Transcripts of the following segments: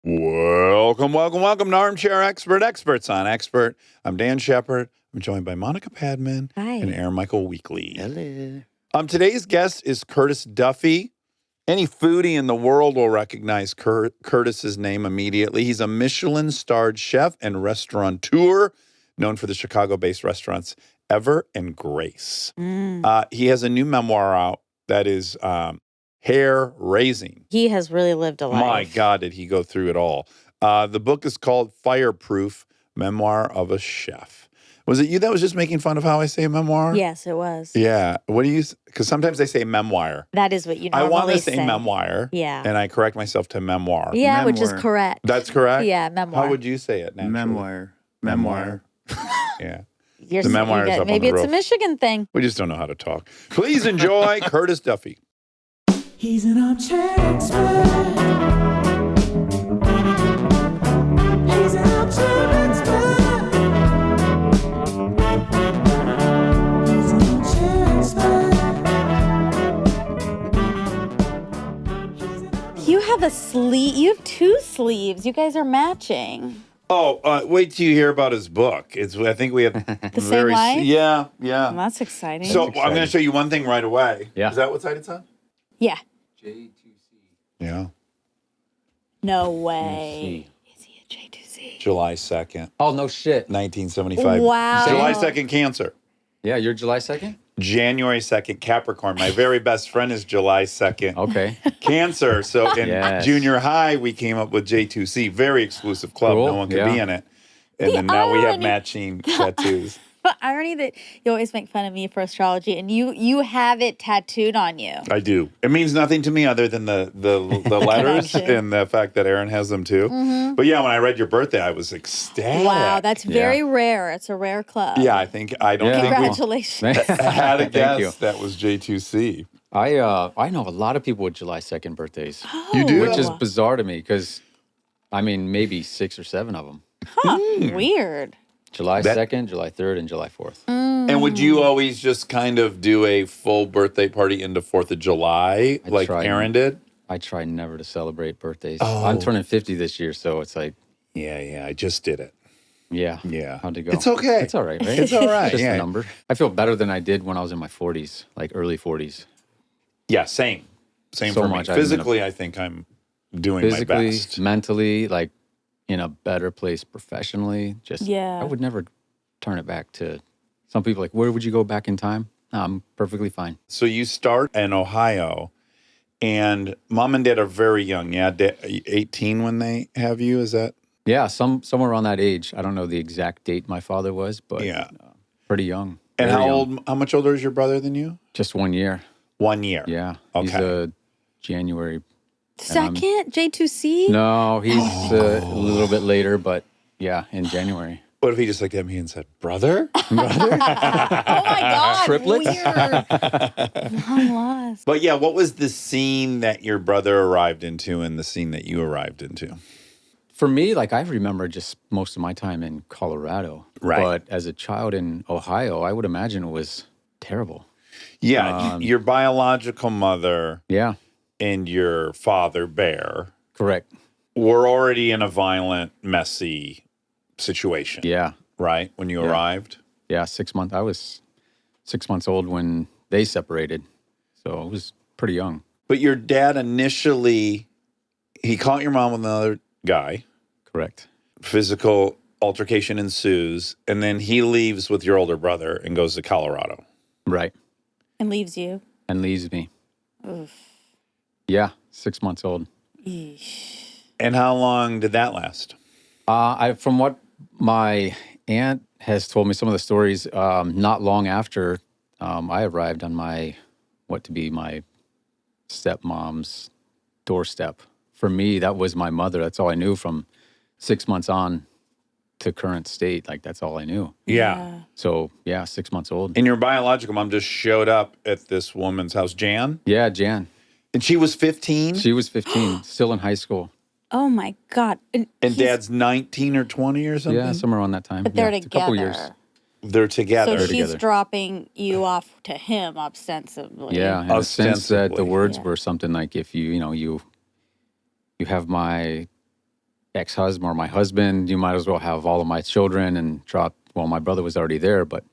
Welcome to Armchair Expert, Experts on Expert. I'm Dan Shepard. I'm joined by Monica Padman and Aaron Michael Weekly. Hello. Today's guest is Curtis Duffy. Any foodie in the world will recognize Curtis's name immediately. He's a Michelin-starred chef and restaurateur, known for the Chicago-based restaurants Ever and Grace. He has a new memoir out that is hair-raising. He has really lived a life. My God, did he go through it all. The book is called Fireproof, Memoir of a Chef. Was it you that was just making fun of how I say memoir? Yes, it was. Yeah. What do you, because sometimes they say memoir. That is what you normally say. I want to say memoir. Yeah. And I correct myself to memoir. Yeah, Memoir. which is correct. That's correct? Yeah, memoir. How would you say it naturally? Memoir. Yeah. You're The memoir is up on maybe the it's roof. a Michigan thing. We just don't know how to talk. Please enjoy Curtis Duffy. He's an armchair expert. He's an armchair expert. He's an armchair expert. You have a sleeve. You have two sleeves. You guys are matching. Oh, wait till you hear about his book. I think we have The same life? Yeah. Well, that's exciting. So I'm going to show you one thing right away. Yeah. Is that what side it's on? yeah. Yeah. No way. Is he a J2C? July 2nd, Oh, no shit. 1975. Wow. July 2nd, Cancer. Yeah, you're July 2nd? January 2nd, Capricorn. My very best friend is July 2nd, Okay. Cancer. So in Yes. junior high, we came up with J2C, very exclusive club. Cool. No one could Yeah. be in it. And The then now we have irony. matching tattoos. But irony that you always make fun of me for astrology, and you have it tattooed on you. I do. It means nothing to me other than the letters Connection. and the fact that Aaron has them too. But yeah, when I read your birthday, I was ecstatic. Wow, that's very Yeah. rare. It's a rare club. Yeah, I don't Yeah. think we Congratulations. had a Thank guess you. that was J2C. I know a lot of people with July 2nd birthdays, You do? which is bizarre to me because, I mean, maybe 6 or 7 of them. Huh, weird. July That- 2nd, July 3rd, and July 4th. And would you always just kind of do a full birthday party into 4th of July like tried. Aaron did? I try never to celebrate birthdays. Oh. I'm turning 50 this year, so it's like, Yeah, I just did it. yeah. Yeah. How'd it go? It's okay. It's all right, right? It's all right, Just yeah. a number. I feel better than I did when I was in my 40s, like early 40s. Yeah, same. Same So for much. me. I've been Physically, I think I'm doing my Physically, best. mentally, like in a better place professionally. Just, Yeah. I would never turn it back to some people like, where would you go back in time? No, I'm perfectly fine. So you start in Ohio, and mom and dad are very young. Yeah, 18 when they have you. Is that? Yeah, somewhere around that age. I don't know the exact date my father was, but Yeah. pretty young. And Very how young. old? How much older is your brother than you? Just 1 year. 1 year. Yeah. He's Okay. a January. Second, J2C? No, he's a little bit later, but yeah, in January. What if he just looked at me and said, "Brother"? Oh my God. Triplets? Weird. Long lost. But yeah, what was the scene that your brother arrived into and the scene that you arrived into? For me, like I remember just most of my time in Colorado. Right. But as a child in Ohio, I would imagine it was terrible. Yeah, your biological mother Yeah, and your father, Bear, correct. were already in a violent, messy situation. Yeah. Right? When you Yeah. arrived? Yeah, 6 months. I was 6 months old when they separated. So it was pretty young. But your dad initially, he caught your mom with another guy. Correct. Physical altercation ensues. And then he leaves with your older brother and goes to Colorado. Right. And leaves you. And leaves me. Oof. Yeah, 6 months old. Eesh. And how long did that last? From what my aunt has told me, some of the stories, not long after I arrived on my stepmom's doorstep. For me, that was my mother. That's all I knew from 6 months on to current state. Like, that's all I knew. Yeah. So, yeah, 6 months old. And your biological mom just showed up at this woman's house, Jan. Yeah, Jan. And she was 15? She was 15, still in high school. Oh my God. And he's- dad's 19 or 20 or something? Yeah, somewhere around that time. But they're yeah, together. A couple years. They're together. So she's together. dropping you off to him ostensibly. Yeah, in the sense that the Ostensibly. words Yeah. were something like, if you have my ex-husband or my husband, you might as well have all of my children and drop, well, my brother was already there, but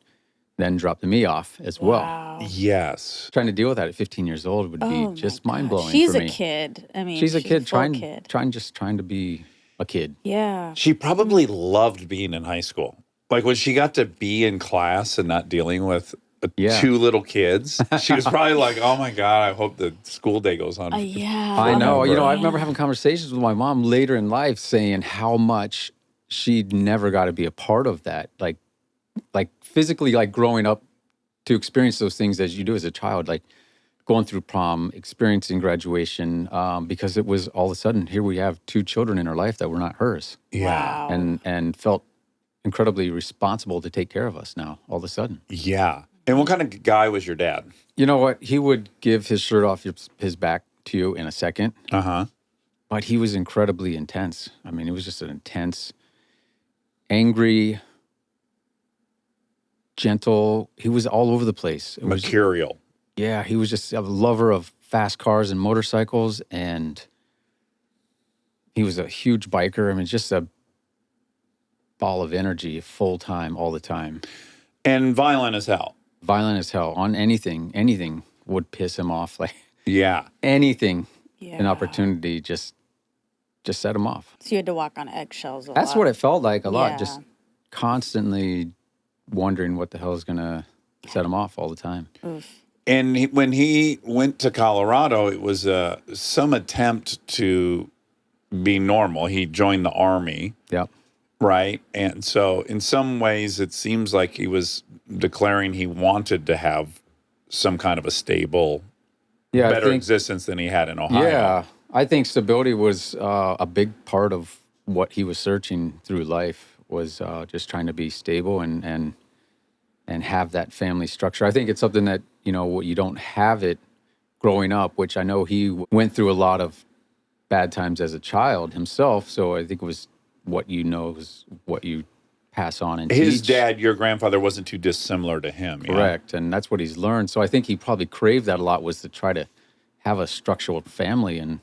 then dropped me off as well. Wow. Yes. Trying to deal with that at 15 years old would be Oh just my mind gosh. blowing She's for a me. kid. I mean, She's a kid full trying to be a kid. Yeah. She probably loved being in high school. Like when she got to be in class and not dealing with Yeah. 2 little kids, she was probably like, oh my God, I hope the school day goes on. Yeah. I know. You know, I Yeah. remember having conversations with my mom later in life saying how much she never got to be a part of that. Like physically, like growing up to experience those things as you do as a child, like going through prom, experiencing graduation, because it was all of a sudden, here we have 2 children in her life that were not hers. Yeah. Wow. And felt incredibly responsible to take care of us now all of a sudden. Yeah. And what kind of guy was your dad? You know what? He would give his shirt off his back to you in a second, Uh-huh. but he was incredibly intense. I mean, it was just an intense, angry, gentle. He was all over the place. It was, Mercurial. yeah, he was just a lover of fast cars and motorcycles, and he was a huge biker. I mean, just a ball of energy, full time, all the time. And violent as hell. Violent as hell on anything would piss him off. Like Yeah. anything, Yeah. an opportunity just set him off. So you had to walk on eggshells a That's lot. what it felt like a lot. Yeah. Just constantly wondering what the hell is going to set him off all the time. Oof. And when he went to Colorado, it was some attempt to be normal. He joined the Army, Yep. right? And so in some ways, it seems like he was declaring he wanted to have some kind of a stable, Yeah, better I think, existence than he had in Ohio. yeah, I think stability was a big part of what he was searching through life, was just trying to be stable and have that family structure. I think it's something that, you know, you don't have it growing up, which I know he went through a lot of bad times as a child himself. So I think it was what you know is what you pass on and His teach. dad, your grandfather, wasn't too dissimilar to him. yeah? Correct. And that's what he's learned. So I think he probably craved that a lot, was to try to have a structural family and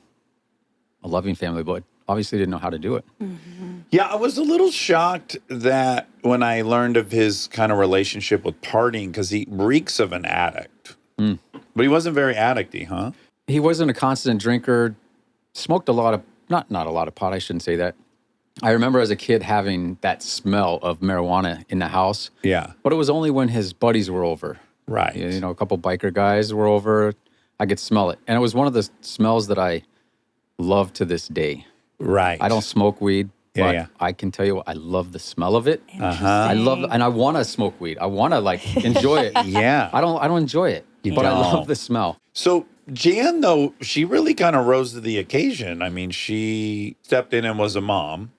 a loving family, but obviously didn't know how to do it. Yeah, I was a little shocked that when I learned of his kind of relationship with partying, because he reeks of an addict. But he wasn't very addicty, huh? He wasn't a constant drinker, smoked a lot of, not a lot of pot, I shouldn't say that. I remember as a kid having that smell of marijuana in the house, Yeah, but it was only when his buddies were over. right. You know, a couple biker guys were over, I could smell it. And it was one of the smells that I love to this day. Right. I don't smoke weed, Yeah, but yeah. I can tell you, I love the smell of it. Uh-huh. I love, and I want to smoke weed. I want to like enjoy it. Yeah. I don't enjoy it, but I don't. love the smell. So Jan, though, she really kind of rose to the occasion. I mean, she stepped in and was a mom.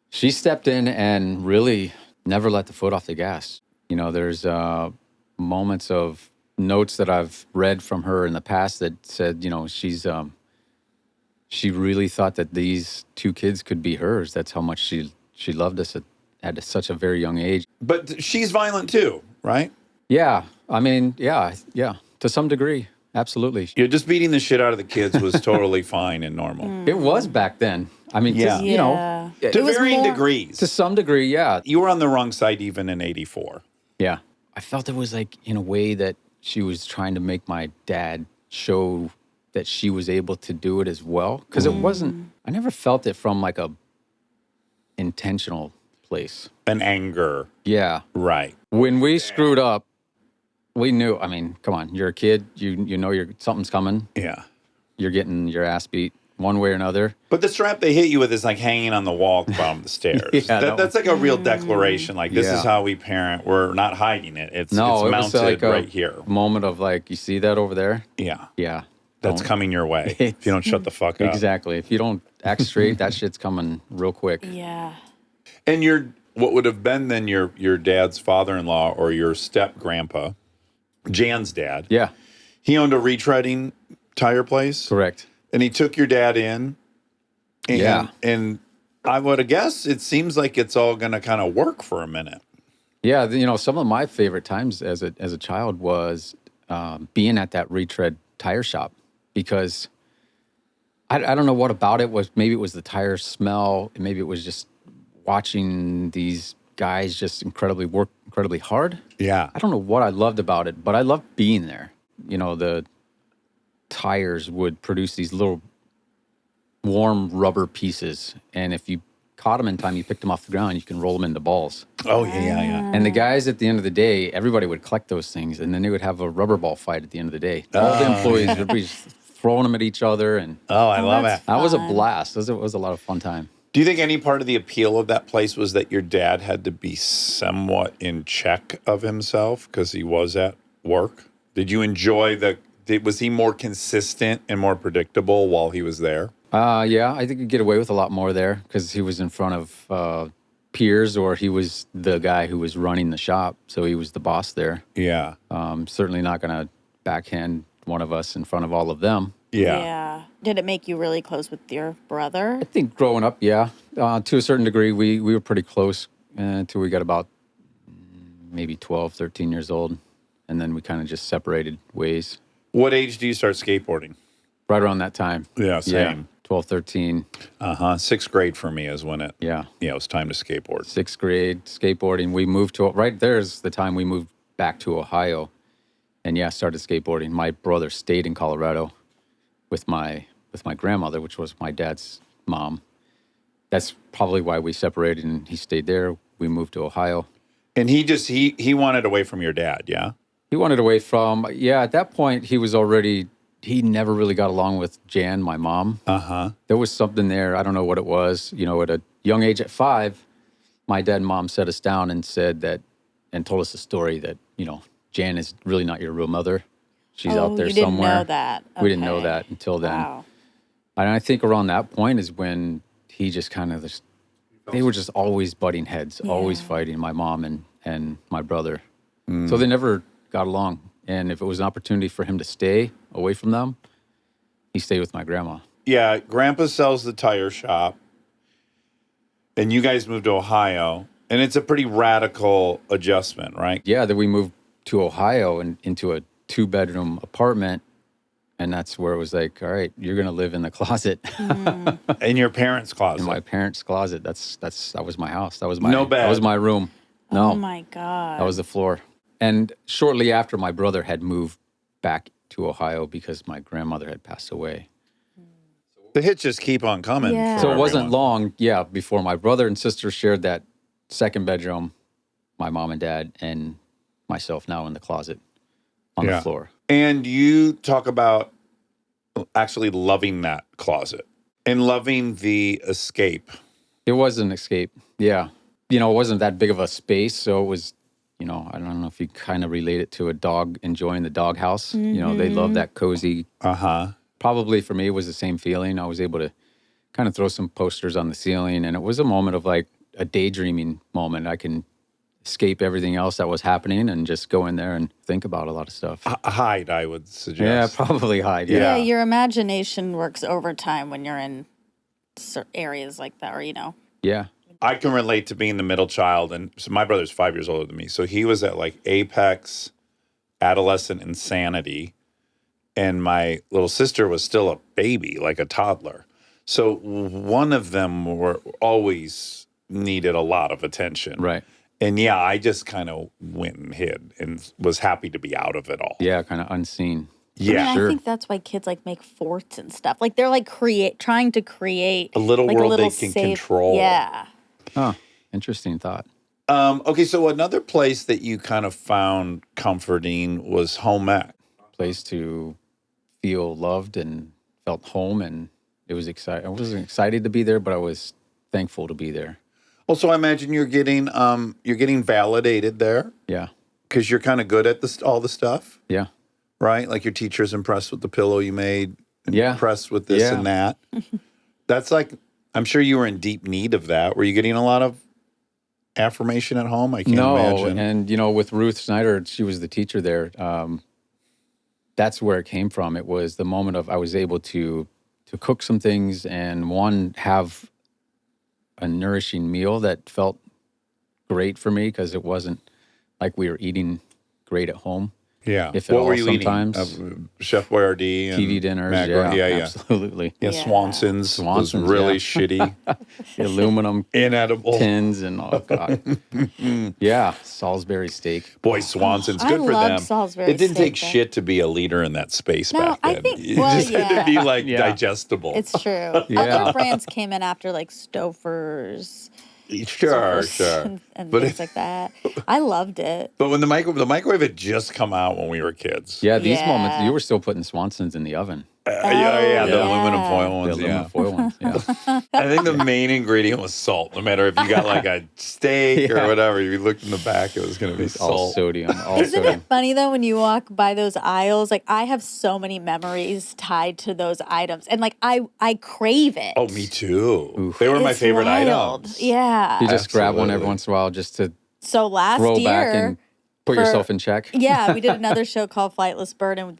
She stepped in and really never let the foot off the gas. You know, there's moments of notes that I've read from her in the past that said, you know, she really thought that these 2 kids could be hers. That's how much she loved us at such a very young age. But she's violent too, right? Yeah, I mean, yeah, to some degree, absolutely. Yeah, just beating the shit out of the kids was totally fine and normal. It was back then. I mean, Yeah. you know, Yeah. To It was varying more- degrees. to some degree, yeah. You were on the wrong side even in 84. Yeah. I felt it was like in a way that she was trying to make my dad show that she was able to do it as well. Because it wasn't, I never felt it from like a intentional place. An anger. Yeah. Right. When we screwed up, we knew, I mean, come on, you're a kid, you know something's coming. Yeah. You're getting your ass beat one way or another. But the strap they hit you with is like hanging on the wall at the bottom of the stairs. Yeah, That's like a real declaration. Like, this Yeah. is how we parent. We're not hiding it. It's No, it was mounted like a right here. moment of like, you see that over there? Yeah. Yeah. That's Don't- coming your way if you don't shut the fuck up. Exactly. If you don't act straight, that shit's coming real quick. Yeah. And what would have been then your dad's father-in-law or your step-grandpa, Jan's dad, Yeah, he owned a retreading tire place. correct. And he took your dad in. And, Yeah. And I would have guessed it seems like it's all going to kind of work for a minute. Yeah, you know, some of my favorite times as a child was being at that retread tire shop, because I don't know what about it was. Maybe it was the tire smell. Maybe it was just watching these guys just work incredibly hard. Yeah. I don't know what I loved about it, but I loved being there. You know, the tires would produce these little warm rubber pieces, and if you caught them in time, you picked them off the ground, you can roll them into balls. Oh, yeah. And the guys at the end of the day, everybody would collect those things, and then they would have a rubber ball fight at the end of the day. All the employees would be just throwing them at each other, and Oh, I love that's it. that was a fun. blast. It was a lot of fun time. Do you think any part of the appeal of that place was that your dad had to be somewhat in check of himself because he was at work? Did you enjoy was he more consistent and more predictable while he was there? Yeah, I think you get away with a lot more there because he was in front of peers, or he was the guy who was running the shop, so he was the boss there. Yeah. Certainly not going to backhand one of us in front of all of them. Yeah. Did it make you really close with your brother? I think growing up, yeah, to a certain degree, we were pretty close until we got about maybe 12, 13 years old, and then we kind of just separated ways. What age do you start skateboarding? Right around that time. Yeah, same. 12, 13. Sixth grade for me is when it was time to skateboard. Sixth grade, skateboarding. We moved to, right there's the time we moved back to Ohio and started skateboarding. My brother stayed in Colorado with my grandmother, which was my dad's mom. That's probably why we separated, and he stayed there. We moved to Ohio. And he wanted away from your dad, yeah? He wanted away from, at that point, he never really got along with Jan, my mom. Uh-huh. There was something there. I don't know what it was. You know, at a young age, at 5, my dad and mom sat us down and told us a story that, you know, Jan is really not your real mother. She's out there you didn't somewhere. know that. We didn't know Okay. that until then. Wow. And I think around that point is when he just kind of, they were just always butting heads, always fighting, my mom and my brother. So they never got along. And if it was an opportunity for him to stay away from them, he stayed with my grandma. Yeah, Grandpa sells the tire shop, and you guys moved to Ohio, and it's a pretty radical adjustment, right? Yeah, then we moved to Ohio and into a 2-bedroom apartment. And that's where it was like, all right, you're going to live in the closet. In your parents' closet. In my parents' closet. That was my house. That was my No bed. That was my room. No. Oh my God. That was the floor. And shortly after, my brother had moved back to Ohio because my grandmother had passed away. The hits just keep on coming. Yeah. for So it wasn't everyone. long, before my brother and sister shared that second bedroom, my mom and dad, and myself now in the closet on the floor. And you talk about actually loving that closet and loving the escape. It was an escape. Yeah. You know, it wasn't that big of a space. So it was, you know, I don't know if you kind of relate it to a dog enjoying the doghouse. You know, they love that cozy. Uh-huh. Probably for me, it was the same feeling. I was able to kind of throw some posters on the ceiling, and it was a moment of like a daydreaming moment. I can escape everything else that was happening and just go in there and think about a lot of stuff. Hide, I would suggest. Yeah, probably hide. Yeah. Yeah, your imagination works overtime when you're in areas like that, or, you know. Yeah. I can relate to being the middle child. And so my brother's 5 years older than me. So he was at like apex adolescent insanity. And my little sister was still a baby, like a toddler. So one of them were always needed a lot of attention. Right. And yeah, I just kind of went and hid and was happy to be out of it all. Yeah, kind of unseen. Yeah. I think that's why kids like make forts and stuff. Like they're like trying to create A little like, world little they can safe- control. Yeah. Huh. Interesting thought. Okay, so another place that you kind of found comforting was home ec. Place to feel loved and felt home, and it was exciting. I wasn't excited to be there, but I was thankful to be there. Also, I imagine you're getting validated there Yeah. because you're kind of good at all the stuff, Yeah. right? Like your teacher's impressed with the pillow you made, Yeah. impressed with this Yeah. and that. That's like, I'm sure you were in deep need of that. Were you getting a lot of affirmation at home? I can't imagine. And you know, with Ruth Snyder, she was the teacher there. That's where it came from. It was the moment of I was able to cook some things and have a nourishing meal that felt great for me because it wasn't like we were eating great at home. Yeah. If at What all, were you sometimes. eating? Chef Boyardee and TV dinners, macaroni. yeah, Yeah. absolutely. Yeah, Yeah. Swanson's was Swanson's, really yeah. shitty, The aluminum inedible. tins and oh god, yeah, Salisbury steak. Boy, Swanson's I good for loved them. Salisbury It didn't steak, take though. shit to be a leader in that space No, back I then. think- You well, just had to be yeah. like Yeah. digestible. It's true. Yeah. Other brands came in after like Stouffer's. sure. And But things like that. I loved it. But when the microwave had just come out when we were kids. Yeah, these Yeah. moments you were still putting Swansons in the oven. Yeah, the yeah. aluminum foil The ones. aluminum Yeah. foil ones. Yeah. I think the main ingredient was salt. No matter if you got like a steak or Yeah. whatever, if you looked in the back, it was going to be all salt. sodium. All Isn't sodium. it funny though when you walk by those aisles? Like I have so many memories tied to those items, and like I crave it. Oh, me too. Oof. They were my It's favorite wild. items. Yeah. You just grab one every Absolutely. once in a while just to So last throw year, back and put for- yourself in check. yeah, we did another show called Flightless Bird, and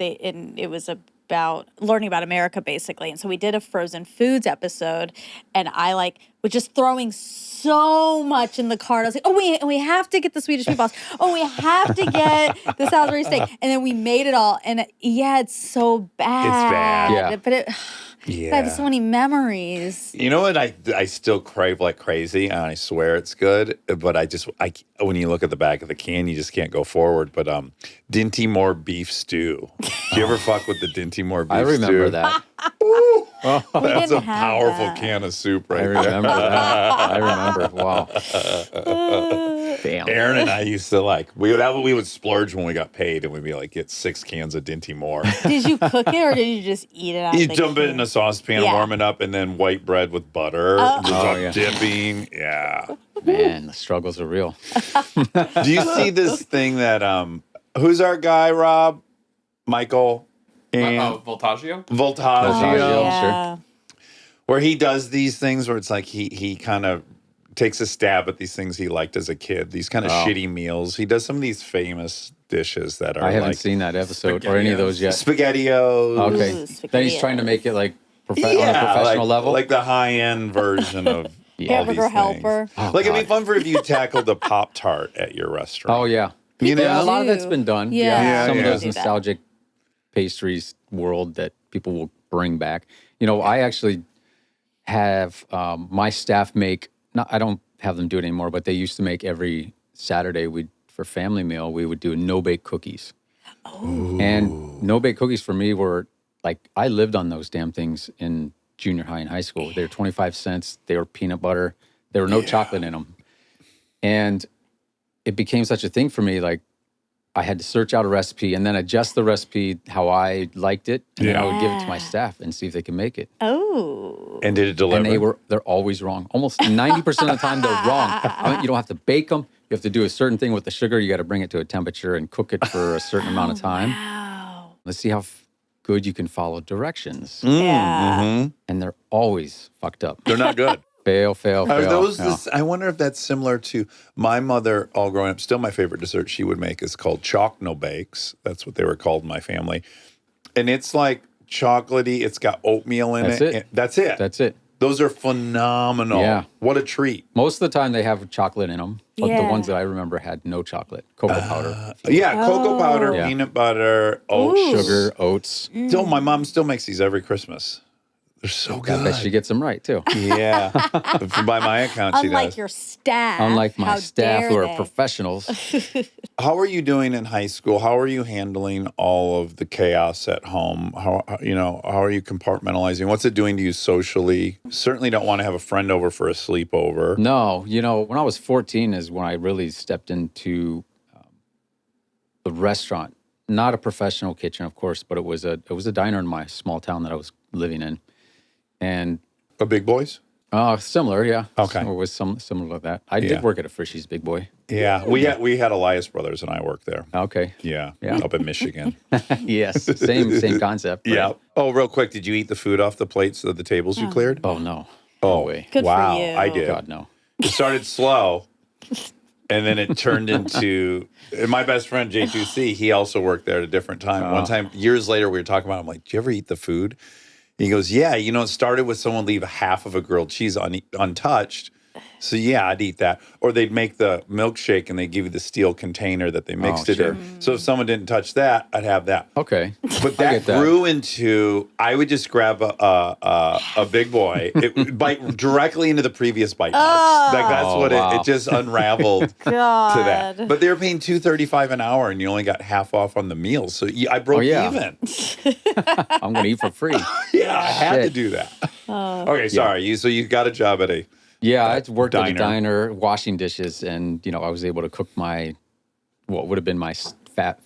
it was about learning about America basically. And so we did a frozen foods episode, and I like was just throwing so much in the cart. I was like, oh, we have to get the Swedish meatballs. Oh, we have to get the Salisbury steak. And then we made it all, and yeah, it's so bad. bad. Yeah. But I have so many memories. You know what I still crave like crazy, and I swear it's good, but I when you look at the back of the can, you just can't go forward. But Dinty Moore beef stew. Do you ever fuck with the Dinty Moore beef I remember stew? that. That's didn't a have powerful that. can of soup I right there. remember that. I remember. Wow. Damn. Aaron and I used to we would splurge when we got paid, and we'd be like, get 6 cans of Dinty Moore. Did you cook it or did you just eat it out You of the dump it can? in a saucepan, Yeah. warm it up, and then white bread with butter. Oh. Just Oh, yeah. dipping. Yeah. Man, the struggles are real. Do you see this thing that who's our guy, Rob? Michael and Voltaggio? Voltaggio, Voltaggio. Yeah. where he does these things where it's like he kind of takes a stab at these things he liked as a kid, these kind of Wow. shitty meals. He does some of these famous dishes that are I haven't like seen that episode or any of those yet. SpaghettiOs. Okay. Ooh, Then he's trying to make it like on a professional like, level. like the high-end version of Yeah. all these Hamburger things. helper. Oh, Like, it'd be God. fun for if you tackled a Pop-Tart at your restaurant. Oh yeah. You know? Yeah, a lot of do. that's been done. Yeah. Some Yeah. of those Do that. nostalgic pastries world that people will bring back. You know, I actually have my staff make. I don't have them do it anymore, but they used to make every Saturday. For family meal, we would do no bake cookies. Oh. And no bake cookies for me were like I lived on those damn things in junior high and high school. They were 25 cents. They were peanut butter. There were no chocolate in them, and it became such a thing for me. Like I had to search out a recipe and then adjust the recipe how I liked it, and then I would give it to my staff and see if they could make it. Oh. And did it deliver? And they're always wrong. Almost 90% of the time they're wrong. I mean, you don't have to bake them. You have to do a certain thing with the sugar. You got to bring it to a temperature and cook it for a certain amount of time. Wow. Let's see how good you can follow directions. Yeah. Mhm. And they're always fucked up. They're not good. Fail. Are those? Yeah. I wonder if that's similar to my mother. All growing up, still my favorite dessert she would make is called chalk no bakes. That's what they were called in my family, and it's like chocolatey. It's got oatmeal in That's it. it. and That's it. That's it. Those are phenomenal. Yeah. What a treat. Most of the time they have chocolate in them. But the Yeah. ones that I remember had no chocolate. Cocoa powder, Yeah, cocoa powder, Yeah. peanut butter, oats. Ooh. sugar, oats. Still, my mom still makes these every Christmas. They're so I good. bet she gets them right too. Yeah. By my account, she Unlike does. your staff. Unlike my How staff dare who are they. professionals. How are you doing in high school? How are you handling all of the chaos at home? How are you compartmentalizing? What's it doing to you socially? Certainly don't want to have a friend over for a sleepover. No, when I was 14 is when I really stepped into the restaurant. Not a professional kitchen, of course, but it was a diner in my small town that I was living in. And A Big Boys? similar, yeah. Okay. Or was similar to that. I Yeah. did work at a Frisch's Big Boy. Yeah. We had Elias Brothers and I worked there. Okay. Yeah. Yeah. Up in Michigan. Yes. Same concept. right? Yeah. Oh, real quick, did you eat the food off the plates of the tables you cleared? Oh no. Oh, No way. Good for wow. you. I did. God no. It started slow, and then it turned into. And my best friend J2C, he also worked there at a different time. One time, years later, we were talking about. I'm like, "Do you ever eat the food?" He goes, "Yeah." It started with someone leave half of a grilled cheese untouched, So yeah, I'd eat that. Or they'd make the milkshake and they give you the steel container that they mixed it sure. in. So if someone didn't touch that, I'd have that. Okay. But I that get that. grew into I would just grab a big boy, it would bite directly into the previous bite marks. Like that's Oh, what wow. it just unraveled God. to that. But they were paying $2.35 an hour, and you only got half off on the meals. So I broke yeah. even. I'm going to eat for free. Yeah, I had to Shit. do that. Okay, sorry. So you got a job at a Yeah, I worked at a diner. diner washing dishes, and I was able to cook what would have been my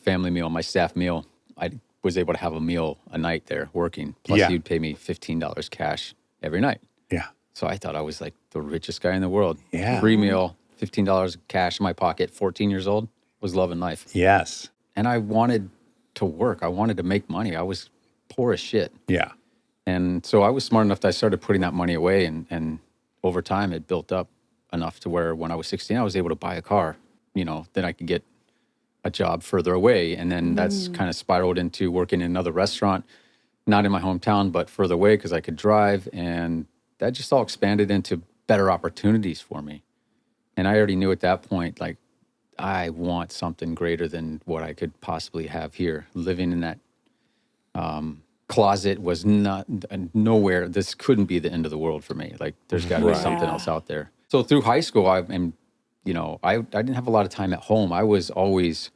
family meal, my staff meal. I was able to have a meal a night there working. Plus, Yeah. he'd pay me $15 cash every night. yeah. So I thought I was like the richest guy in the world. Yeah. Free meal, $15 cash in my pocket. 14 years old, was loving life, Yes. and I wanted to work. I wanted to make money. I was poor as shit. Yeah. And so I was smart enough that I started putting that money away, and over time it built up enough to where when I was 16, I was able to buy a car, then I could get a job further away. And then that's kind of spiraled into working in another restaurant, not in my hometown, but further away because I could drive. And that just all expanded into better opportunities for me. And I already knew at that point, like, I want something greater than what I could possibly have here. Living in that closet was not nowhere. This couldn't be the end of the world for me. Like, there's got to be something else out there. So through high school, I didn't have a lot of time at home. I was always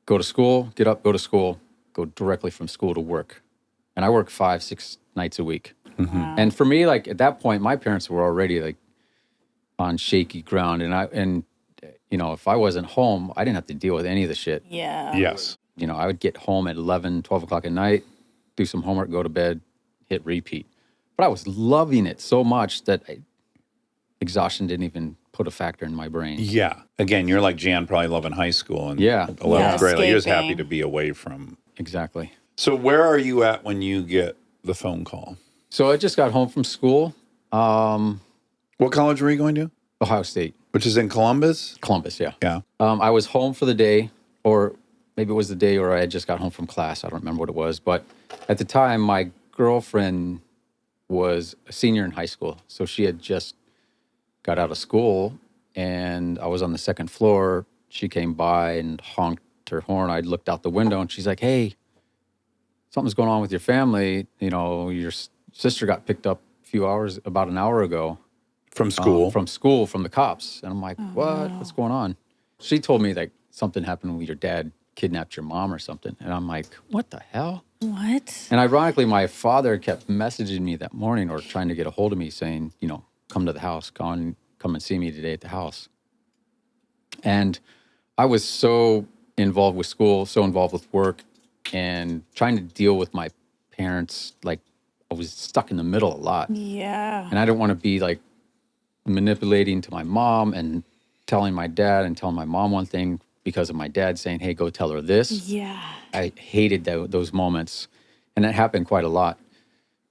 go to school, get up, go to school, go directly from school to work. And I worked 5-6 nights a week. Wow. And for me, like at that point, my parents were already like on shaky ground. And if I wasn't home, I didn't have to deal with any of the shit. Yeah. Yes. I would get home at 11, 12 o'clock at night, do some homework, go to bed, hit repeat. But I was loving it so much that exhaustion didn't even put a factor in my brain. Yeah. Again, you're like Jan, probably loving high school and Yeah. 11th grade. Like, you're just happy Escaping. to be away from. Exactly. So where are you at when you get the phone call? So I just got home from school, What college were you going to? Ohio State, Which is in Columbus? Columbus, yeah. Yeah. I was home for the day, or maybe it was the day or I had just got home from class. I don't remember what it was. But at the time, my girlfriend was a senior in high school. So she had just got out of school, and I was on the second floor. She came by and honked her horn. I looked out the window, and she's like, "Hey, something's going on with your family. Your sister got picked up about an hour ago From school? from the cops." And I'm like, "What? What's going on?" She told me like something happened with your dad kidnapped your mom or something. And I'm like, "What the hell?" What? And ironically, my father kept messaging me that morning or trying to get a hold of me saying, come to the house, come and see me today at the house. And I was so involved with school, so involved with work, and trying to deal with my parents. Like, I was stuck in the middle a lot. Yeah. And I didn't want to be like manipulating to my mom and telling my dad and telling my mom one thing because of my dad saying, "Hey, go tell her this." Yeah. I hated those moments. And that happened quite a lot.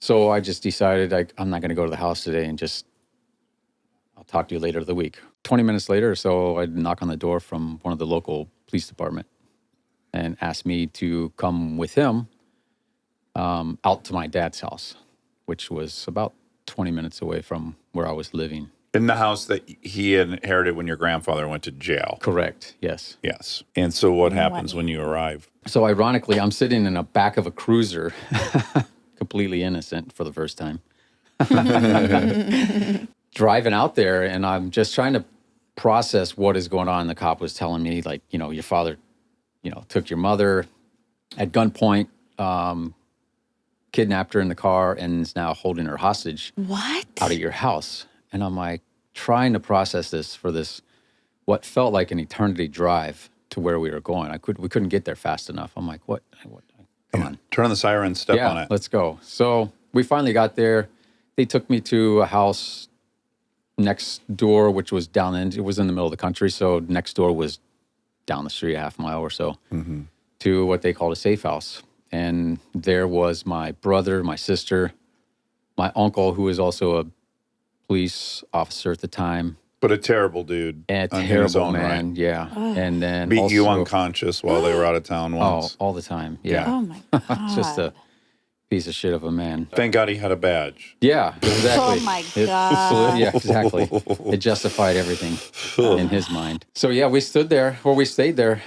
So I just decided I'm not going to go to the house today and I'll talk to you later of the week. 20 minutes later or so, I'd knock on the door from one of the local police department and ask me to come with him out to my dad's house, which was about 20 minutes away from where I was living. In the house that he inherited when your grandfather went to jail. Correct. Yes. Yes. And so what happens when you arrive? So ironically, I'm sitting in the back of a cruiser, completely innocent for the first time, driving out there, and I'm just trying to process what is going on. The cop was telling me, like, your father, took your mother at gunpoint, kidnapped her in the car, and is now holding her hostage What? out of your house. And I'm like trying to process this for what felt like an eternity drive to where we were going. We couldn't get there fast enough. I'm like, what? Come on. Turn on the siren, step on it. Let's go. So we finally got there. They took me to a house next door, which was it was in the middle of the country. So next door was down the street, a half mile or so, to what they called a safe house. And there was my brother, my sister, my uncle, who was also a police officer at the time. But a terrible dude. And a in his terrible own man, right. yeah. And then Beat you also- unconscious while they were out of town once. all the time, yeah. Oh my God. Just a piece of shit of a man. Thank God he had a badge. Yeah, exactly. Oh, my It- God. yeah, exactly. It justified everything in his mind. So yeah, we stayed there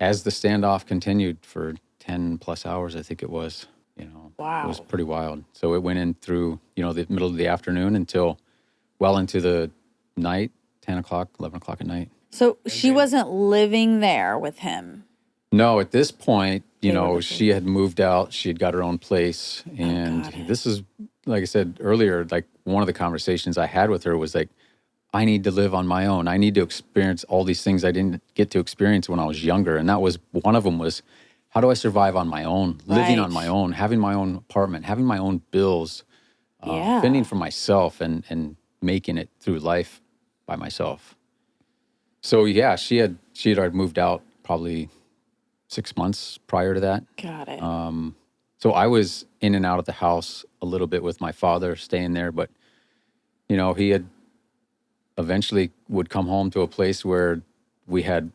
as the standoff continued for 10 plus hours, I think it was. You know, Wow. It was pretty wild. So it went in through, the middle of the afternoon until well into the night, 10 o'clock, 11 o'clock at night. So she wasn't living there with him. No, at this point, They were the she had moved out. She had got her own place. And got it. this is, like I said earlier, like one of the conversations I had with her was like, I need to live on my own. I need to experience all these things I didn't get to experience when I was younger. And that was one of them was, how do I survive on my own, living on Right. my own, having my own apartment, having my own bills, Yeah. fending for myself and making it through life by myself. So yeah, she had already moved out probably 6 months prior to that. Got it. So I was in and out of the house a little bit with my father staying there, but he had eventually would come home to a place where we had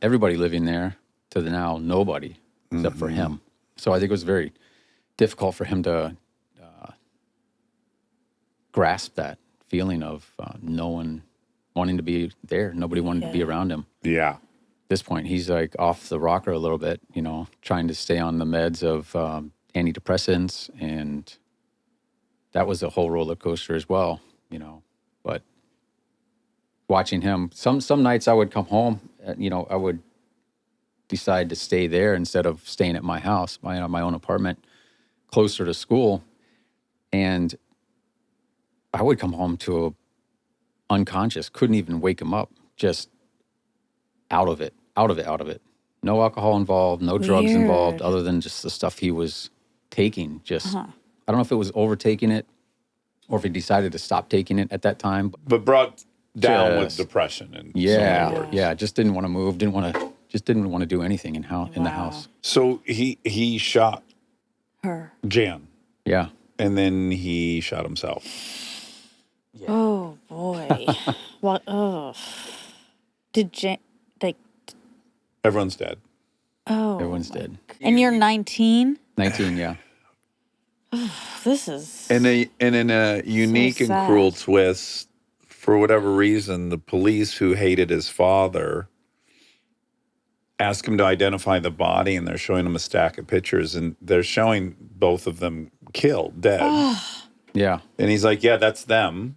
everybody living there to the now nobody except for him. So I think it was very difficult for him to grasp that feeling of no one wanting to be there. Nobody wanted to be around him. Yeah. At this point, he's like off the rocker a little bit, trying to stay on the meds of antidepressants. And that was a whole roller coaster as well, But watching him, some nights I would come home, I would decide to stay there instead of staying at my house, my own apartment, closer to school. And I would come home to unconscious, couldn't even wake him up, just out of it. No alcohol involved, no drugs involved, Weird. other than just the stuff he was taking. Just, I don't know if it was overtaking it or if he decided to stop taking it at that time. But brought down with Just- depression and so many Yeah, words. yeah, just didn't want to move, didn't want to do anything in the Wow. house. So he shot Her. Jan, Yeah. and then he shot himself. Oh, boy. What? Oh. Did Jane, like, Everyone's dead. oh. Everyone's dead. And you're 19? 19, yeah. This is. And in a unique and sad. cruel twist, for whatever reason, the police who hated his father ask him to identify the body, and they're showing him a stack of pictures, and they're showing both of them killed, dead. Yeah. And he's like, "Yeah, that's them."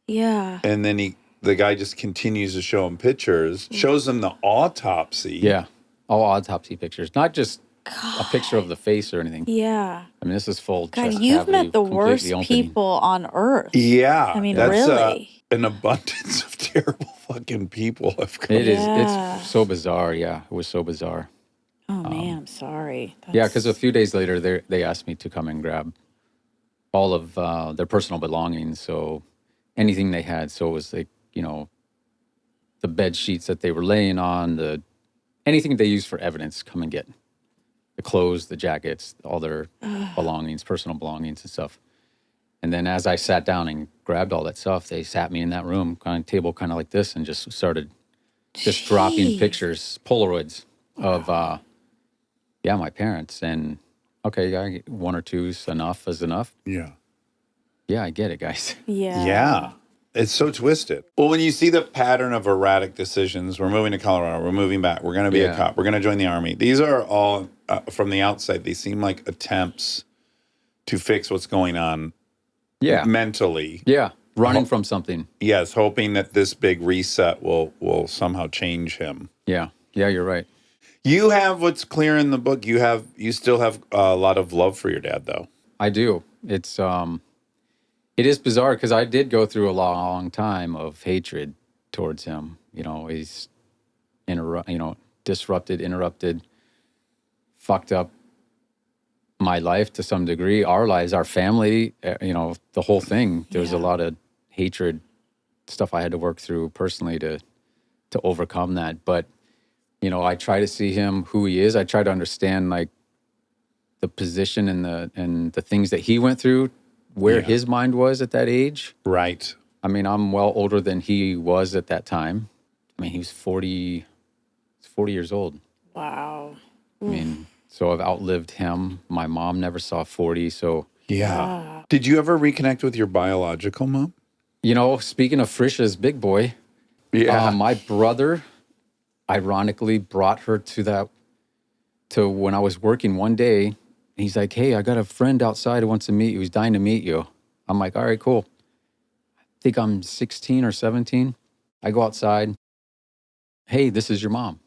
Yeah. And then the guy just continues to show him pictures, shows him the autopsy. Yeah. All autopsy pictures, not just a picture of the face or anything. Yeah. I mean, this is full God, chest you've cavity, met the completely worst opening. people on earth. Yeah. I mean, that's, really. an abundance of terrible fucking people have come. It is. Yeah. It's so bizarre. Yeah, it was so bizarre. Oh, man, I'm sorry. Yeah, because a few days later, they asked me to come and grab all of their personal belongings. So anything they had. So it was like, the bed sheets that they were laying on, anything they used for evidence, come and get. The clothes, the jackets, all their belongings, personal belongings and stuff. And then as I sat down and grabbed all that stuff, they sat me in that room, kind of table kind of like this, and just started just dropping Jeez. pictures, Polaroids of, my parents. And okay, yeah, one or two's enough is enough. Yeah. Yeah, I get it, guys. Yeah. Yeah. It's so twisted. Well, when you see the pattern of erratic decisions, we're moving to Colorado, we're moving back, we're going to be a Yeah. cop, we're going to join the Army. These are all, from the outside, they seem like attempts to fix what's going on Yeah. mentally. Yeah. Running from something. Yes, hoping that this big reset will somehow change him. Yeah. Yeah, you're right. You have what's clear in the book. You still have a lot of love for your dad, though. I do. It is bizarre because I did go through a long time of hatred towards him. He's disrupted, interrupted, fucked up my life to some degree, our lives, our family, the whole thing. There was a lot of hatred stuff I had to work through personally to overcome that. But, I try to see him who he is. I try to understand like the position and the things that he went through, where his mind was at that age. Right. I mean, I'm well older than he was at that time. I mean, he was 40 years old. Wow. I mean, So I've outlived him. My mom never saw 40. So, Yeah. Did you ever reconnect with your biological mom? you know, speaking of Frisha's big boy, my brother ironically brought her to when I was working one day. He's like, hey, I got a friend outside who wants to meet you. He's dying to meet you. I'm like, all right, cool. I think I'm 16 or 17. I go outside. Hey, this is your mom.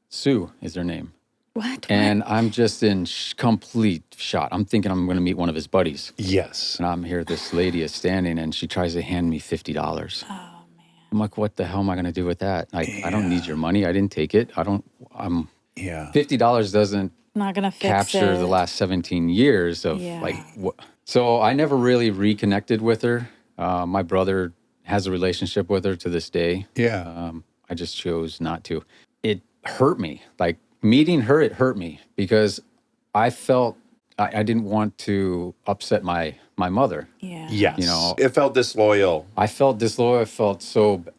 Sue is her name. What? And I'm just in complete shock. I'm thinking I'm going to meet one of his buddies. Yes. And I'm here, this lady is standing and she tries to hand me $50. Oh, man. I'm like, what the hell am I going to do with that? Like, I don't need your money. I didn't take it. $50 doesn't Not going to fix capture it. the last 17 years of Yeah. like, what. So I never really reconnected with her. My brother has a relationship with her to this day. Yeah. I just chose not to. It hurt me. Like meeting her, it hurt me because I felt I didn't want to upset my mother. Yeah. Yes. You know, it felt disloyal. I felt disloyal.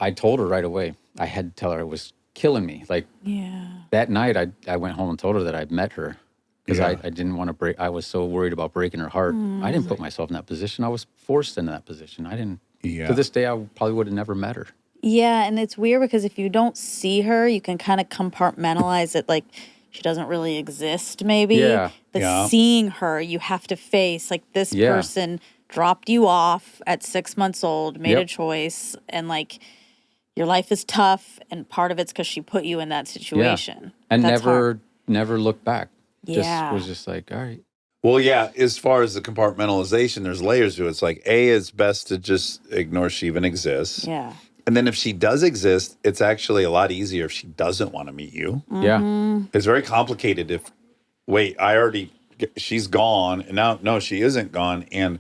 I told her right away. I had to tell her it was killing me. Like Yeah. that night, I went home and told her that I'd met her because Yeah. I didn't want to break. I was so worried about breaking her heart. I didn't put myself in that position. I was forced into that position. I didn't. Yeah. To this day, I probably would have never met her. Yeah, and it's weird because if you don't see her, you can kind of compartmentalize it like she doesn't really exist, maybe. Yeah. But Yeah. seeing her, you have to face like this Yeah. person dropped you off at 6 months old, made a Yep. choice, and like your life is tough, and part of it's because she put you in that situation. And That's hard. never looked back. Yeah. Was just like, all right. Well, yeah, as far as the compartmentalization, there's layers to it. It's like, A, it's best to just ignore she even exists. Yeah. And then if she does exist, it's actually a lot easier if she doesn't want to meet you. Yeah. It's very complicated if, wait, she's gone. And now, no, she isn't gone. And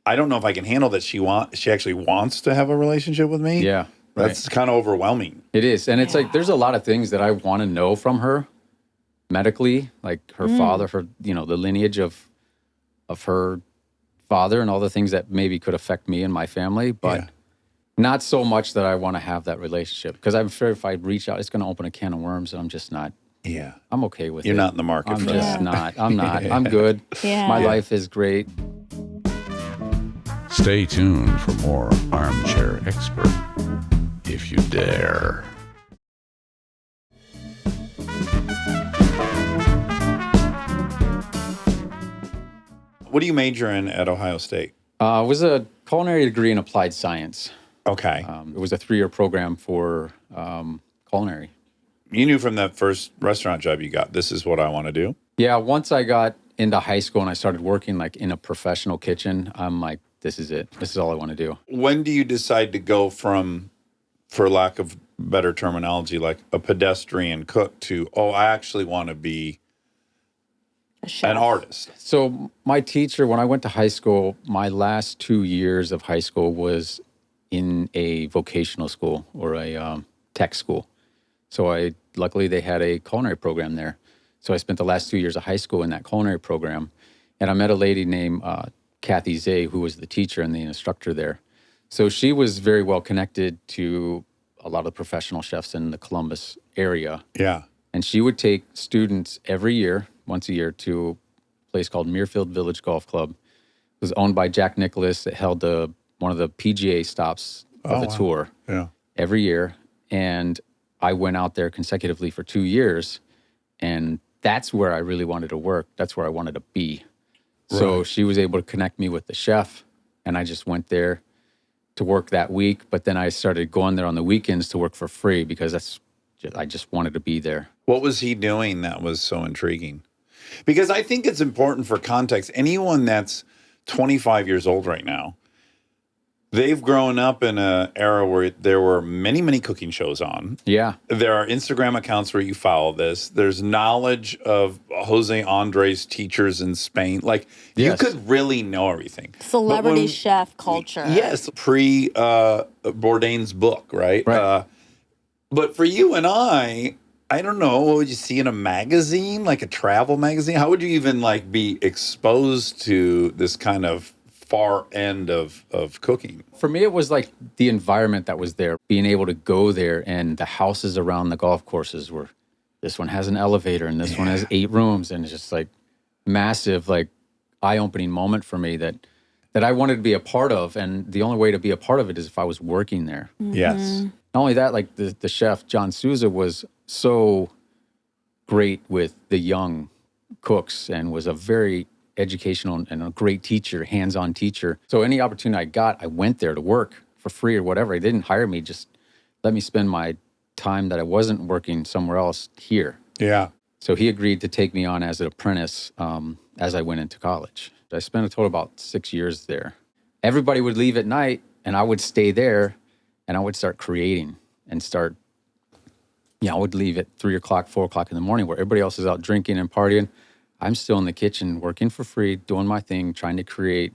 I don't know if I can handle that she actually wants to have a relationship with me. Yeah. That's kind of overwhelming. It is. And it's like, there's a lot of things that I want to know from her medically, like her father, the lineage of her father and all the things that maybe could affect me and my family, but Yeah. not so much that I want to have that relationship because I'm afraid if I reach out, it's going to open a can of worms and I'm just not, Yeah. I'm okay with it. You're not in the market I'm for just that. not. I'm not. I'm good. Yeah. My Yeah. life is great. Stay tuned for more Armchair Expert, if you dare. What do you major in at Ohio State? It was a culinary degree in applied science. Okay. It was a 3-year program for culinary. You knew from that first restaurant job you got, this is what I want to do. Yeah, once I got into high school and I started working like in a professional kitchen, I'm like, this is it. This is all I want to do. When do you decide to go from, for lack of better terminology, like a pedestrian cook to, oh, I actually want to be A chef. an artist? So my teacher, when I went to high school, my last 2 years of high school was in a vocational school or a tech school. So luckily they had a culinary program there. So I spent the last 2 years of high school in that culinary program. And I met a lady named Kathy Zay, who was the teacher and the instructor there. So she was very well connected to a lot of professional chefs in the Columbus area. Yeah. And she would take students every year, once a year, to a place called Muirfield Village Golf Club. It was owned by Jack Nicklaus. It held one of the PGA stops of the tour Yeah. every year. And I went out there consecutively for 2 years. And that's where I really wanted to work. That's where I wanted to be. So she was able to connect me with the chef. And I just went there to work that week. But then I started going there on the weekends to work for free because I just wanted to be there. What was he doing that was so intriguing? Because I think it's important for context. Anyone that's 25 years old right now, they've grown up in an era where there were many, many cooking shows on. Yeah. There are Instagram accounts where you follow this. There's knowledge of Jose Andres teachers in Spain. Like, Yes. you could really know everything. Celebrity But when- chef culture. Yes, pre Bourdain's book, right? Right. But for you and I don't know, what would you see in a magazine, like a travel magazine? How would you even like be exposed to this kind of far end of cooking? For me, it was like the environment that was there, being able to go there, and the houses around the golf courses were this one has an elevator and this one has 8 rooms. And it's just like massive, like eye-opening moment for me that I wanted to be a part of. And the only way to be a part of it is if I was working there. Yes. Not only that, like the chef, John Souza, was so great with the young cooks and was a very educational and a great teacher, hands-on teacher. So any opportunity I got, I went there to work for free or whatever. They didn't hire me, just let me spend my time that I wasn't working somewhere else here. Yeah. So he agreed to take me on as an apprentice as I went into college. I spent a total about 6 years there. Everybody would leave at night and I would stay there and I would start creating and start, I would leave at 3 o'clock, 4 o'clock in the morning where everybody else is out drinking and partying. I'm still in the kitchen working for free, doing my thing, trying to create,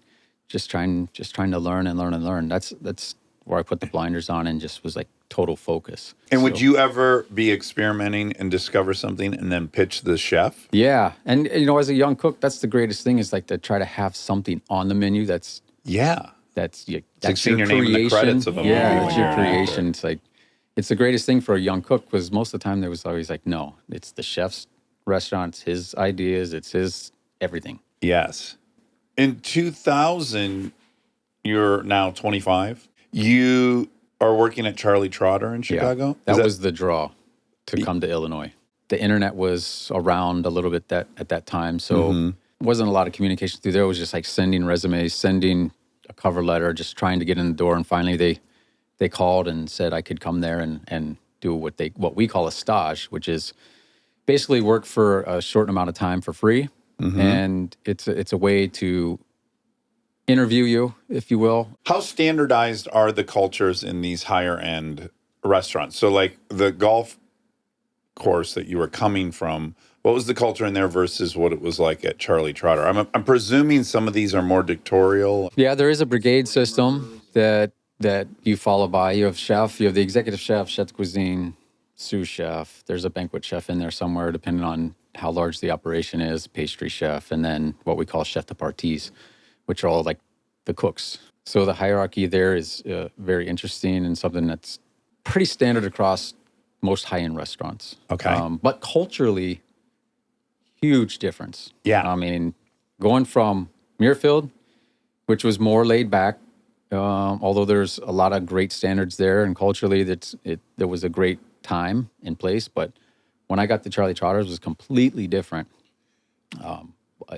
just trying to learn and learn and learn. That's where I put the blinders on and just was like total focus. And would you ever be experimenting and discover something and then pitch the chef? Yeah. And, as a young cook, that's the greatest thing is like to try to have something on the menu that's It's like that's seeing your name in the credits of a movie. It's your creation. It's like, it's the greatest thing for a young cook because most of the time there was always like, no, it's the chef's restaurant, it's his ideas, it's his everything. Yes. In 2000, you're now 25. You are working at Charlie Trotter in Chicago? Yeah, that was the draw to come to Illinois. The internet was around a little bit at that time, so wasn't a lot of communication through there. It was just like sending resumes, sending a cover letter, just trying to get in the door. And finally they called and said I could come there and do what we call a stage, which is basically work for a short amount of time for free. And it's a way to interview you, if you will. How standardized are the cultures in these higher end restaurants? So like the golf course that you were coming from, what was the culture in there versus what it was like at Charlie Trotter? I'm presuming some of these are more dictatorial. Yeah, there is a brigade system that you follow by. You have chef, you have the executive chef, chef de cuisine, sous chef. There's a banquet chef in there somewhere, depending on how large the operation is, pastry chef, and then what we call chef de parties, which are all like the cooks. So the hierarchy there is very interesting and something that's pretty standard across most high-end restaurants. Okay. But culturally, huge difference. Yeah. I mean, going from Muirfield, which was more laid back, although there's a lot of great standards there, and culturally, there was a great time and place. But when I got to Charlie Trotter's, it was completely different.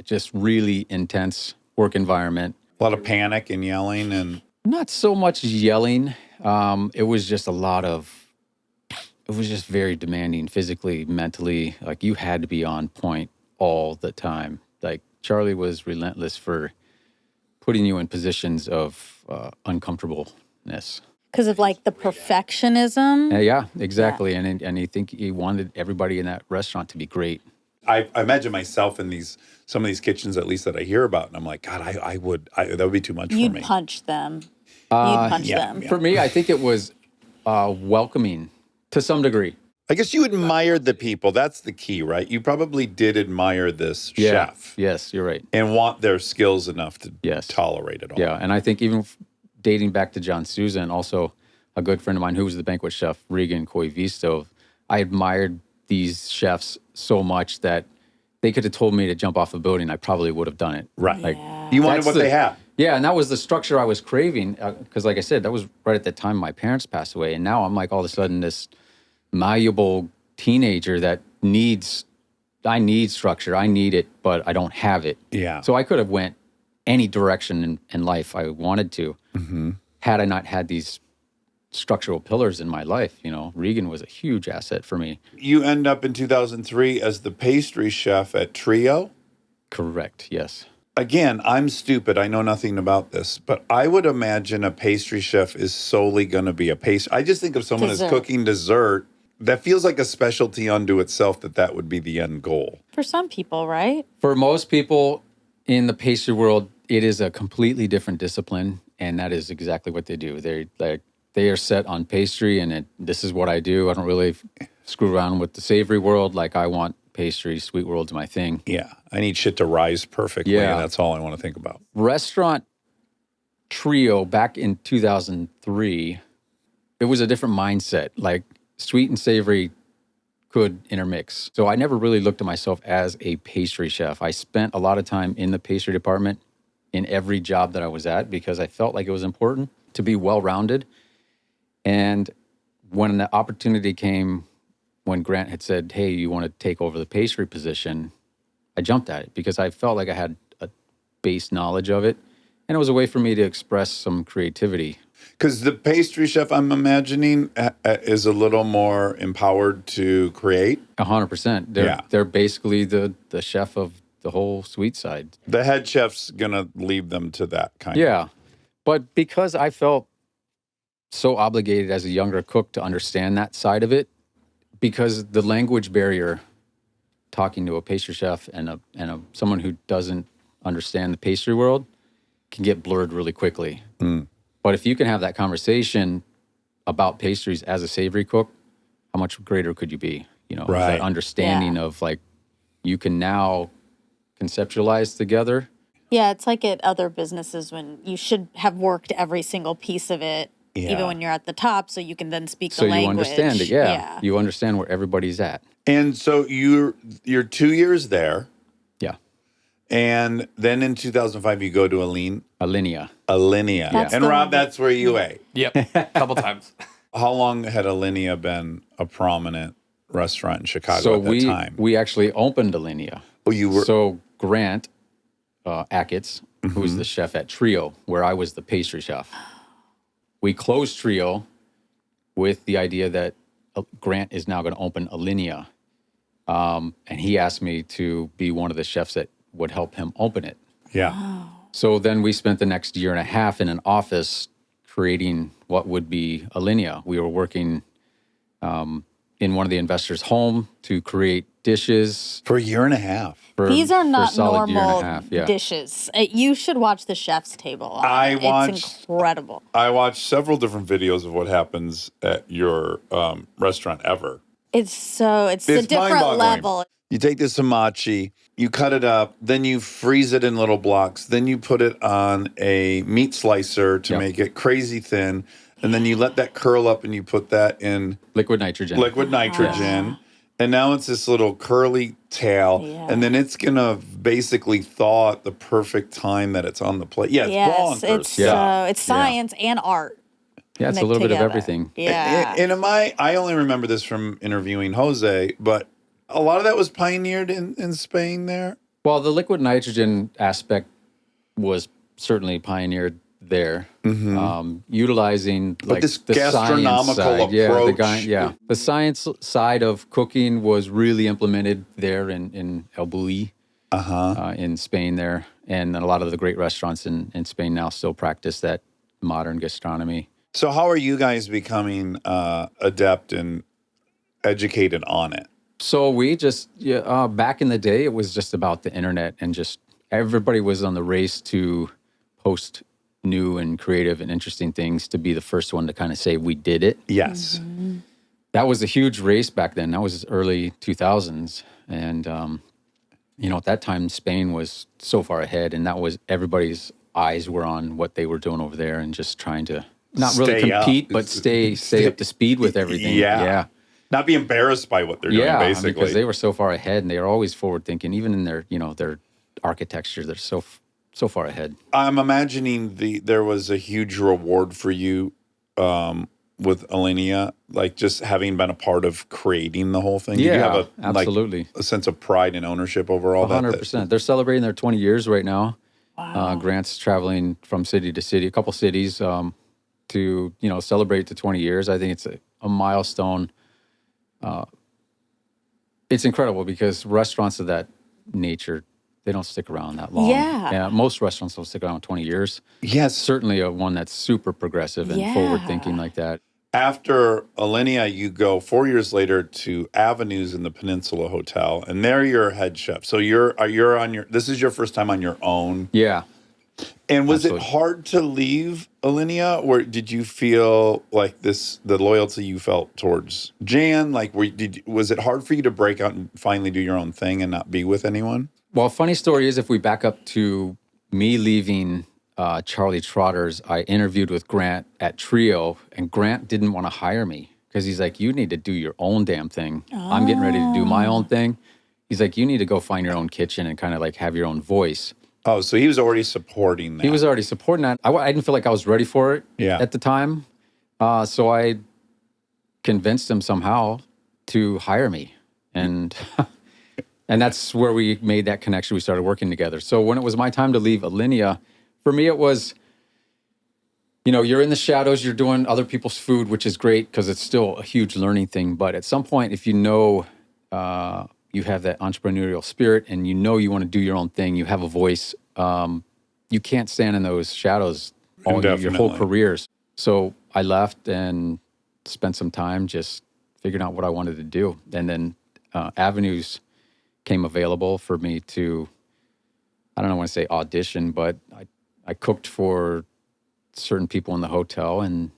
Just really intense work environment. A lot of panic and yelling and... Not so much yelling. It was just it was just very demanding physically, mentally. Like you had to be on point all the time. Like Charlie was relentless for putting you in positions of uncomfortableness. Because of like the perfectionism. Yeah, exactly. Yeah. And he wanted everybody in that restaurant to be great. I imagine myself in some of these kitchens, at least that I hear about, and I'm like, God, that would be too much for me. You'd punch them. You'd punch them. Yeah. For me, I think it was welcoming to some degree. I guess you admired the people. That's the key, right? You probably did admire this Yeah. chef. Yes, you're right. And want their skills enough to Yes. tolerate it all. Yeah, and I think even dating back to John Souza and also a good friend of mine who was the banquet chef, Regan Coivisto, I admired these chefs so much that they could have told me to jump off a building. I probably would have done it. Right. Like, You wanted that's what they had. Yeah, and that was the structure I was craving. Because like I said, that was right at the time my parents passed away. And now I'm like all of a sudden this malleable teenager that I need structure. I need it, but I don't have it. Yeah. So I could have went any direction in life I wanted to had I not had these structural pillars in my life. Regan was a huge asset for me. You end up in 2003 as the pastry chef at Trio. Correct, yes. Again, I'm stupid. I know nothing about this, but I would imagine a pastry chef is solely going to be a pastry. I just think of someone as Dessert. cooking dessert. That feels like a specialty unto itself, that would be the end goal. For some people, right? For most people in the pastry world, it is a completely different discipline, and that is exactly what they do. They are set on pastry, and this is what I do. I don't really screw around with the savory world. Like I want pastry, sweet world's my thing. Yeah. I need shit to rise perfectly. Yeah. And that's all I want to think about. Restaurant Trio back in 2003, it was a different mindset. Like sweet and savory could intermix. So I never really looked at myself as a pastry chef. I spent a lot of time in the pastry department in every job that I was at because I felt like it was important to be well-rounded. And when the opportunity came, when Grant had said, hey, you want to take over the pastry position, I jumped at it because I felt like I had a base knowledge of it. And it was a way for me to express some creativity. Because the pastry chef, I'm imagining, is a little more empowered to create. 100%. They're basically the chef of the whole sweet side. The head chef's going to leave them to that kind of. Yeah. But because I felt so obligated as a younger cook to understand that side of it, because the language barrier talking to a pastry chef and someone who doesn't understand the pastry world can get blurred really quickly. But if you can have that conversation about pastries as a savory cook, how much greater could you be? You know, Right. that understanding of like, you can now conceptualize together. Yeah, it's like at other businesses when you should have worked every single piece of it, Yeah. even when you're at the top, so you can then speak So the you language. understand it. Yeah. You understand where everybody's at. And so you're 2 years there. Yeah. And then in 2005, you go to Alinea. Alinea. That's And the Rob, one that- that's where you ate. Yep, a couple times. How long had Alinea been a prominent restaurant in Chicago So at that time? we actually opened Alinea. Oh, you were. So Grant Achatz, who was the chef at Trio, where I was the pastry chef, we closed Trio with the idea that Grant is now going to open Alinea. And he asked me to be one of the chefs that would help him open it. Yeah. So then we spent the next year and a half in an office creating what would be Alinea. We were working in one of the investors' home to create dishes. For a year and a half. These are for a not solid year and a normal half, yeah. dishes. You should watch the chef's table. on I it. watched- It's incredible. I watched several different videos of what happens at your restaurant ever. It's a It's different mind-boggling. level. You take the samachi, you cut it up, then you freeze it in little blocks, then you put it on a meat slicer to Yep. make it crazy thin, and then you let that curl up and you put that in Liquid nitrogen. liquid nitrogen. And now it's this little curly tail, Yeah. and then it's gonna basically thaw at the perfect time that it's on the plate. Yeah, it's Yes, bonkers. it's Yeah. it's science and art. Yeah, it's a mixed little bit of together. everything. Yeah. And I only remember this from interviewing Jose, but a lot of that was pioneered in Spain there. Well, the liquid nitrogen aspect was certainly pioneered there, utilizing like this the science gastronomical side. approach. The science side of cooking was really implemented there in El Bulli, in Spain there, and a lot of the great restaurants in Spain now still practice that modern gastronomy. So how are you guys becoming adept and educated on it? So we just, back in the day, it was just about the internet and just everybody was on the race to post new and creative and interesting things to be the first one to kind of say, we did it. Yes. That was a huge race back then. That was early 2000s. And, at that time, Spain was so far ahead and that was everybody's eyes were on what they were doing over there and just trying to not really Stay up. compete, but stay up to speed with everything. Yeah. Not be embarrassed by what they're doing, basically. because they were so far ahead, and they were always forward thinking. Even in their architecture, they're so far ahead. I'm imagining there was a huge reward for you with Alinea, like just having been a part of creating the whole thing. Did you have absolutely, a sense of pride and ownership over all that? 100%. They're celebrating their 20 years right now. Wow. Grant's traveling from city to city, a couple cities, to celebrate the 20 years. I think it's a milestone. It's incredible because restaurants of that nature, they don't stick around that long. Yeah. Most restaurants don't stick around 20 years. Yes. Certainly one that's super progressive and Yeah. forward thinking like that. After Alinea, you go 4 years later to Avenues in the Peninsula Hotel, and there you're a head chef. So you're on your. This is your first time on your own. Yeah. And was Absolutely. it hard to leave Alinea, or did you feel like the loyalty you felt towards Jan? Like, was it hard for you to break out and finally do your own thing and not be with anyone? Well, funny story is if we back up to me leaving Charlie Trotter's, I interviewed with Grant at Trio, and Grant didn't want to hire me because he's like, you need to do your own damn thing. I'm getting ready to do my own thing. He's like, you need to go find your own kitchen and kind of like have your own voice. Oh, so he was already supporting that. He was already supporting that. I didn't feel like I was ready for it at the time. So I convinced him somehow to hire me. And and that's where we made that connection. We started working together. So when it was my time to leave Alinea, for me it was, you're in the shadows, you're doing other people's food, which is great because it's still a huge learning thing. But at some point, if you have that entrepreneurial spirit and you want to do your own thing, you have a voice, you can't stand in those shadows your whole careers. So I left and spent some time just figuring out what I wanted to do. And then avenues came available for me to, I don't want to say audition, but I cooked for certain people in the hotel. And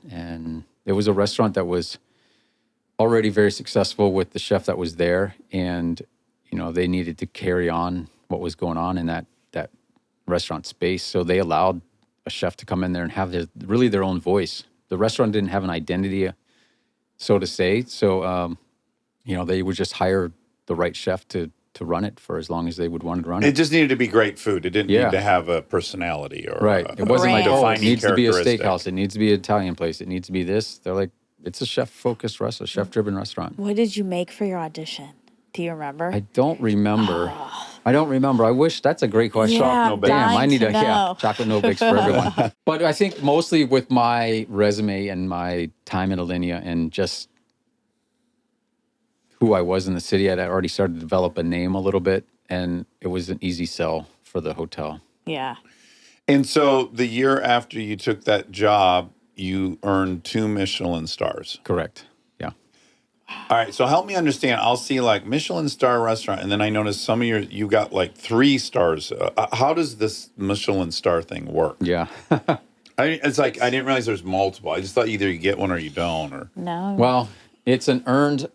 it was a restaurant that was already very successful with the chef that was there, and they needed to carry on what was going on in that restaurant space. So they allowed a chef to come in there and have their own voice. The restaurant didn't have an identity, so to say. So they would just hire the right chef to run it for as long as they would want to run it. It just needed to be great food. It didn't need to have a personality or it wasn't like, it needs to be a characteristic. steakhouse, it needs to be an Italian place, it needs to be this. They're like, it's a chef-focused restaurant, chef-driven restaurant. What did you make for your audition? Do you remember? I don't remember. I wish, that's a great question. Yeah, no bakes. Damn, I need to know. chocolate no bakes for everyone. But I think mostly with my resume and my time in Alinea and just who I was in the city, I'd already started to develop a name a little bit, and it was an easy sell for the hotel. Yeah. And so the year after you took that job, you earned 2 Michelin stars. Correct. Yeah. All right, so help me understand. I'll see like Michelin star restaurant, and then I noticed some of you got like 3 stars. How does this Michelin star thing work? Yeah. It's like I didn't realize there's multiple. I just thought either you get one or you don't. Or No. Well, it's an earned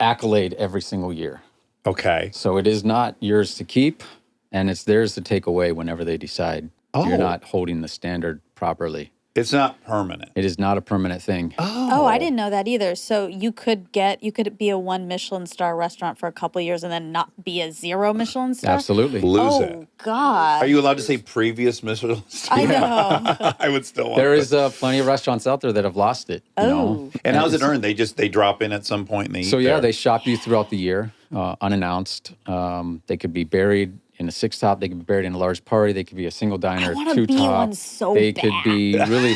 accolade every single year. okay, So it is not yours to keep, and it's theirs to take away whenever they decide you're not holding the standard properly. it's not permanent. It is not a permanent thing. Oh, I didn't know that either. So you could be a 1 Michelin star restaurant for a couple of years and then not be a 0 Michelin star? Absolutely. Lose it. Oh, God. Are you allowed to say previous Michelin star? I know. I would still want There that. is plenty of restaurants out there that have lost it. You know? Oh. And how's it earned? They drop in at some point and they So eat yeah, there. they shop you throughout the year, unannounced. They could be buried in a 6-top. They could be buried in a large party. They could be a single diner, wanna be 2-top. one so They could be really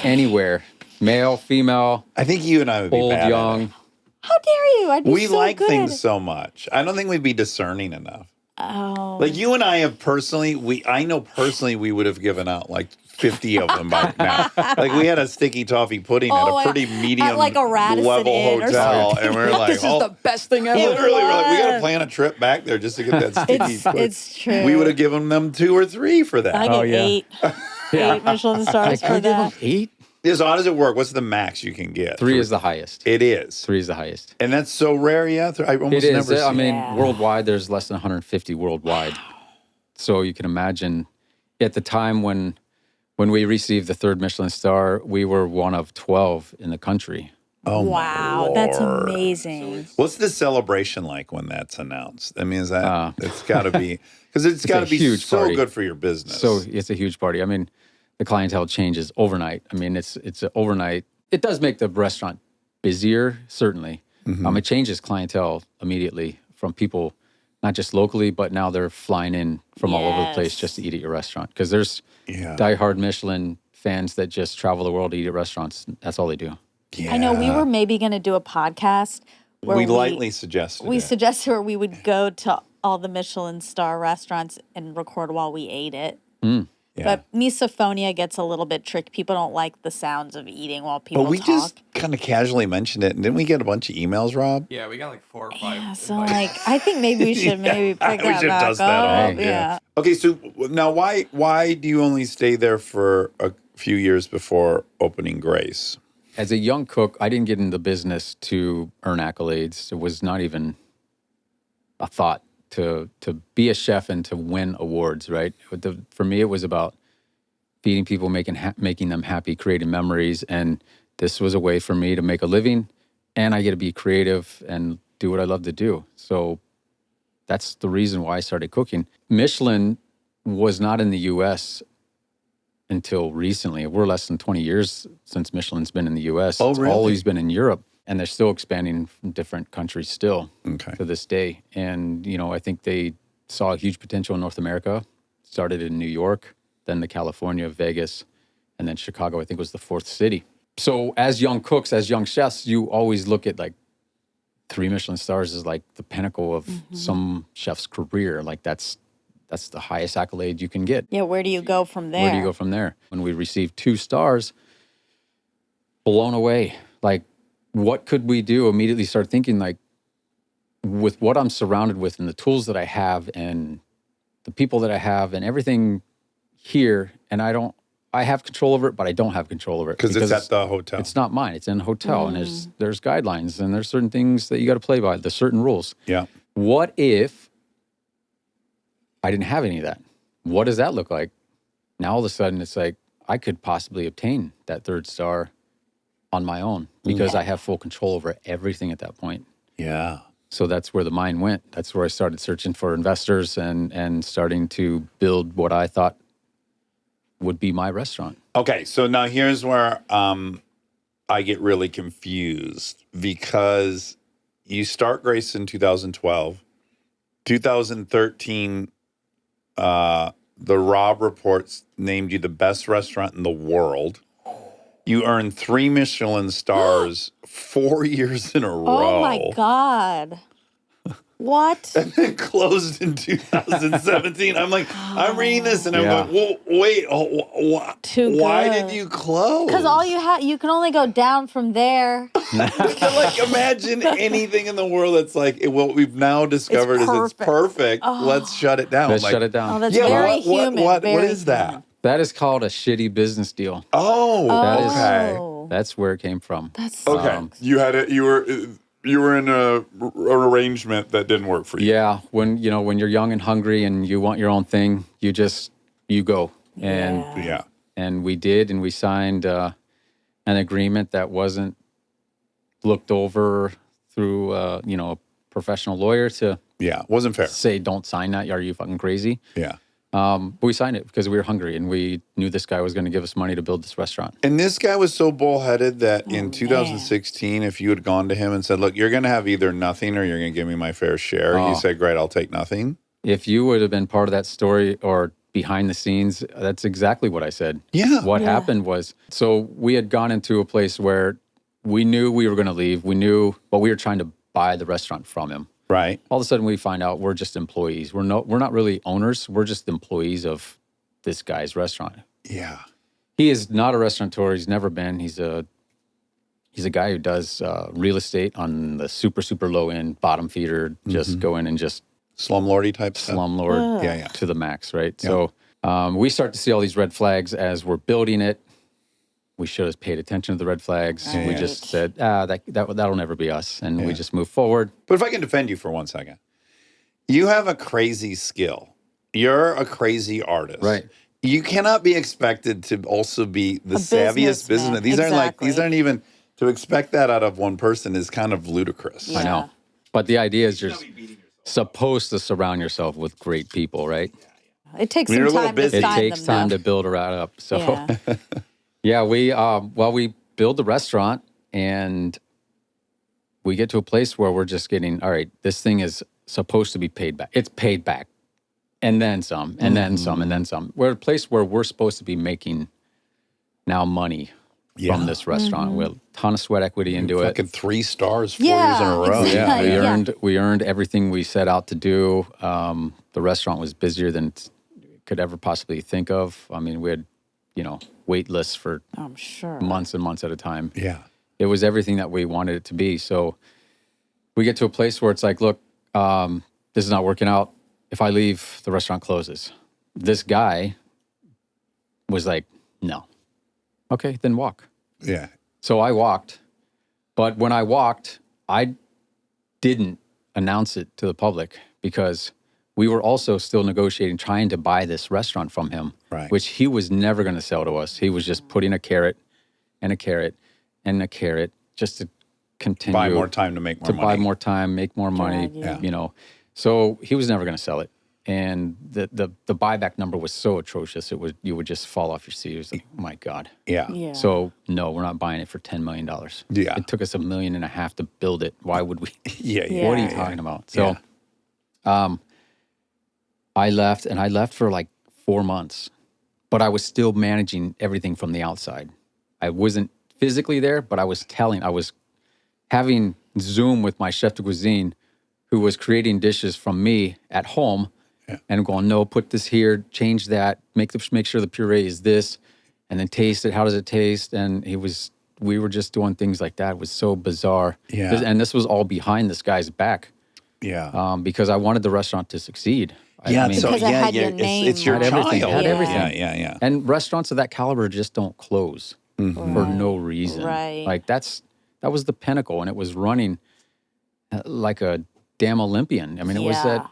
anywhere, male, female, I think you and I would be old, bad at young. it. How dare you? I'd be We so like good. things so much. I don't think we'd be discerning enough. Oh. Like you and I have personally, I know personally we would have given out like 50 of them by now. Like we had a sticky toffee pudding at a pretty medium at like a Radisson level Inn or hotel. something. And we were like, This is the best thing ever. literally, we're like, we got to was. plan a trip back there just to get that sticky pudding. It's true. We would have given them 2 or 3 for that. I get yeah. 8. 8 Michelin stars Can for I give them that. 8? So how does it work? What's the max you can get? 3 is the highest. It is. 3 is the highest. And that's so rare, yeah? I almost It is. never I see mean, Yeah. worldwide, there's less than 150 worldwide. So you can imagine at the time when we received the 3rd Michelin star, we were one of 12 in the country. Oh, my Wow, that's Lord. amazing. What's the celebration like when that's announced? I mean, is that it's got to be because it's got to a be huge so party. good for your business. So it's a huge party. I mean, the clientele changes overnight. I mean, it's a overnight. It does make the restaurant busier, certainly. It changes clientele immediately from people, not just locally, but now they're flying in from all over the place Yes. just to eat at your restaurant. Because there's yeah, diehard Michelin fans that just travel the world to eat at restaurants. That's all they do. yeah. I know we were maybe going to do a podcast where We lightly suggested we it. suggested where we would go to all the Michelin star restaurants and record while we ate it. Yeah. But misophonia gets a little bit tricky. People don't like the sounds of eating while people But we talk. just kind of casually mentioned it, and didn't we get a bunch of emails, Rob? Yeah, we got like 4 or 5. Yeah, so invites. like I think maybe we should maybe pick We that should back dust that up. off. Yeah. Okay, so now why do you only stay there for a few years before opening Grace? As a young cook, I didn't get into the business to earn accolades. It was not even a thought to be a chef and to win awards, right? For me, it was about feeding people, making them happy, creating memories, and this was a way for me to make a living, and I get to be creative and do what I love to do. So that's the reason why I started cooking. Michelin was not in the U.S. until recently. We're less than 20 years since Michelin's been in the U.S. Oh, It's really? always been in Europe, and they're still expanding from different countries still Okay. to this day. And, I think they saw a huge potential in North America, started in New York, then the California, Vegas, and then Chicago, I think was the fourth city. So as young cooks, as young chefs, you always look at like 3 Michelin stars is like the pinnacle of some chef's career. Like that's the highest accolade you can get. Yeah, where do you go from there? Where do you go from there? When we received 2 stars, blown away. Like, what could we do? Immediately start thinking like, with what I'm surrounded with and the tools that I have and the people that I have and everything here, and I have control over it, but I don't have control over it. Because it's at the hotel. It's not mine. It's in a hotel, and there's guidelines, and there's certain things that you got to play by. There's certain rules. Yeah. What if I didn't have any of that? What does that look like? Now all of a sudden, it's like I could possibly obtain that 3rd star on my own because I have full control over everything at that point. Yeah. So that's where the mind went. That's where I started searching for investors and starting to build what I thought would be my restaurant. Okay, so now here's where I get really confused because you start Grace in 2012. 2013, the Rob Reports named you the best restaurant in the world. You earned 3 Michelin stars 4 years in a row. Oh my God. What? And then closed in 2017. I'm like, I'm reading this and I'm Yeah. going, well, wait, Too why good. did you close? Because all you can only go down from there. Like, imagine anything in the world that's like, what we've now discovered is it's perfect. Let's shut it down. Let's Like, shut it Oh, down. that's Yeah, very what human. what very is that? human. That is called a shitty business deal. Oh, That is- okay. Oh, That's where it came from. that's Okay. You were in an arrangement that didn't work for you. Yeah, when you're young and hungry and you want your own thing, you go. And Yeah. and we did, and we signed an agreement that wasn't looked over through a professional lawyer to Yeah. Wasn't fair. say don't sign that. Are you fucking crazy? Yeah. But we signed it because we were hungry and we knew this guy was going to give us money to build this restaurant. And this guy was so bullheaded that in man. 2016, if you had gone to him and said, look, you're going to have either nothing or you're going to give me my fair share, he said, great, I'll take nothing. If you would have been part of that story or behind the scenes, that's exactly what I said. Yeah. What happened was, so we had gone into a place where we knew we were going to leave. We knew, but we were trying to buy the restaurant from him. Right. All of a sudden we find out we're just employees. We're not really owners. We're just employees of this guy's restaurant. Yeah. He is not a restaurateur. He's never been. He's a guy who does real estate on the super, super low end, bottom feeder, just go in and just Slumlordy type stuff. slumlord Yeah, yeah. to the max, right? So we start to see all these red flags as we're building it. We should have paid attention to the red flags. We Right. just said, that'll never be us. And we just move forward. But if I can defend you for 1 second, you have a crazy skill. You're a crazy artist. Right. You cannot be expected to also be the savviest businessman. businessman. These Exactly. aren't even, to expect that out of one person is kind of ludicrous. Yeah. I know. But the idea is you're supposed to surround yourself with great people, right? It takes When you're some a little time to busy. It find takes them, time though. to build a route up. So Yeah. yeah, we build the restaurant and we get to a place where we're just getting, all right, this thing is supposed to be paid back. It's paid back. And then some, and then some, and then some. We're at a place where we're supposed to be making now money from this restaurant. We have a ton of sweat equity into it. Fucking 3 stars 4 Yeah, years in a row. exactly. Yeah, Yeah. we earned everything we set out to do. The restaurant was busier than could ever possibly think of. I mean, we had, wait lists for I'm sure. months and months at a time. Yeah. It was everything that we wanted it to be. So we get to a place where it's like, look, this is not working out. If I leave, the restaurant closes. This guy was like, no. Okay, then walk. Yeah. So I walked. But when I walked, I didn't announce it to the public because we were also still negotiating, trying to buy this restaurant from him, Right. which he was never going to sell to us. He was just putting a carrot and a carrot. and a carrot just to continue. Buy more time to make more to money. buy more time, make more money, Drag you know. So he was never going to sell it. And the buyback number was so atrocious, you would just fall off your seat. It was like, oh my God. Yeah. Yeah. So no, we're not buying it for $10 million. Yeah. It took us $1.5 million to build it. Why would we? Yeah. Yeah. What are you talking about? So I left for like 4 months, but I was still managing everything from the outside. I wasn't physically there, but I was having Zoom with my chef de cuisine who was creating dishes from me at home and going, no, put this here, change that, make sure the puree is this, and then taste it. How does it taste? And we were just doing things like that. It was so bizarre. Yeah. And this was all behind this guy's back. Yeah. Because I wanted the restaurant to succeed. Yeah. I mean, So Because it yeah, had yeah. your name It's your on it. child. Had everything. Had everything. Yeah. and restaurants of that caliber just don't close for no reason. Right. Like that was the pinnacle, and it was running like a damn Olympian. I mean, it was Yeah. at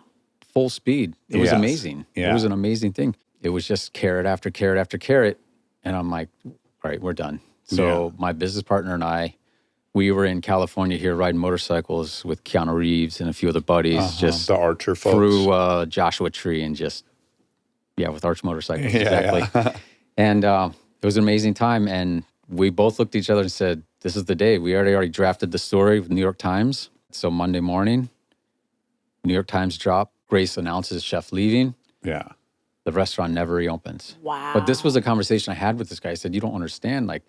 full speed. It was Yes. amazing. Yeah. It was an amazing thing. It was just carrot after carrot after carrot, and I'm like, all right, we're done. So my business partner and I, we were in California here riding motorcycles with Keanu Reeves and a few other buddies, just the Archer folks. through Joshua Tree and just, with Arch motorcycles. Yeah, exactly. yeah. And it was an amazing time. And we both looked at each other and said, this is the day. We already drafted the story with New York Times. So Monday morning, New York Times drop. Grace announces chef leaving. Yeah. The restaurant never reopens. Wow. But this was a conversation I had with this guy. I said, you don't understand. Like,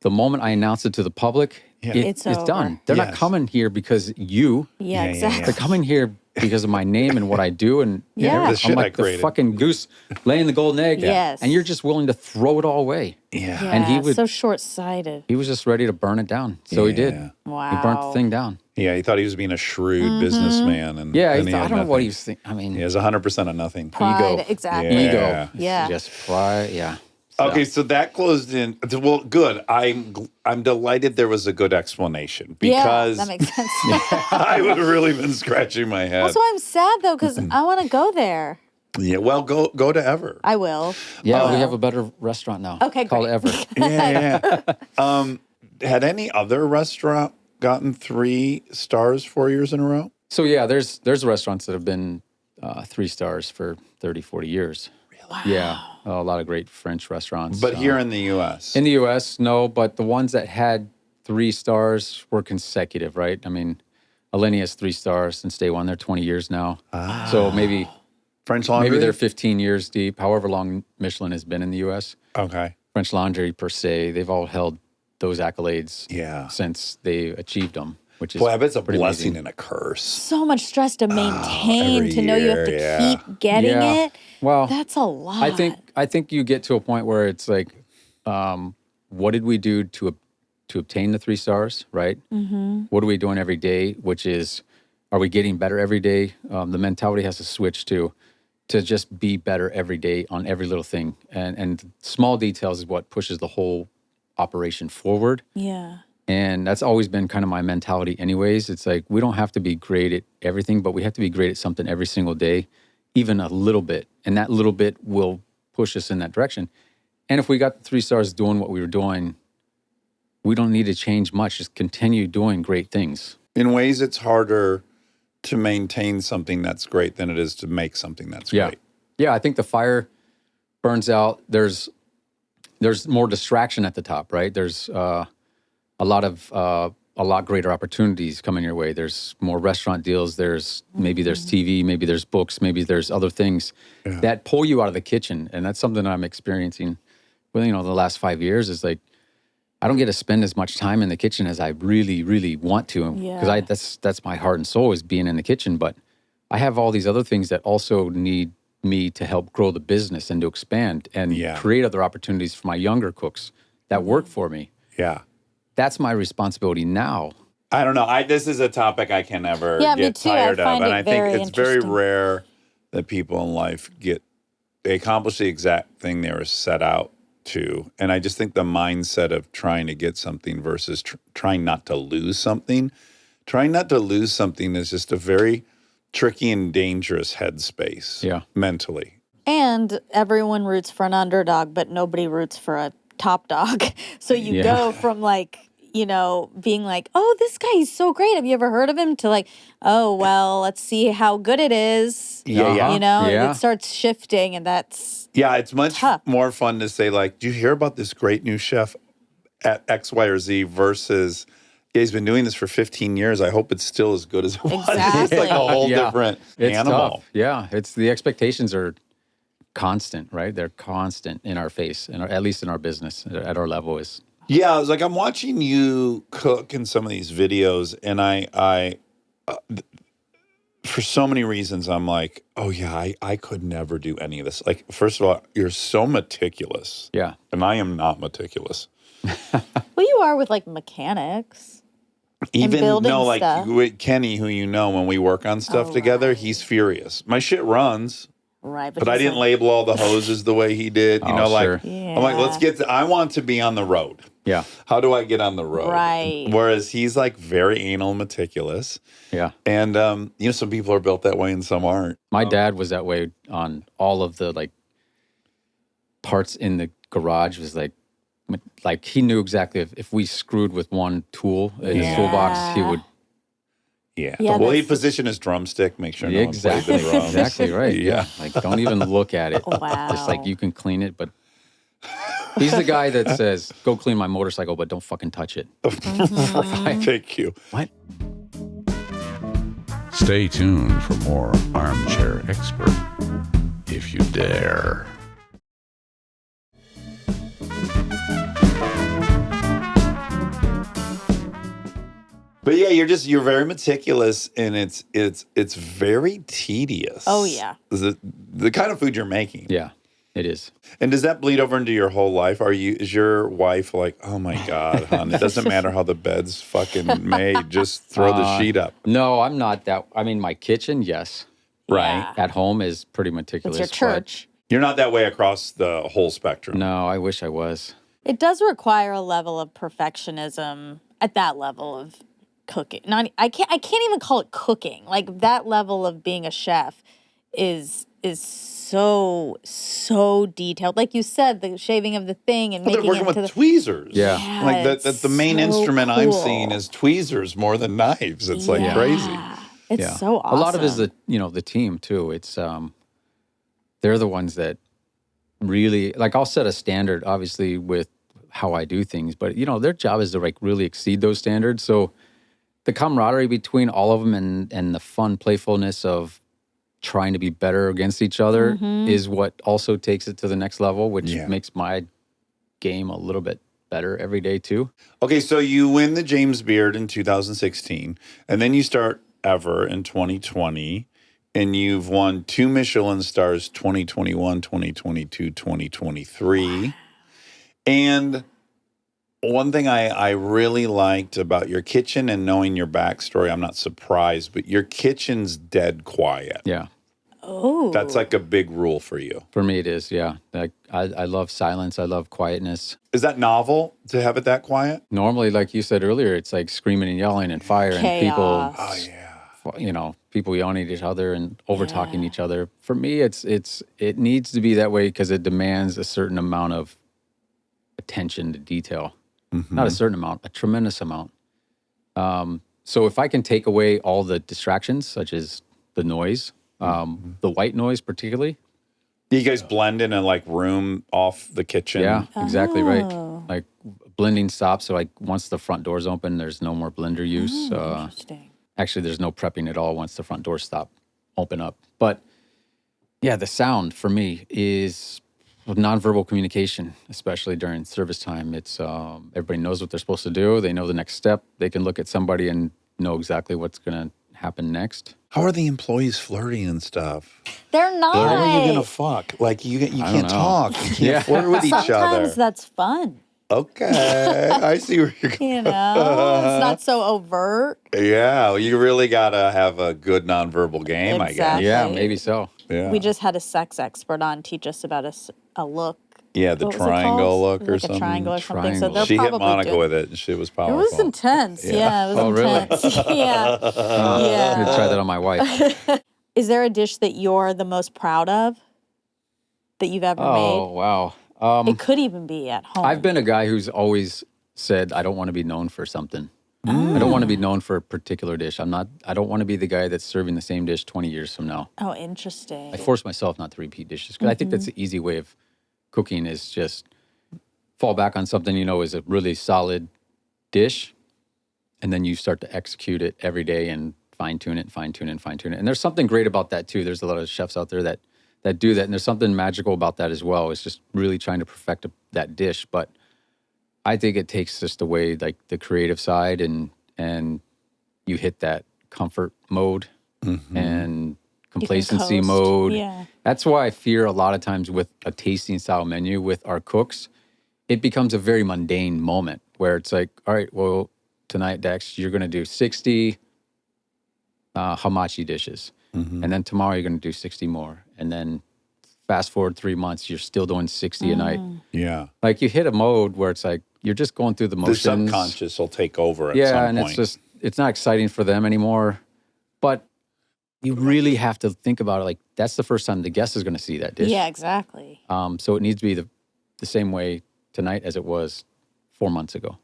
the moment I announced it to the public, It's it's over. done. They're not Yes. coming here because you. Yeah, Yeah, exactly. They're coming here because of my name and what I do. And Yeah. The I'm shit I like the created. fucking goose laying the golden egg. Yes. And you're just willing to throw it all away. Yeah. Yeah, And he would- so short-sighted. He was just ready to burn it down. So he did. Yeah. Wow. He burnt the thing down. Yeah. He thought he was being a shrewd businessman. And Yeah, then I had don't know what nothing. he was thinking. I mean, He has 100% of nothing. Pride, ego. exactly. Yeah. ego. Yeah. Just pride. Yeah. So- Okay, so that closed in. Well, good. I'm delighted there was a good explanation Yeah, because that makes sense. I would have really been scratching my head. That's why I'm sad though, because I want to go there. Yeah, well, go to Ever. I will. Yeah, we have a better restaurant now. Okay, Called great. Ever. Yeah. Had any other restaurant gotten 3 stars 4 years in a row? So yeah, there's restaurants that have been 3 stars for 30, 40 years. Really? Yeah, a lot of great French restaurants. But here in the U.S. in the U.S., no. But the ones that had 3 stars were consecutive, right? I mean, Alinea has 3 stars since day one. They're 20 years now. So maybe French Laundry? they're 15 years deep. However long Michelin has been in the U.S. Okay. French Laundry per se, they've all held those accolades Yeah. since they achieved them, which is Boy, I bet it's a pretty blessing amazing. and a curse. So much stress to maintain, every to know you have to year, yeah. keep getting Yeah. it. Well, That's a lot. I think you get to a point where it's like, what did we do to obtain the 3 stars, right? Mm-hmm. What are we doing every day? Which is, are we getting better every day? The mentality has to switch to just be better every day on every little thing, and small details is what pushes the whole operation forward. Yeah. And that's always been kind of my mentality anyways. It's like, we don't have to be great at everything, but we have to be great at something every single day, even a little bit. And that little bit will push us in that direction. And if we got the 3 stars doing what we were doing, we don't need to change much. Just continue doing great things. In ways, it's harder to maintain something that's great than it is to make something that's Yeah. great. Yeah, I think the fire burns out. There's more distraction at the top, right? There's a lot greater opportunities coming your way. There's more restaurant deals. There's TV, maybe there's books, maybe there's other things that pull you out of the kitchen. And that's something that I'm experiencing with, the last 5 years is like, I don't get to spend as much time in the kitchen as I really, really want to. Yeah. Because that's my heart and soul is being in the kitchen. But I have all these other things that also need me to help grow the business and to expand and create other opportunities for my younger cooks that work for me. Yeah. That's my responsibility now. I don't know. This is a topic I can never Yeah, me get too. I tired of. find And it I think very it's very interesting. rare that people in life they accomplish the exact thing they were set out to. And I just think the mindset of trying to get something versus trying not to lose something. Trying not to lose something is just a very tricky and dangerous headspace mentally. And everyone roots for an underdog, but nobody roots for a top dog. So you go from being like, oh, this guy, he's so great. Have you ever heard of him? To like, oh, well, let's see how good it is. Yeah. Yeah. It starts shifting, and that's Yeah, it's much tough. more fun to say, like, do you hear about this great new chef at X, Y, or Z versus, yeah, he's been doing this for 15 years. I hope it's still as good as it was. It's Exactly. like a whole Yeah. different It's animal. tough. Yeah, it's the expectations are constant, right? They're constant in our face, at least in our business, at our level is. Yeah, I was like, I'm watching you cook in some of these videos, and I for so many reasons, I'm like, oh yeah, I could never do any of this. Like, first of all, you're so meticulous, Yeah. and I am not meticulous. Well, you are with like mechanics. Even building no, like stuff. with Kenny, who you know, when we work on stuff Oh, together, right. he's furious. My shit runs, Right. but I he's didn't like, label all the hoses the way he did. You Oh, know, like sure. I'm like, let's Yeah. get. I want to be on the road. Yeah. How do I get on the road? Right. Whereas he's like very anal, meticulous, Yeah. and some people are built that way and some aren't. My dad was that way on all of the like parts in the garage. Was like he knew exactly if we screwed with one tool in his toolbox, he would. Yeah. Yeah, Well, he'd that's- position his drumstick, make sure no Exactly. one played the drums. Exactly right. Yeah. Like don't even look at it. Wow. Just like you can clean it, but he's the guy that says, "Go clean my motorcycle, but don't fucking touch it." Thank you. What? Stay tuned for more Armchair Expert, if you dare. But yeah, you're very meticulous, and it's very tedious. Oh, yeah. The kind of food you're making. Yeah, it is. And does that bleed over into your whole life? Is your wife like, oh my God, hon, it doesn't matter how the bed's fucking made, just throw the sheet up. No, I'm not that. I mean, my kitchen, yes. Right. Yeah. At home is pretty meticulous. It's your but church. You're not that way across the whole spectrum. No, I wish I was. It does require a level of perfectionism at that level of cooking. I can't even call it cooking. Like that level of being a chef is so detailed. Like you said, the shaving of the thing and But they're making it working into with the tweezers. Yeah. Like it's the main so instrument I'm cool. seeing is tweezers more than knives. It's like Yeah. crazy. It's so awesome. A lot of it is the team too. It's they're the ones that really like I'll set a standard obviously with how I do things, but their job is to like really exceed those standards. So the camaraderie between all of them and the fun playfulness of trying to be better against each other Mm-hmm. is what also takes it to the next level, which Yeah. makes my game a little bit better every day too. Okay, so you win the James Beard in 2016, and then you start Ever in 2020, and you've won 2 Michelin stars 2021, 2022, 2023. And one thing I really liked about your kitchen and knowing your backstory, I'm not surprised, but your kitchen's dead quiet. Yeah. Oh, That's like a big rule for you. For me, it is. Yeah. Like I love silence. I love quietness. Is that novel to have it that quiet? Normally, like you said earlier, it's like screaming and yelling and fire and Chaos. Oh, people, yeah. people yelling at each other and over talking each other. For me, it needs to be that way because it demands a certain amount of attention to detail. Not a certain amount, a tremendous amount. So if I can take away all the distractions, such as the noise, the white noise particularly. You guys blend in a like room off the kitchen. Yeah, exactly right. Oh. Like blending stops. So like once the front door's open, there's no more blender use. interesting. Actually, there's no prepping at all once the front doors open up. But yeah, the sound for me is nonverbal communication, especially during service time. It's everybody knows what they're supposed to do. They know the next step. They can look at somebody and know exactly what's going to happen next. How are the employees flirting and stuff? They're not. How are you gonna fuck? Like you can't know. talk. You can't Yeah. flirt with each Sometimes other. that's fun. Okay, I see where you're going. You know, it's not so overt. Yeah, well, you really gotta have a good nonverbal game, I guess. Exactly. Yeah, maybe so. Yeah. We just had a sex expert on teach us about a look. Yeah, the What was it triangle called? look Like or a something. triangle or something. So Triangle. they're She hit probably Monica doing- with it, and she was It powerful. was intense. Yeah, it was Oh, really? intense. Yeah. I'm Yeah. gonna try that on my wife. Is there a dish that you're the most proud of that you've ever Oh, wow. made? It could even be at home. I've been a guy who's always said, I don't want to be known for something. I don't want to be known for a particular dish. I don't want to be the guy that's serving the same dish 20 years from now. Oh, interesting. I force myself not to repeat dishes because I think that's the easy way of cooking is just fall back on something you know is a really solid dish, and then you start to execute it every day and fine tune it. And there's something great about that too. There's a lot of chefs out there that do that, and there's something magical about that as well. It's just really trying to perfect that dish, but I think it takes just away like the creative side and you hit that comfort mode and complacency coast. mode. Yeah. That's why I fear a lot of times with a tasting style menu with our cooks, it becomes a very mundane moment where it's like, all right, well, tonight, Dax, you're going to do 60 hamachi dishes. And then tomorrow you're going to do 60 more. And then fast forward 3 months, you're still doing 60 a night. Yeah. Like you hit a mode where it's like, you're just going through the The motions. subconscious will take over at some Yeah, point. and it's not exciting for them anymore. But you really have to think about it like that's the first time the guest is going to see that dish. Yeah, exactly. So it needs to be the same way tonight as it was 4 months ago.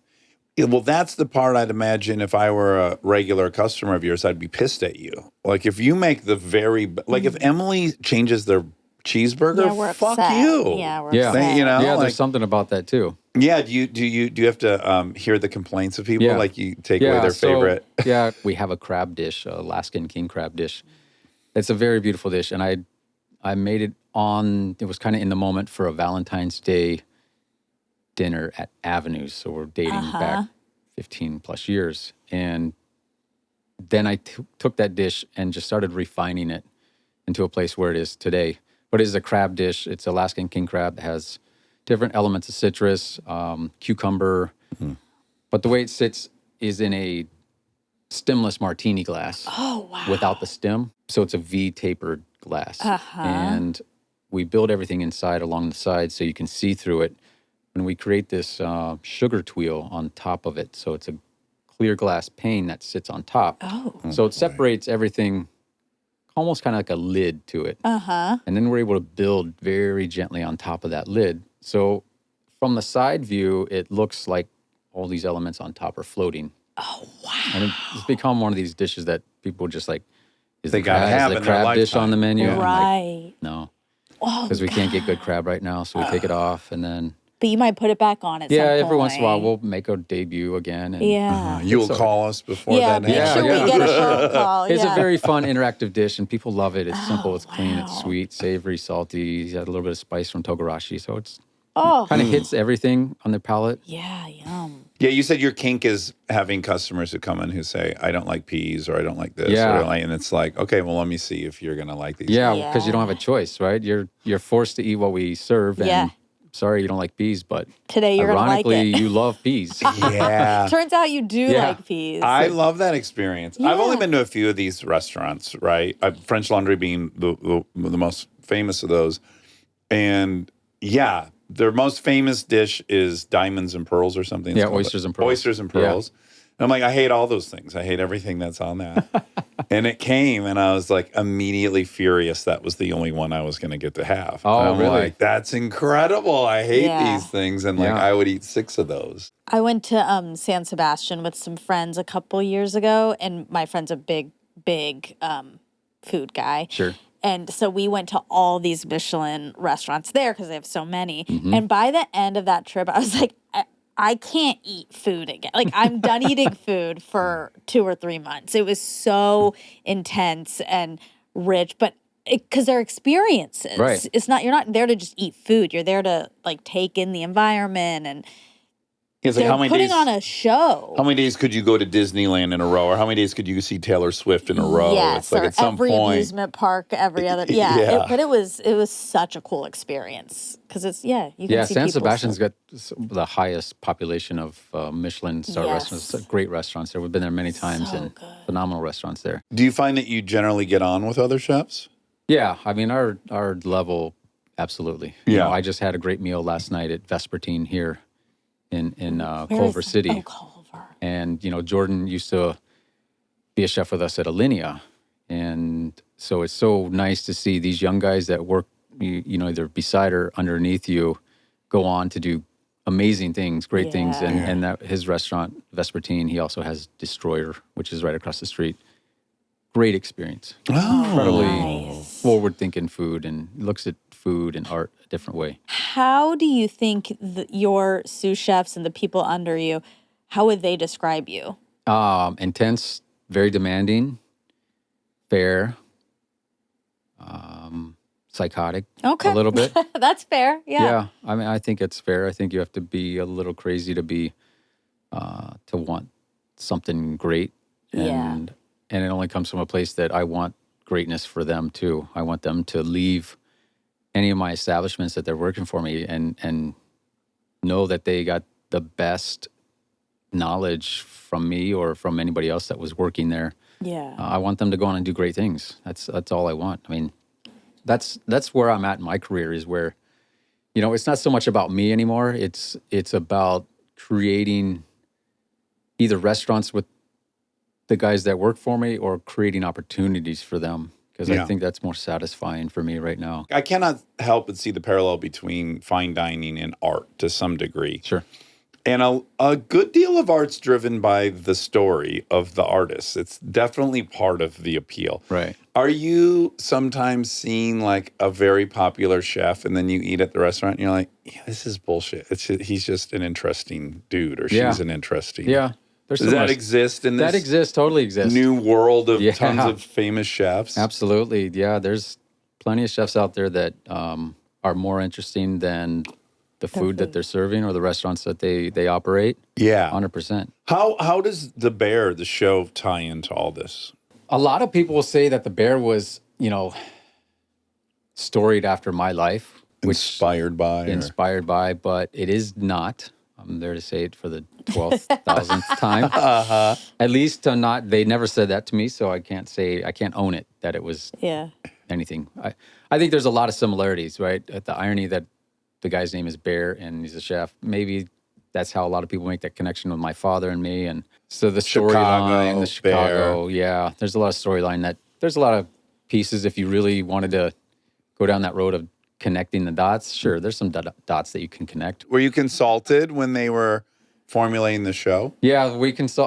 Yeah, well, that's the part I'd imagine if I were a regular customer of yours, I'd be pissed at you. Like if you make if Emily changes their cheeseburger, Yeah, we're fuck upset. you. Yeah, we're Yeah. upset. You know, Yeah, like- there's something about that too. Yeah. Do you have to hear the complaints of people? Yeah. Like you take away their favorite? Yeah, we have a crab dish, Alaskan king crab dish. It's a very beautiful dish, and I made it it was kind of in the moment for a Valentine's Day dinner at Avenues. So we're dating back 15 plus years. And then I took that dish and just started refining it into a place where it is today. But it is a crab dish. It's Alaskan king crab. It has different elements of citrus, cucumber. But the way it sits is in a stemless martini glass. Oh, wow. Without the stem. So it's a V tapered glass. And we build everything inside along the sides so you can see through it. And we create this sugar tweel on top of it. So it's a clear glass pane that sits on top. Oh. So it separates everything, almost kind of like a lid to it. And then we're able to build very gently on top of that lid. So from the side view, it looks like all these elements on top are floating. Oh, wow. And it's become one of these dishes that people just like, is They the gotta crab, have is in the their crab dish on the lifetime. menu? Yeah. I'm like, Right. no, Oh, because we can't get good crab right now. So we take it off and then, But you might put it back on at some yeah, point. every once in a while we'll make a debut again. And Yeah. You'll So- call us before Yeah, that make happens. sure Yeah, we yeah. get a phone call. It's yeah. a very fun, interactive dish, and people love it. It's simple, it's clean, it's wow. sweet, savory, salty. You got a little bit of spice from togarashi, so it's Oh, kind of hits everything on their palate. yeah, yum. Yeah, you said your kink is having customers who come in who say, I don't like peas or I don't like this. Yeah. Or I don't like, and it's like, okay, well, let me see if you're going to like these. Yeah, because you don't have a Yeah. choice, right? You're forced to eat what we serve, and Yeah. sorry you don't like peas, but Today you're going to like ironically, it. you love peas. Yeah. Turns out you do Yeah. like peas. I love that experience. I've only Yeah. been to a few of these restaurants, right? French Laundry being the most famous of those. And yeah, their most famous dish is diamonds and pearls or something. It's Yeah, called oysters and pearls. Oysters and pearls. And I'm like, I hate all those things. I hate everything that's on that. And it came, and I was like immediately furious that was the only one I was going to get to have. Oh, And I'm really? like, that's incredible. I hate Yeah. these things. And like, Yeah. I would eat 6 of those. I went to San Sebastian with some friends a couple years ago, and my friend's a big food guy. Sure. And so we went to all these Michelin restaurants there because they have so many. Mm-hmm. And by the end of that trip, I was like, I can't eat food again. Like, I'm done eating food for 2 or 3 months. It was so intense and rich, but because they're experiences. Right. It's not, you're not there to just eat food. You're there to like take in the environment, and It's like, they're how many putting days? on a show. How many days could you go to Disneyland in a row, or how many days could you see Taylor Swift in a row? Yes, It's like or at some every point. amusement park, every other. Yeah, Yeah. but it was such a cool experience because it's you can Yeah, see San people Sebastian's so- got the highest population of Michelin star Yes. restaurants. Great restaurants there. We've been there many times, So and good. phenomenal restaurants there. Do you find that you generally get on with other chefs? Yeah, I mean our level, absolutely. You Yeah. know, I just had a great meal last night at Vespertine here in Where Culver is- City. Oh, Culver. And, you know, Jordan used to be a chef with us at Alinea. And so it's so nice to see these young guys that work, you know, either beside or underneath you go on to do amazing things, great things. Yeah. And that his restaurant, Vespertine, he also has Destroyer, which is right across the street. Great experience. Incredibly Nice. forward-thinking food, and looks at food and art a different way. How do you think your sous chefs and the people under you, how would they describe you? Intense, very demanding, fair, psychotic Okay. a little bit. That's fair. Yeah. I mean, I think it's fair. I think you have to be a little crazy to be, to want something great. And it only comes from a place that I want greatness for them too. I want them to leave any of my establishments that they're working for me and know that they got the best knowledge from me or from anybody else that was working there. Yeah. I want them to go on and do great things. That's all I want. I mean, that's where I'm at in my career, is where, it's not so much about me anymore. It's about creating either restaurants with the guys that work for me or creating opportunities for them, because I think that's more satisfying for me right now. I cannot help but see the parallel between fine dining and art to some degree. Sure. And a good deal of art's driven by the story of the artist. It's definitely part of the appeal. Right. Are you sometimes seeing like a very popular chef and then you eat at the restaurant and you're like, yeah, this is bullshit. He's just an interesting dude, or she's an interesting. Yeah. There's Does that exist in this That exists, totally exists. new world of tons of famous chefs? Absolutely. Yeah. There's plenty of chefs out there that are more interesting than the food that they're serving or the restaurants that they operate. Yeah. 100%. How does The Bear, the show, tie into all this? A lot of people will say that The Bear was, storied after my life. Inspired by? But it is not. I'm there to say it for the 12,000th time. At least they never said that to me, so I can't own it that it was anything. I think there's a lot of similarities, right? The irony that the guy's name is Bear and he's a chef. Maybe that's how a lot of people make that connection with my father and me. And so the storyline, the Chicago, there's a lot of storyline there's a lot of pieces. If you really wanted to go down that road of connecting the dots, sure, there's some dots that you can connect. Were you consulted when they were formulating the show? Yeah,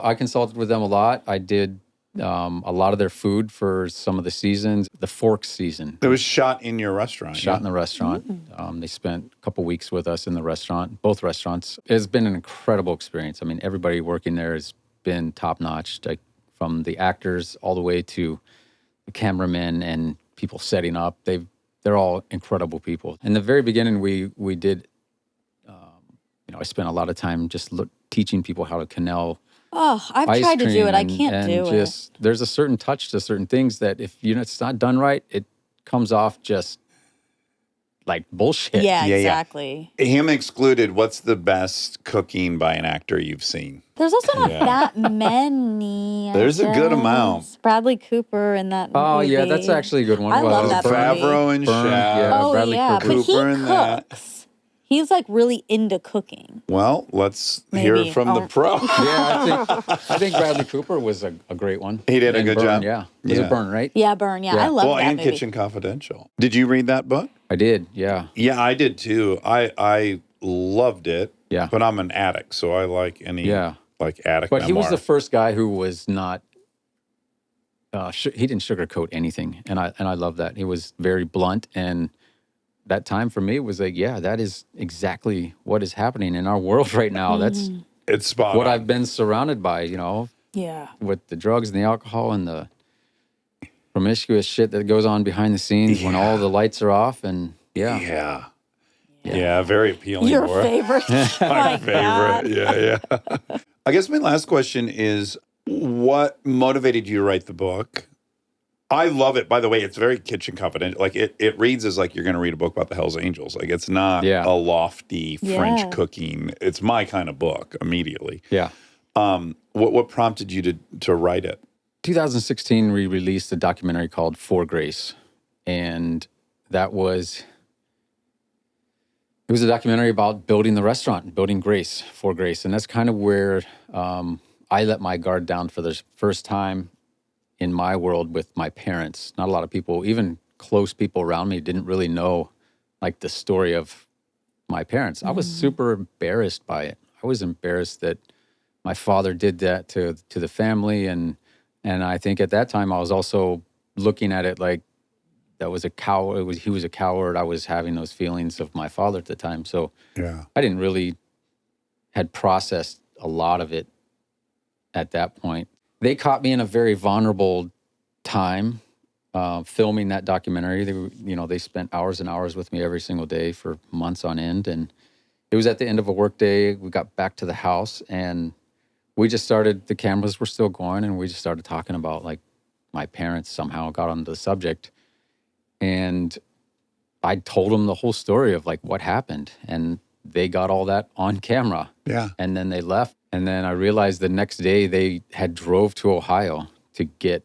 I consulted with them a lot. I did a lot of their food for some of the seasons. The Fork season. It was shot in your restaurant. Shot in the restaurant. They spent a couple weeks with us in the restaurant, both restaurants. It's been an incredible experience. I mean, everybody working there has been top-notch, like from the actors all the way to the cameramen and people setting up. They're all incredible people. In the very beginning, we did, I spent a lot of time just teaching people how to quenelle. Oh, I've tried to do it. I can't do it. There's a certain touch to certain things that if it's not done right, it comes off just like bullshit. Yeah, exactly. Him excluded, what's the best cooking by an actor you've seen? There's also not that many. There's a good amount. Bradley Cooper in that movie. Oh, yeah, that's actually a good one. I love that movie. Favreau and Byrne, Chef. yeah. Oh, Bradley yeah, Cooper. but he Cooper in that. cooks. He's like really into cooking. Well, let's hear Maybe. it from the pro. Yeah, I think Bradley Cooper was a great one. He did a good Byrne, job. Yeah. Was it Byrne, right? Yeah, Byrne. Yeah, I love Well, that and movie. Kitchen Confidential. Did you read that book? I did, yeah. Yeah, I did too. I loved it. Yeah. But I'm an addict, so I like any addict But he was memoir. the first guy who was not, he didn't sugarcoat anything. And I love that. He was very blunt. And that time for me was like, yeah, that is exactly what is happening in our world right now. That's It's spot what on. I've been surrounded by, Yeah. with the drugs and the alcohol and the promiscuous shit that goes on behind the scenes when all the lights are off. And Yeah, very appealing. Your Laura. favorite. My My God. favorite. Yeah. I guess my last question is, what motivated you to write the book? I love it. By the way, it's very Kitchen Confidential. Like it reads as like you're going to read a book about the Hells Angels. Like it's not a lofty French cooking. It's my kind of book immediately. yeah. What prompted you to write it? 2016, we released a documentary called For Grace. And it was a documentary about building the restaurant, building Grace, For Grace. And that's kind of where I let my guard down for the first time in my world with my parents. Not a lot of people, even close people around me, didn't really know like the story of my parents. I was super embarrassed by it. I was embarrassed that my father did that to the family, and I think at that time I was also looking at it like that was a coward. He was a coward. I was having those feelings of my father at the time, so Yeah. I didn't really had processed a lot of it at that point. They caught me in a very vulnerable time filming that documentary. They spent hours and hours with me every single day for months on end, and it was at the end of a work day. We got back to the house, and we just started. The cameras were still going, and we just started talking about like my parents. Somehow got onto the subject, and I told them the whole story of like what happened, and they got all that on camera. Yeah. And then they left. And then I realized the next day they had drove to Ohio to get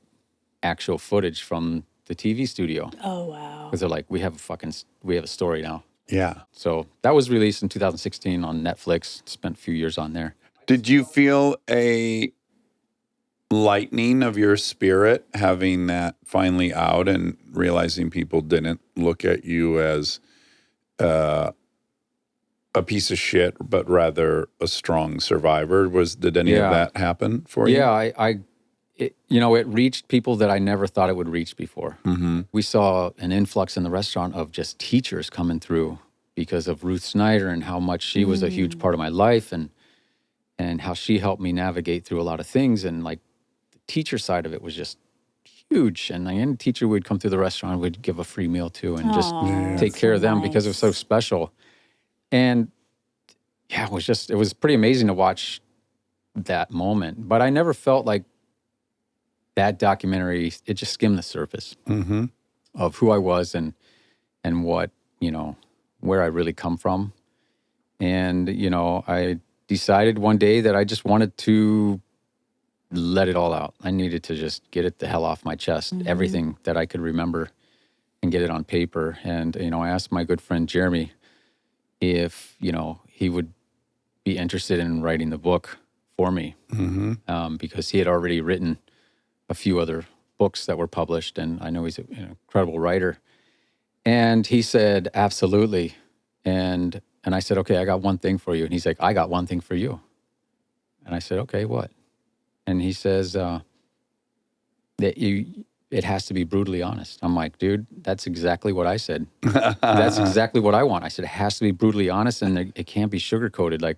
actual footage from the TV studio. Oh, wow. Because they're like, we have a story now. Yeah. So that was released in 2016 on Netflix. Spent a few years on there. Did you feel a lightening of your spirit having that finally out and realizing people didn't look at you as a piece of shit, but rather a strong survivor? Did any of that happen for you? Yeah, it reached people that I never thought it would reach before. Mm-hmm. We saw an influx in the restaurant of just teachers coming through because of Ruth Snyder and how much she was a huge part of my life, and how she helped me navigate through a lot of things. And like the teacher side of it was just huge. And like, any teacher would come through the restaurant, we'd give a free meal to and just take care of them because it was so special. And yeah, it was pretty amazing to watch that moment. But I never felt like that documentary, it just skimmed the surface of who I was and what, where I really come from. And, I decided one day that I just wanted to let it all out. I needed to just get it the hell off my chest, everything that I could remember, and get it on paper. And, I asked my good friend Jeremy if, he would be interested in writing the book for me, because he had already written a few other books that were published, and I know he's an incredible writer. And he said, absolutely. And I said, okay, I got one thing for you. And he's like, I got one thing for you. And I said, okay, what? And he says, that it has to be brutally honest. I'm like, dude, that's exactly what I said. That's exactly what I want. I said, it has to be brutally honest, and it can't be sugar-coated. Like,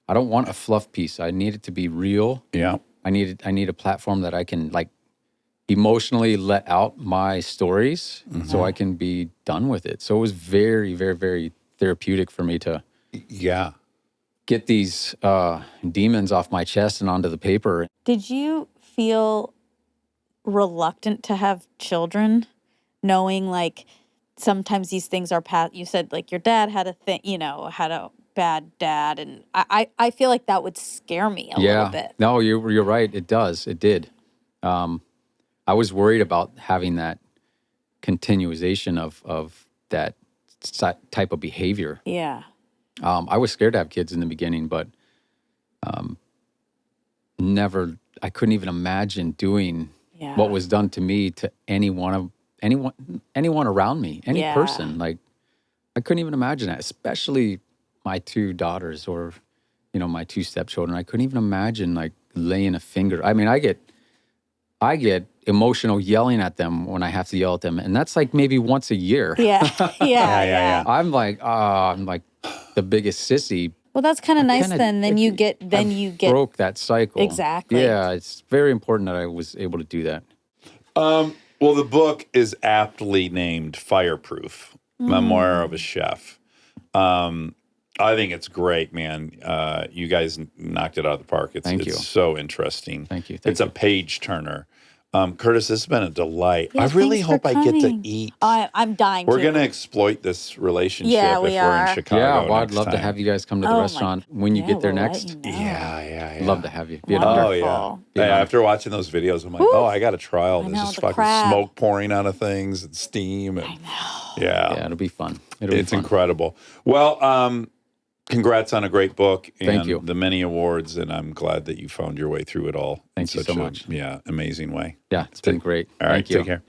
I don't want a fluff piece. I need it to be real. Yeah. I need a platform that I can like emotionally let out my stories so I can be done with it. So it was very, very, very therapeutic for me to get these demons off my chest and onto the paper. Did you feel reluctant to have children, knowing like sometimes these things are past? You said like your dad had had a bad dad, and I feel like that would scare me a little bit. No, you're right. It does. It did. I was worried about having that continuation of that type of behavior. Yeah. I was scared to have kids in the beginning, but I couldn't even imagine doing what was done to me to anyone around me, any person. Like, I couldn't even imagine that, especially my two daughters or, my two stepchildren. I couldn't even imagine like laying a finger. I mean, I get emotional yelling at them when I have to yell at them, and that's like maybe once a year. Yeah. I'm like the biggest sissy. Well, that's kind of nice. Then you get broke that cycle. Exactly. Yeah, it's very important that I was able to do that. Well, the book is aptly named Fireproof, Memoir of a Chef. I think it's great, man. You guys knocked it out of the park. Thank you. It's so interesting. Thank you. It's a page turner. Curtis, this has been a delight. Yeah, I really thanks for hope I get to coming. eat. I'm dying We're to. going to exploit this relationship Yeah, if we we're are. in Chicago. Yeah, well, I'd next love to time. have you guys come to the restaurant when you get there next. Yeah. Love to have you. Be an Wonderful. honor. Oh, yeah. Be an Hey, honor. after watching those videos, I'm like, Woo. I got to try all this. know, Just the fucking crab. smoke pouring out of things and steam. And, I know. Yeah. It'll be fun. It'll be It's fun. incredible. Well, congrats on a great book and Thank you. the many awards, and I'm glad that you found your way through it all. Thank in you so such a, much. Yeah, amazing way. Yeah, it's been great. All right, Thank you. take care.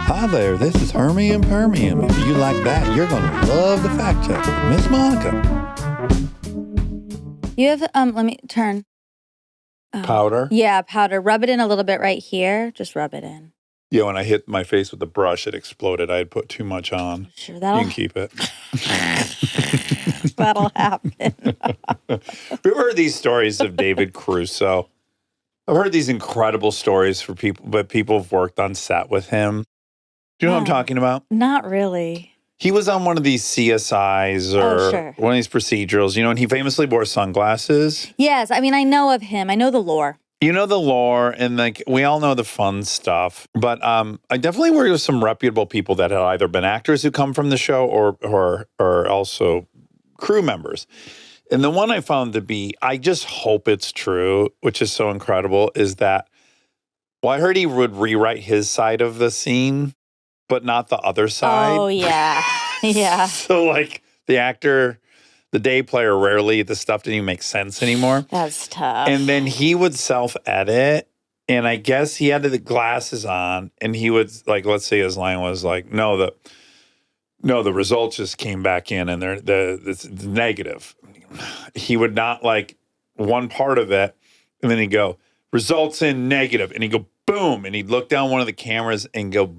Hi there, this is Hermie and Permium. If you like that, you're going to love the fact check with Miss Monica. You have, let me turn. Powder? Yeah, powder. Rub it in a little bit right here. Just rub it in. Yeah, when I hit my face with the brush, it exploded. I had put too much on. Sure, You that'll can keep it. that'll happen. We've heard these stories of David Caruso. I've heard these incredible stories for people, but people have worked on set with him. Do you know what I'm Yeah. talking about? Not really. He was on one of these CSIs or sure. one of these procedurals, and he famously wore sunglasses. Yes, I mean, I know of him. I know the lore. You know the lore, and like we all know the fun stuff. But I definitely worked with some reputable people that had either been actors who come from the show or also crew members. And the one I found to be, I just hope it's true, which is so incredible, is that, well, I heard he would rewrite his side of the scene, but not the other side. Oh, yeah. Yeah. So like the actor, the day player, rarely the stuff didn't even make sense anymore. That's tough. And then he would self-edit, and I guess he had the glasses on, and he would, like, let's say his line was like, no, the results just came back in, and it's negative. He would not like one part of it, and then he'd go, results in negative, and he'd go, boom, and he'd look down one of the cameras and go,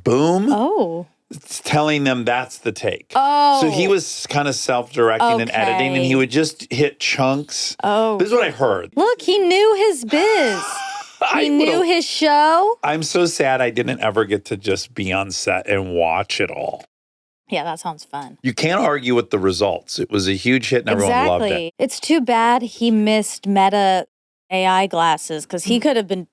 boom. Oh. It's telling them that's the take. Oh. So he was kind of self-directing and editing, and Okay. he would just hit chunks. Oh. This is what I heard. Look, he knew his biz. He knew his show. I'm so sad I didn't ever get to just be on set and watch it all. Yeah, that sounds fun. You can't argue with the results. It was a huge hit and everyone loved it. It's too bad he missed Meta AI glasses because he could have been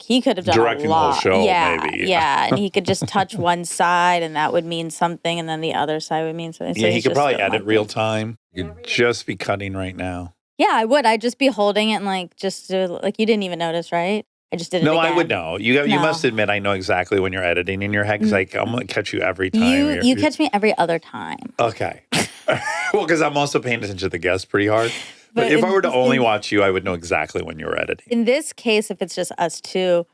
he could have done Directing a the whole lot. show, yeah, maybe. Yeah, and he could just touch one side and that would mean something, and then the other side would mean something. So Yeah, he he's could just probably doing edit one real thing. time. You'd just be cutting right now. Yeah, I would. I'd just be holding it and just do, you didn't even notice, right? I just did it No, again. I would know. You No. must admit I know exactly when you're editing in your head because I'm going to catch you every time. You catch me every other time. Okay. Well, because I'm also paying attention to the guests pretty hard. But But if I in- were to only in- watch you, I would know exactly when you were editing. In this case, if it's just us two,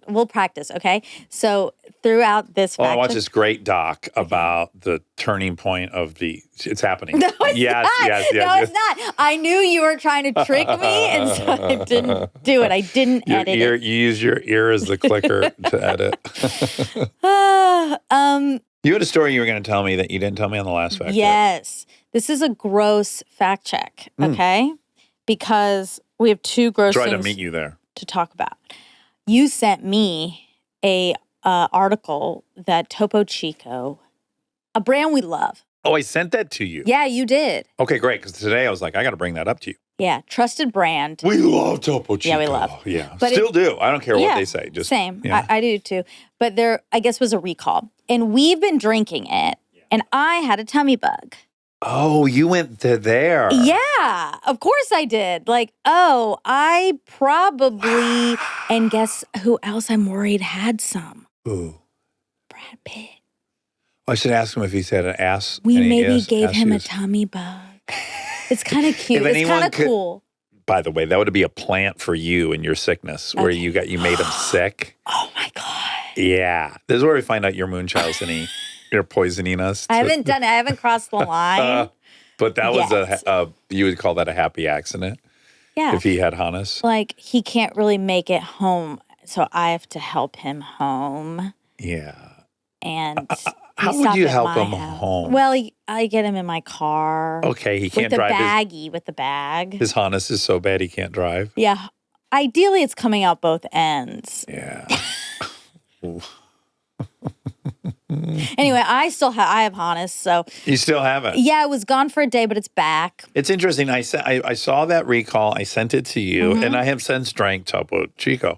we'll practice, okay? So throughout this Oh, I fact watched check- this great doc about the turning point of it's happening. No, it's yes, not. yes, yes, No, yes. it's not. I knew you were trying to trick me, and so I didn't do it. I didn't Your edit ear, it. you use your ear as the clicker to edit. Um, You had a story you were going to tell me that you didn't tell me on the last fact check. yes. This is a gross fact check, okay? Because we have two gross Try to things meet you there. to talk about. You sent me a article that Topo Chico, a brand we love. Oh, I sent that to you. Yeah, you did. Okay, great. Because today I was like, I got to bring that up to you. Yeah, trusted brand. We love Topo Chico. Yeah, we love. Yeah, But still do. I don't care what Yeah, they say. Just Same. Yeah. I do too. But there, I guess, was a recall. And we've been drinking it, and I had a tummy bug. Oh, you went to there. Yeah, of course I did. I probably, and guess who else I'm worried had some? Ooh. Brad Pitt. I should ask him if he's had an ass. We any maybe ass- gave ass him a use. tummy bug. It's kind of cute. If It's anyone kind of could- cool. By the way, that would be a plant for you and your sickness where Okay. you made him sick. Oh my God. Yeah. This is where we find out you're moonchild you're poisoning us. I haven't done it. I haven't crossed the line. But that was Yes. you would call that a happy accident Yeah. if he had Hannes. He can't really make it home. So I have to help him home. Yeah. And How he would stopped you at help my him house. home? Well, I get him in my car. Okay, he can't with the drive. baggie, with the bag. His Hannes is so bad he can't drive. Yeah. Ideally, it's coming out both ends. Yeah. Anyway, I have Hannes. So You still haven't. yeah, it was gone for a day, but it's back. It's interesting. I saw that recall. I sent it to you, Mm-hmm. and I have since drank Topo Chico.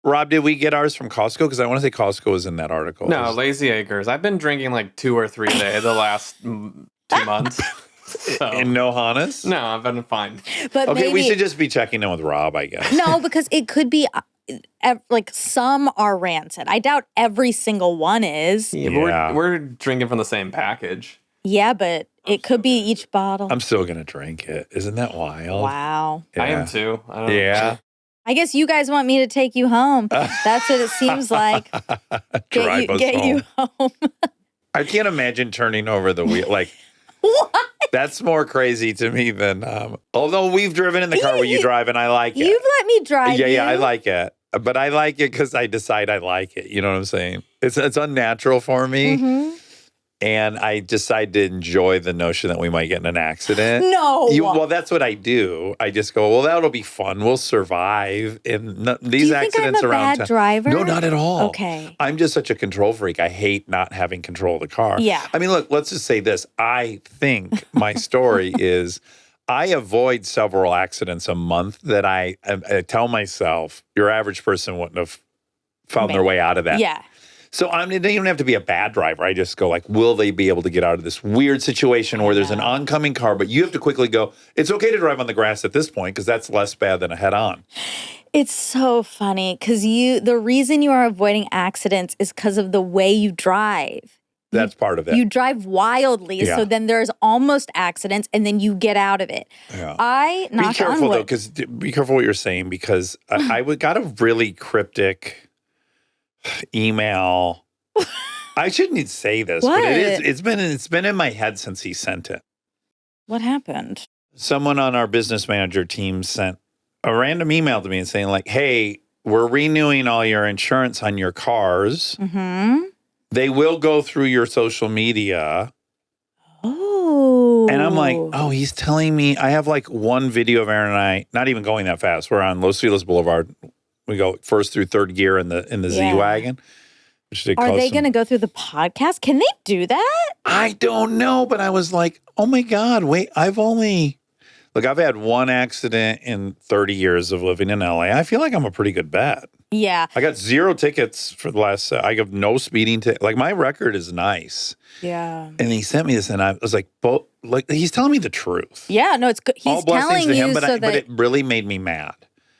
Rob, did we get ours from Costco? Because I want to say Costco was in that article. No, Lazy Acres. I've been drinking like 2 or 3 a day the last 2 months. So. And no Hannes? No, I've been fine. But Okay, maybe we should just be checking in with Rob, I guess. no, because it could be some are rancid. I doubt every single one is. Yeah, Yeah. but we're drinking from the same package. Yeah, but it could be each bottle. I'm still going to drink it. Isn't that wild? Wow. Yeah. I am too. I don't Yeah. I guess you guys want me to take you home. That's what it seems like. Drive us Get you home. I can't imagine turning over the wheel. Like, What? that's more crazy to me than, although we've driven in the car where you drive and I like it. You've let me drive Yeah, you. I like it. But I like it because I decide I like it. You know what I'm saying? It's unnatural for me. Mhm. And I decide to enjoy the notion that we might get in an accident. No. Well, that's what I do. I just go, well, that'll be fun. We'll survive. And these Do you think accidents I'm a around bad driver? No, not at all. Okay. I'm just such a control freak. I hate not having control of the car. Yeah. I mean, look, let's just say this. I think my story is I avoid several accidents a month that I tell myself your average person wouldn't have found their way out of that. Yeah. So it doesn't even have to be a bad driver. I just go like, will they be able to get out of this weird situation where there's an oncoming car, but you have to quickly go, it's okay to drive on the grass at this point because that's less bad than a head-on. It's so funny because the reason you are avoiding accidents is because of the way you drive. That's part of it. You drive wildly, Yeah. so then there's almost accidents, and then you get out of it. Yeah. Be Knock careful on wood. though, because be careful what you're saying because I got a really cryptic email. I shouldn't say this, but it is. It's been in my head since he sent it. What happened? Someone on our business manager team sent a random email to me and saying like, "Hey, we're renewing all your insurance on your cars. Mm-hmm. They will go through your social media." Oh. And I'm like, oh, he's telling me I have like one video of Aaron and I, not even going that fast. We're on Los Feliz Boulevard. We go first through third gear in the Yeah. Z-Wagon. Are they going to go through the podcast? Can they do that? I don't know, but I was like, oh my God, wait, I've had one accident in 30 years of living in LA. I feel like I'm a pretty good bet. Yeah. I got 0 tickets for the last, I have no speeding ticket. Like my record is nice. Yeah. And he sent me this and I was like, he's telling me the truth. Yeah. No, it's good. He's All blessings telling to you him, so but it really made me mad.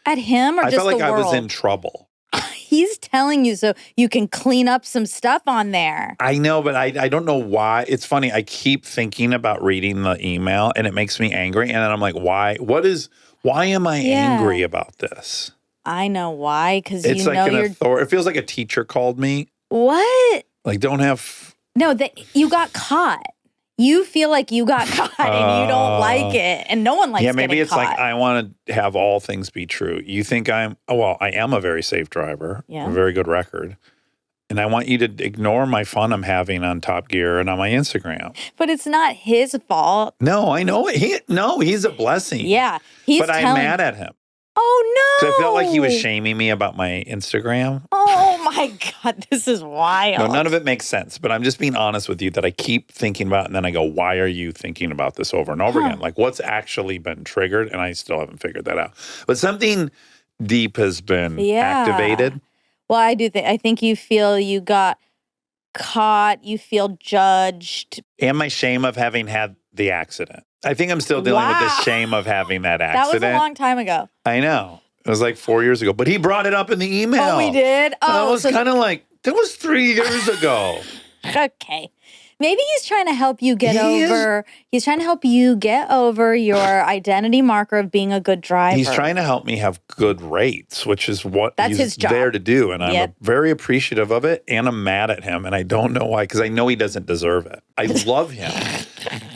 at him or I just felt like the I world? was in trouble. He's telling you so you can clean up some stuff on there. I know, but I don't know why. It's funny. I keep thinking about reading the email and it makes me angry. And then I'm like, why? Why am I angry about this? I know why. Because It's you like know an you're. authority. It feels like a teacher called me. What? Like, don't have. No, you got caught. You feel like you got caught and you don't like it. And no one likes Yeah, maybe getting it's caught. like I want to have all things be true. You think I am a very safe driver, Yeah. a very good record. And I want you to ignore my fun I'm having on Top Gear and on my Instagram. But it's not his fault. No, I know. He's a blessing. Yeah. He's But I'm mad at him. Oh, no. So I felt like he was shaming me about my Instagram. Oh, my God. This is wild. No, none of it makes sense. But I'm just being honest with you that I keep thinking about it. And then I go, why are you thinking about this over and over again? Like, what's actually been triggered? And I still haven't figured that out. But something deep has been activated. Well, I think you feel you got caught. You feel judged. And my shame of having had the accident. I think I'm still dealing with the shame of having that accident. That was a long time ago. I know. It was like 4 years ago. But he brought it up in the email. Oh, we did? I Oh, was kind of like, that was 3 years ago. Okay. Maybe he's trying to help you get He is. over. He's trying to help you get over your identity marker of being a good driver. He's trying to help me have good rates, which is what That's he's his job. there to do. And I'm Yep. very appreciative of it. And I'm mad at him. And I don't know why, because I know he doesn't deserve it. I love him.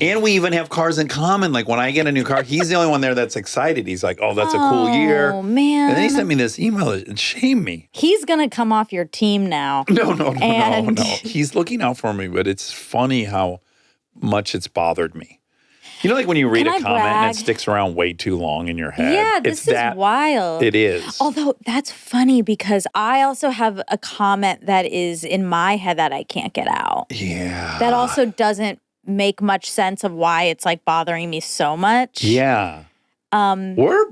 And we even have cars in common. Like when I get a new car, he's the only one there that's excited. He's like, oh, that's a cool year. Oh, man. And then he sent me this email and shamed me. He's going to come off your team now. No. And- He's looking out for me, but it's funny how much it's bothered me. You know, like when you read Can a I comment and brag? it sticks around way too long in your head. Yeah, this is wild. It is. Although that's funny because I also have a comment that is in my head that I can't get out. Yeah. That also doesn't make much sense of why it's like bothering me so much. Yeah. I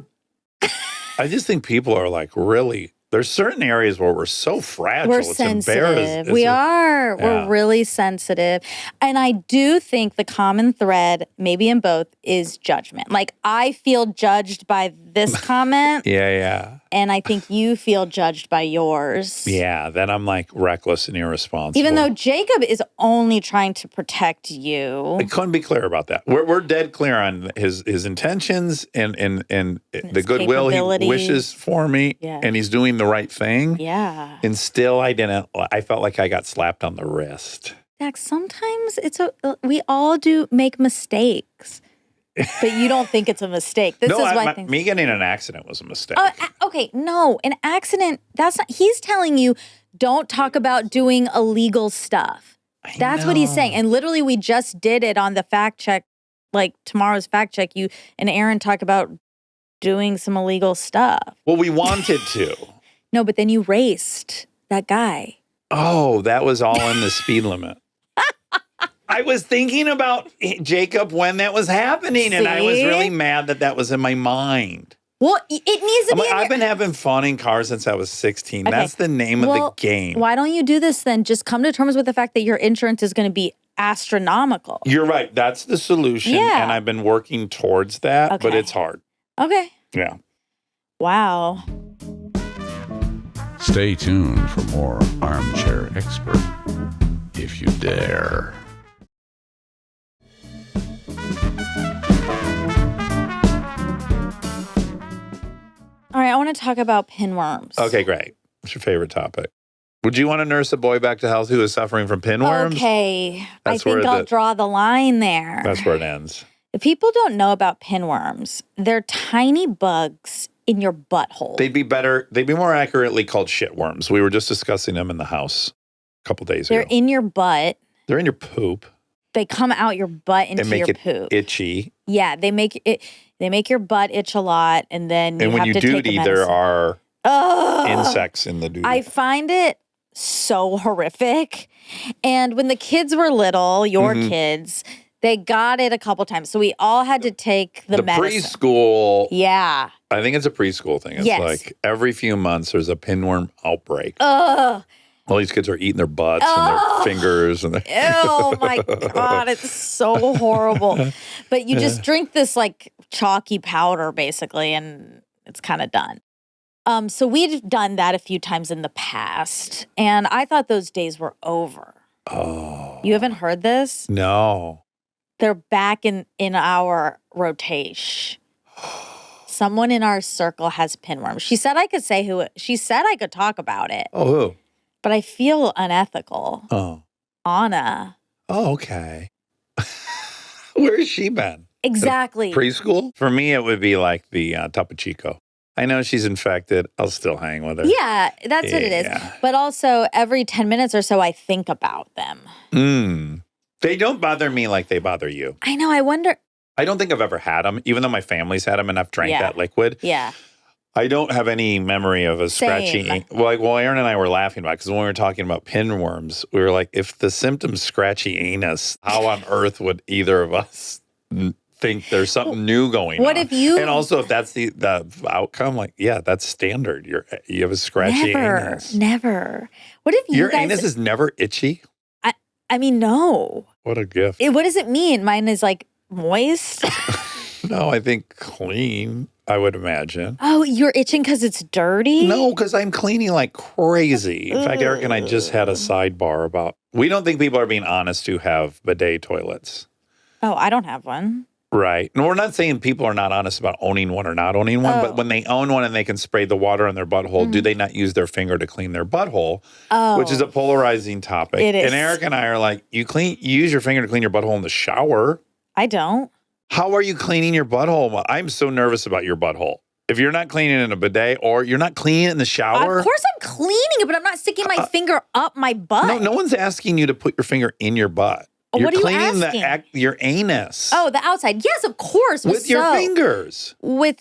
just think people are like really, there's certain areas where we're so fragile. We're It's sensitive. embarrassing. We are. Yeah. We're really sensitive. And I do think the common thread, maybe in both, is judgment. Like I feel judged by this comment. Yeah. and I think you feel judged by yours. Yeah, then I'm like reckless and irresponsible. Even though Jacob is only trying to protect you. I couldn't be clear about that. We're dead clear on his intentions and the goodwill he capability. wishes for me, Yeah. and he's doing the right thing. Yeah. And still, I felt like I got slapped on the wrist. Dax, sometimes we all do make mistakes. But you don't think it's a mistake. This is why things. Me getting in an accident was a mistake. Okay, no, an accident. That's not. He's telling you don't talk about doing illegal stuff. That's what he's saying. And literally, we just did it on the fact check, like tomorrow's fact check. You and Aaron talk about doing some illegal stuff. Well, we wanted to. No, but then you raced that guy. Oh, that was all in the speed limit. I was thinking about Jacob when that was happening, and I was See? really mad that was in my mind. Well, it needs to be. I've been having fun in cars since I was 16. Okay. That's the name of the game. Why don't you do this then? Just come to terms with the fact that your insurance is going to be astronomical. You're right. That's the solution, Yeah. and I've been working towards that, but Okay. it's hard. Okay. Yeah. Wow. Stay tuned for more Armchair Expert, if you dare. All right, I want to talk about pinworms. Okay, great. What's your favorite topic? Would you want to nurse a boy back to health who is suffering from pinworms? Okay. That's I think where I'll draw the line there. That's where it ends. If people don't know about pinworms, they're tiny bugs in your butthole. They'd be more accurately called shitworms. We were just discussing them in the house a couple days They're ago. in your butt. They're in your poop. They come out your butt into They make your it poop. itchy. Yeah, they make it. They make your butt itch a lot, and then And when have you to take a duty, there medicine. are Ugh. insects in the duty. I find it so horrific. And when the kids were little, your Mhm. kids, they got it a couple times. So we all had to take the medicine. preschool, Yeah. I think it's a preschool thing. It's Yes. like every few months there's a pinworm outbreak. Ugh. All these kids are eating their butts and their Ugh. fingers. And Oh my God, it's so horrible. But you just drink this like chalky powder basically, and it's kind of done. So we've done that a few times in the past, and I thought those days were over. Oh. You haven't heard this? No. They're back in our rotation. Someone in our circle has pinworms. She said I could say who. She said I could talk about it, Oh, who? but I feel unethical. Oh. Anna. Oh, okay. Where has she been? Exactly. Preschool? For me, it would be like the Topo Chico. I know she's infected. I'll still hang with her. Yeah, that's what it is. Yeah. But also, every 10 minutes or so, I think about them. They don't bother me like they bother you. I know. I wonder. I don't think I've ever had them, even though my family's had them and I've drank Yeah. that liquid. Yeah. I don't have any memory of a scratchy. Same. Well, Aaron and I were laughing about it because when we were talking about pinworms, we were like, if the symptoms scratchy anus, how on earth would either of us think there's something new going on? What if you- And also, if that's the outcome, like, yeah, that's standard. You have a scratchy anus. Never. What if you Your guys? anus is never itchy? I mean, no. What a gift. What does it mean? Mine is like moist. No, I think clean, I would imagine. Oh, you're itching because it's dirty? No, because I'm cleaning like crazy. In fact, Eric and I just had a sidebar about, we don't think people are being honest who have bidet toilets. Oh, I don't have one. Right. And we're not saying people are not honest about owning one or not owning one, Oh. but when they own one and they can spray the water on their butthole, do they not use their finger to clean their butthole? Oh. Which is a polarizing topic. It is. And Eric and I are like, you use your finger to clean your butthole in the shower. I don't. How are you cleaning your butthole? I'm so nervous about your butthole. If you're not cleaning in a bidet or you're not cleaning it in the shower. Of course I'm cleaning it, but I'm not sticking my finger up my butt. No one's asking you to put your finger in your butt. Oh, You're what are you cleaning asking? your anus. Oh, the outside. Yes, of course. with your soap. fingers. With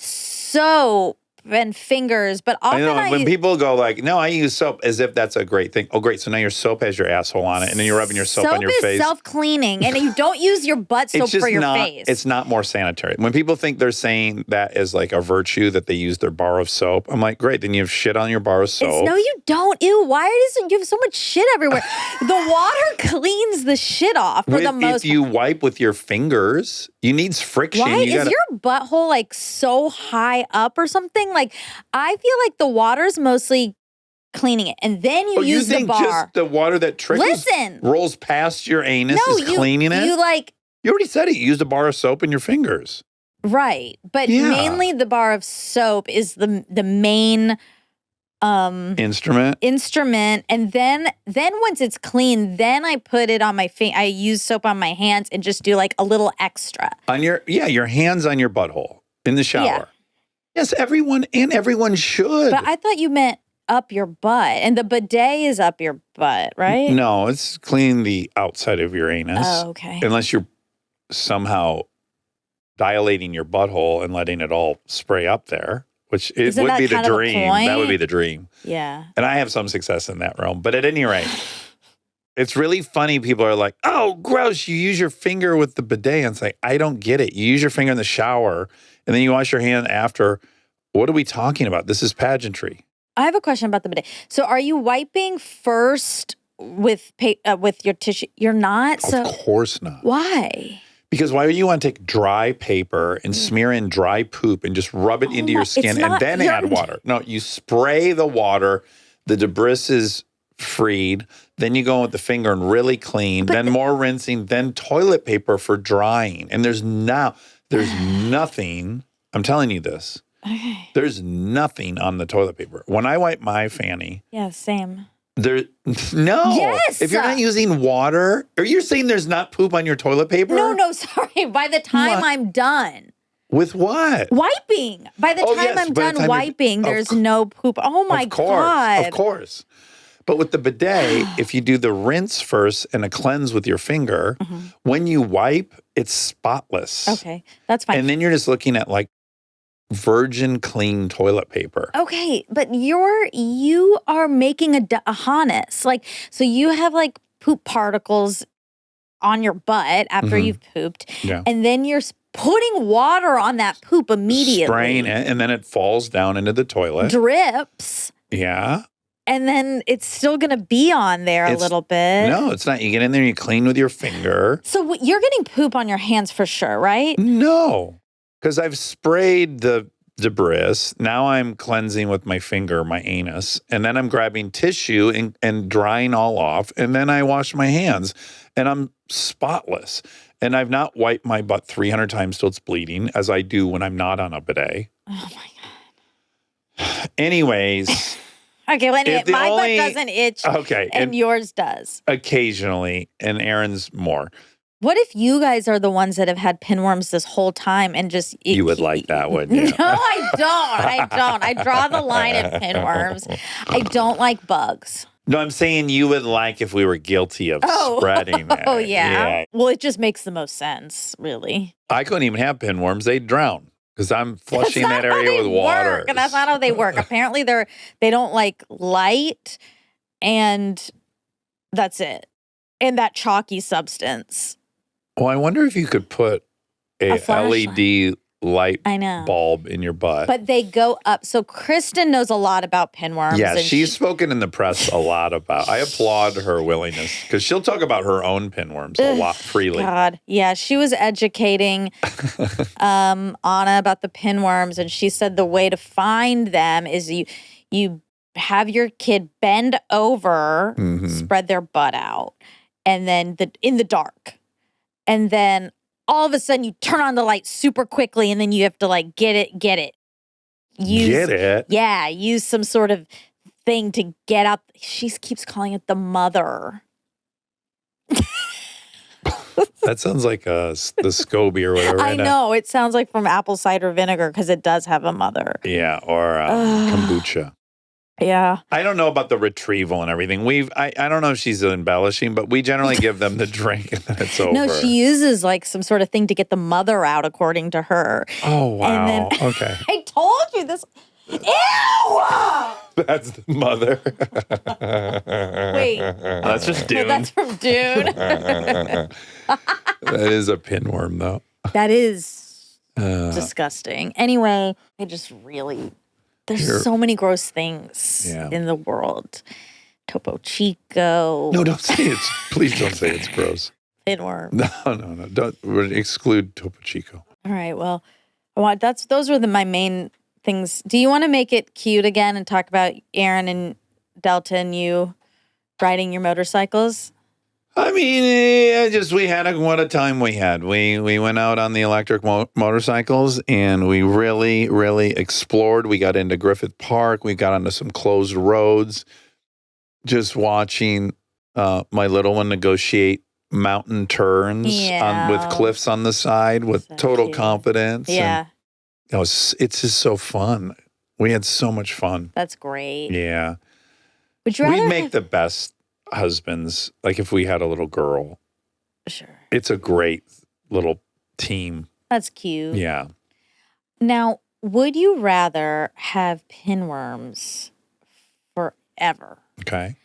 soap and fingers, but I often know when people go like, no, I use soap as if that's a great thing. Oh, great. So now your soap has your asshole on it and then you're rubbing your soap on your is face. self-cleaning, and you don't use your butt soap It's just for your not, face. it's not more sanitary. When people think they're saying that as like a virtue that they use their bar of soap, I'm like, great. Then you have shit on your bar of soap. No, you don't. Ew, why does you have so much shit everywhere? The water cleans the shit off for the most If you wipe with your fingers, You need friction. Why You is gotta- your butthole like so high up or something? Like, I feel like the water's mostly cleaning it, and then you Oh, you use the think bar. just the water that trickles Listen. rolls past your anus No, is cleaning it? you like You already said it. You used a bar of soap in your fingers. right, but Yeah. mainly the bar of soap is the main Instrument. instrument, and then once it's clean, then I put it on my I use soap on my hands and just do like a little extra. On your hands on your butthole in the shower. Yes, everyone should. But I thought you meant up your butt, and the bidet is up your butt, right? No, it's cleaning the outside of your anus. Oh, okay. Unless you're somehow dilating your butthole and letting it all spray up there, which it Isn't would that be the kind of the dream. That would point? be the dream. Yeah. And I have some success in that realm. But at any rate, it's really funny. People are like, oh, gross. You use your finger with the bidet. And it's like, I don't get it. You use your finger in the shower and then you wash your hand after. What are we talking about? This is pageantry. I have a question about the bidet. So, are you wiping first with your tissue? You're not. So Of course not. why? Because why would you want to take dry paper and smear in dry poop and just rub it into your it's skin and not- then you're- add water? No, you spray the water. The debris is freed. Then you go in with the finger and really clean. Then more rinsing. Then toilet paper for drying. And there's nothing. I'm telling you this. Okay. There's nothing on the toilet paper. When I wipe my fanny, Yeah. Same. no. Yes. If you're not using water, are you saying there's not poop on your toilet paper? No. Sorry. By the time What? I'm done With what? wiping, by the Oh, time yes, I'm by the done time you're- wiping, of there's cou- no poop. Oh my Of course, god. of course. But with the bidet, if you do the rinse first and a cleanse with your finger, when you wipe, it's spotless. Okay, that's fine. And then you're just looking at like virgin clean toilet paper. Okay, but you are making a harness. Like, so you have like poop particles on your butt after Mhm. you've pooped, Yeah. and then you're putting water on that poop immediately. Spraying it, and then it falls down into the toilet. Drips, Yeah. and then it's still gonna be on there a It's- little bit. No, it's not. You get in there, you clean with your finger. So you're getting poop on your hands for sure, right? No, because I've sprayed the debris. Now I'm cleansing with my finger, my anus, and then I'm grabbing tissue and drying all off. And then I wash my hands and I'm spotless. And I've not wiped my butt 300 times till it's bleeding, as I do when I'm not on a bidet. Oh my god. Anyways, Okay, well, anyway, If the my only- butt doesn't itch, okay. and yours does. occasionally, and Aaron's more. What if you guys are the ones that have had pinworms this whole time and just You would like that, wouldn't you? No, I don't. I draw the line at pinworms. I don't like bugs. No, I'm saying you would like if we were guilty of spreading that. Oh yeah. Well, it just makes the most sense, really. I couldn't even have pinworms. They'd drown because I'm flushing That's that not how area they with water. work. That's not how they work. Apparently, they don't like light, and that's it. And that chalky substance. Well, I wonder if you could put a flashlight. LED light I know. bulb in your butt. But they go up. So Kristen knows a lot about pinworms. Yeah, and she's spoken in the press a lot about. I applaud her willingness because she'll talk about her own pinworms a lot freely. God, yeah, she was educating Anna about the pinworms, and she said the way to find them is you have your kid bend over, Mhm. spread their butt out, and then in the dark, and then all of a sudden you turn on the light super quickly, and then you have to like get it. Get it? Yeah, use some sort of thing to get out. She keeps calling it the mother. That sounds like the SCOBY or whatever. I isn't it? know. It sounds like from apple cider vinegar because it does have a mother. Yeah, or kombucha. Yeah. I don't know about the retrieval and everything. I don't know if she's embellishing, but we generally give them the drink and then it's over. No, she uses like some sort of thing to get the mother out, according to her. Oh, wow. And then- Okay. I told you this. Ew! That's the mother. Wait. That's just Dune. That's from Dune. That is a pinworm, though. That is Uh, disgusting. Anyway, there's so many gross things Yeah. in the world. Topo Chico. no, don't say it's. Please don't say it's gross. Pinworm. No. Don't exclude Topo Chico. All right. Well, those were my main things. Do you want to make it cute again and talk about Aaron and Delta and you riding your motorcycles? I mean, we had what a time we had. We went out on the electric motorcycles and we really, really explored. We got into Griffith Park. We got onto some closed roads. Just watching my little one negotiate mountain turns with cliffs on the side with So total cute. confidence. Yeah, And it's just so fun. We had so much fun. that's great. Yeah. Would you rather We'd make the best husbands, like if we had a little girl. Sure. It's a great little team. That's cute. Yeah. Now, would you rather have pinworms forever? Okay.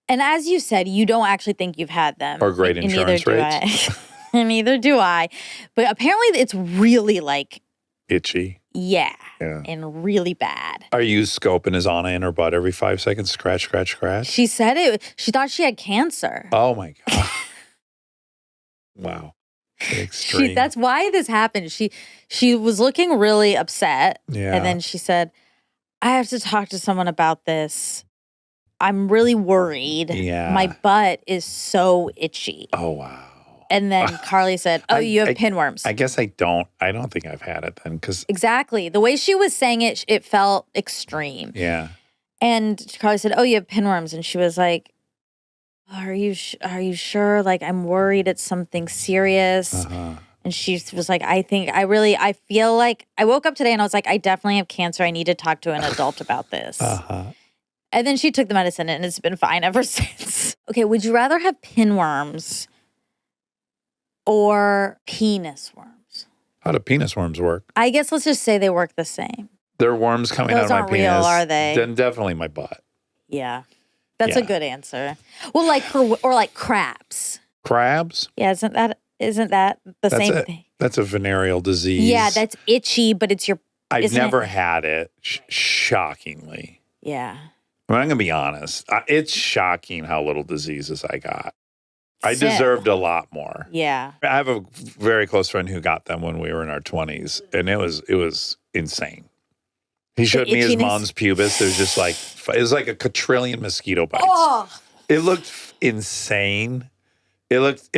And as you said, you don't actually think you've had them. Or great and insurance neither rates. do I. And neither do I. But apparently it's really like, Itchy. yeah, Yeah. and really bad. Are you scoping his Anna in her butt every 5 seconds? Scratch, scratch, scratch. She said she thought she had cancer. Oh my God. Wow. Extreme. That's why this happened. She was looking really upset. Yeah. And then she said, I have to talk to someone about this. I'm really worried. Yeah. My butt is so itchy. Oh wow. And then Carly said, oh, you have I- pinworms. I guess I don't think I've had it then because Exactly. The way she was saying it, it felt extreme. yeah. And Carly said, oh, you have pinworms. And she was like, are you sure? Like, I'm worried it's something serious. Uh-huh. And she was like, I feel like, I woke up today and I was like, I definitely have cancer. I need to talk to an adult about this. Uh-huh. And then she took the medicine and it's been fine ever since. Okay, would you rather have pinworms or penis worms? How do penis worms work? I guess let's just say they work the same. They're worms coming Those out of my aren't real, penis. are they? Then definitely my butt. Yeah. That's a Yeah. good answer. Well, like like crabs. Crabs? Yeah, isn't that the same thing? That's a venereal disease. Yeah, that's itchy, but it's your I've isn't it? never had it. Shockingly. yeah. I mean, I'm going to be honest. It's shocking how little diseases I got. I Sick. deserved a lot more. Yeah. I have a very close friend who got them when we were in our 20s, and it was insane. He showed me his itchiness? mom's pubis. It was like a quadrillion mosquito bites. Oh, It looked insane. It looked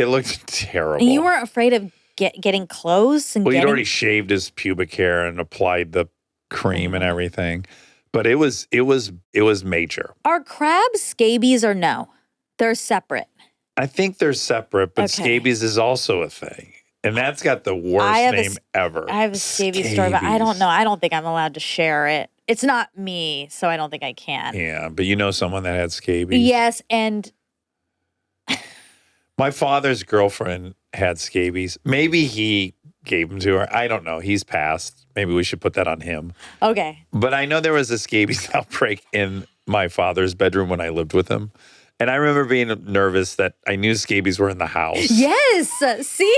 terrible. and you weren't afraid of getting close and Well, he'd getting already shaved his pubic hair and applied the cream and everything, but it was major. Are crabs scabies or no? They're separate. I think they're separate, but Okay. scabies is also a thing, and that's got the I worst have a name s- ever. I have a scabies story, but I don't know. I don't think I'm allowed to share it. It's not me, so I don't think I can. Yeah, but you know someone that had scabies. Yes, and My father's girlfriend had scabies. Maybe he gave them to her. I don't know. He's passed. Maybe we should put that on him. okay. But I know there was a scabies outbreak in my father's bedroom when I lived with him. And I remember being nervous that I knew scabies were in the house. Yes. See?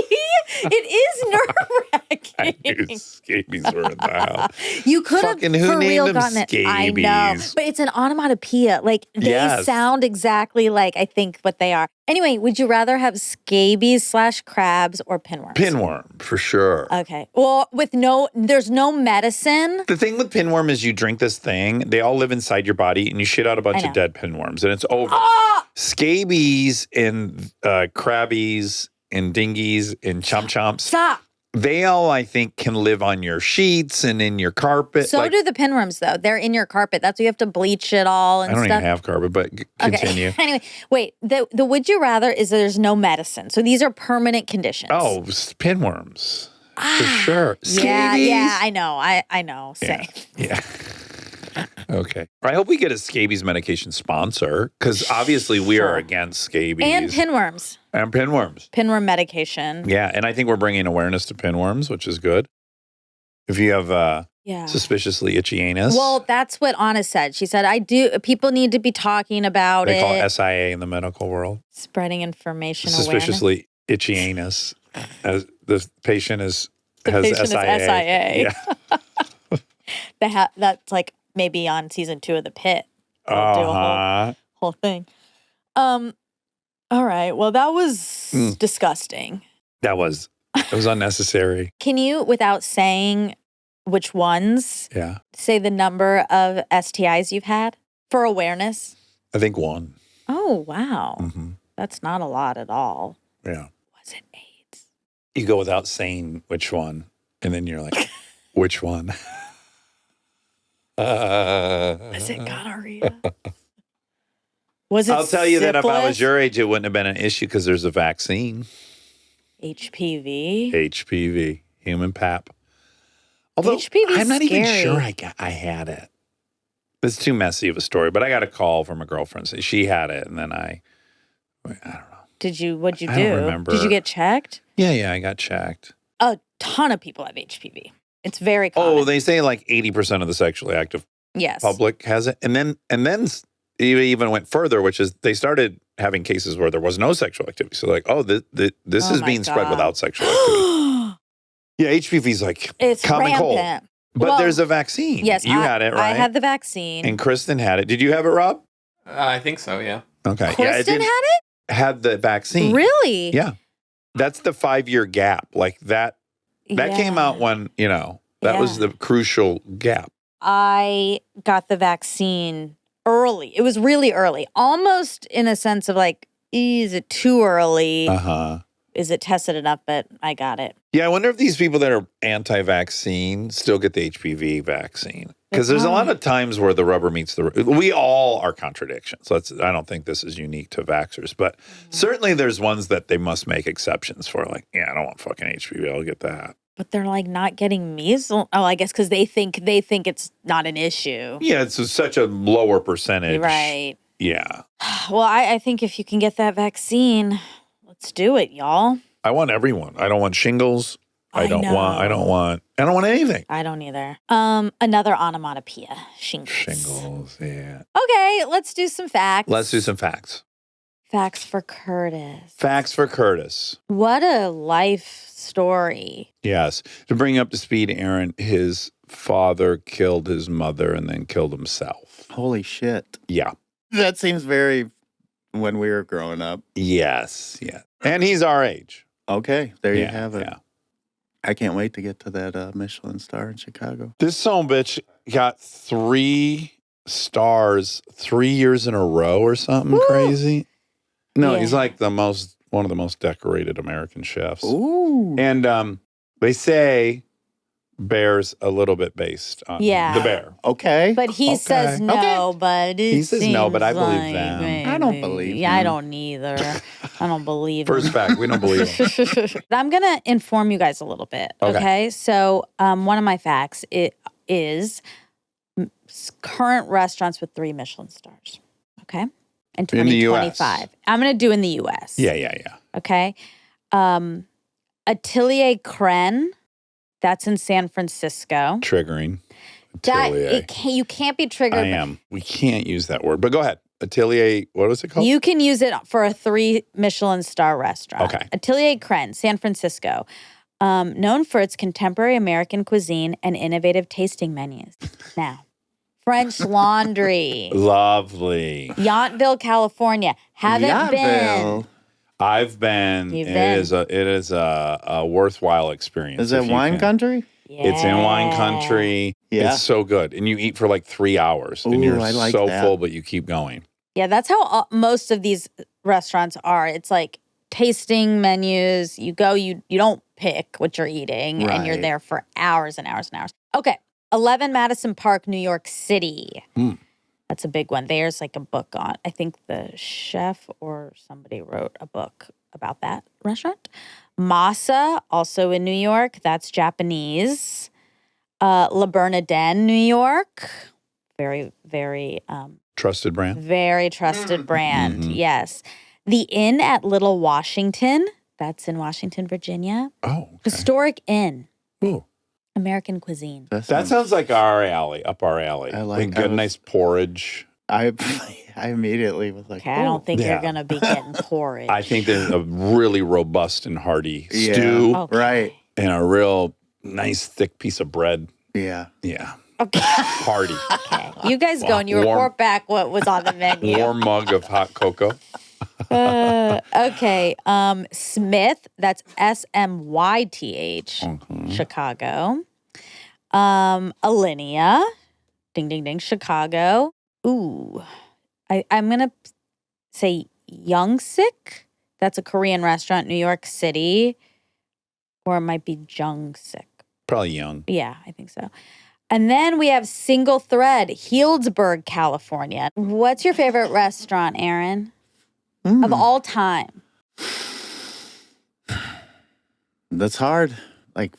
It is I nerve-wracking. knew scabies were in the house. You could have Fucking who for real named them gotten it. I know. scabies? But it's an onomatopoeia. Like they Yes. sound exactly like I think what they are. Anyway, would you rather have scabies / crabs or pinworms? Pinworm, for sure. Okay. Well, there's no medicine. The thing with pinworm is you drink this thing, they all live inside your body, and you shit out a bunch I know. of dead pinworms, and it's over. Ah! Scabies and crabbies and dingies and chomps, Stop. they all, I think, can live on your sheets and in your carpet. So do the pinworms though. They're in your carpet. That's why you have to bleach it all and I don't stuff. even have carpet, but continue. Okay. Anyway, wait. The would you rather is there's no medicine. So these are permanent conditions. Oh, pinworms. For sure. Yeah, Scabies? yeah, I know. I know. Same. Yeah. Okay. I hope we get a scabies medication sponsor because obviously we Sure. are against scabies. And pinworms. And pinworms. Pinworm medication. Yeah. And I think we're bringing awareness to pinworms, which is good. If you have Yeah. suspiciously itchy anus, Well, that's what Anna said. She said, people need to be talking about they call it. it SIA in the medical world. Spreading information Suspiciously itchy anus. As the patient has patient is SIA. SIA. Yeah. That's like maybe on season 2 of The Pit. They'll do a Uh-huh. whole thing. All right. Well, that was disgusting. It was unnecessary. Can you, without saying which ones, Yeah. say the number of STIs you've had for awareness? I think one. Oh, wow. Mm-hmm. That's not a lot at all. Yeah. Was it AIDS? You go without saying which one, and then you're like, which one? Was it gonorrhea? Was it I'll tell you that if I was syphilis? your age, it wouldn't have been an issue because there's a vaccine. HPV? HPV, human pap. Although HPV 's I'm not even scary. sure I had it. It's too messy of a story, but I got a call from a girlfriend saying she had it, and then I don't know. What'd you do? I don't remember. Did you get checked? Yeah, I got checked. A ton of people have HPV. It's very common. Oh, they say like 80% of the sexually active yes. public has it, and then it even went further, which is they started having cases where there was no sexual activity. So like, this Oh is my being spread God. without sexual activity. Yeah, HPV is like It's common cold. rampant. But Well, there's a vaccine. Yes, you had it, right? I had the vaccine. And Kristen had it. Did you have it, Rob? I think so, yeah. Okay. Kristen yeah, had it? had the vaccine. Really? Yeah. That's the 5-year gap. Like that came out when, that was the crucial gap. I got the vaccine early. It was really early. Almost in a sense of like, is it too early? Uh-huh. Is it tested enough? But I got it. Yeah, I wonder if these people that are anti-vaccine still get the HPV vaccine. Because there's a lot of times where the rubber meets the road. We all are contradictions. I don't think this is unique to vaxxers. But certainly there's ones that they must make exceptions for. Like, yeah, I don't want fucking HPV. I'll get that. But they're like not getting measles. Oh, I guess because they think it's not an issue. Yeah, it's such a lower percentage. Right. Yeah. Well, I think if you can get that vaccine, let's do it, y'all. I want everyone. I don't want shingles. I don't want anything. I don't either. Another onomatopoeia. Shingles. Shingles, yeah. Okay, let's do some facts. Let's do some facts. Facts for Curtis. Facts for Curtis. What a life story. Yes. To bring you up to speed, Aaron, his father killed his mother and then killed himself. Holy shit. Yeah. That seems very when we were growing up. Yes. Yeah. And he's our age. Okay, there you Yeah, have it. yeah. I can't wait to get to that Michelin star in Chicago. This son of a bitch got 3 stars 3 years in a row or something crazy. No, he's Yeah. like one of the most decorated American chefs. Ooh. And they say bear's a little bit based on Yeah. the bear. Okay. But he says Okay. no, but it He says no, but I seems believe like them. maybe. I don't believe Yeah, I him. don't either. I don't believe First him. fact, we don't believe him. I'm going to inform you guys a little bit. Okay. Okay. So, one of my facts is current restaurants with 3 Michelin stars. Okay. In In the US. 2025. I'm going to do in the US. Yeah. Okay. Atelier Cren, that's in San Francisco. Triggering. That Atelier. you can't be triggered. I am. We can't use that word, but go ahead. Atelier, what was it called? You can use it for a 3 Michelin star restaurant. Okay. Atelier Cren, San Francisco. Known for its contemporary American cuisine and innovative tasting menus. Now, French Laundry, Lovely. Yountville, California. Haven't been. I've been. You've It been. is a worthwhile experience. Is it if you wine can. country? It's in wine Yeah. country. Yeah. It's so good. And you eat for like 3 hours. and Ooh, you're I like so that. full, but you keep going. Yeah, that's how most of these restaurants are. It's like tasting menus. You go, you don't pick what you're eating, and you're Right. there for hours and hours and hours. Okay, 11 Madison Park, New York City. Mm. That's a big one. There's like a book on, I think the chef or somebody wrote a book about that restaurant. Masa, also in New York. That's Japanese. La Bernardin, New York. Very, very Trusted brand. very trusted brand. Mhm. Yes. The Inn at Little Washington. That's in Washington, Virginia. Oh, okay. Historic Inn. Ooh. American cuisine. That sounds like our alley, up our alley. I like- good, I was- nice porridge. I immediately was like, Okay, I don't think Yeah. you're going to be getting porridge. I think there's a really robust and hearty Yeah. stew Okay. right. and a real nice thick piece of bread. Yeah. Yeah. Okay. Hearty. Okay. You guys go and you Warm- report back what was on the menu. Warm mug of hot cocoa. Okay. Smith, that's SMYTH, Chicago. Alinea, ding, ding, ding, Chicago. Ooh, I'm going to say Youngsik. That's a Korean restaurant, New York City. Or it might be Jungsik. Probably young. Yeah, I think so. And then we have Single Thread, Healdsburg, California. What's your favorite restaurant, Aaron? Of all time? That's hard. Like,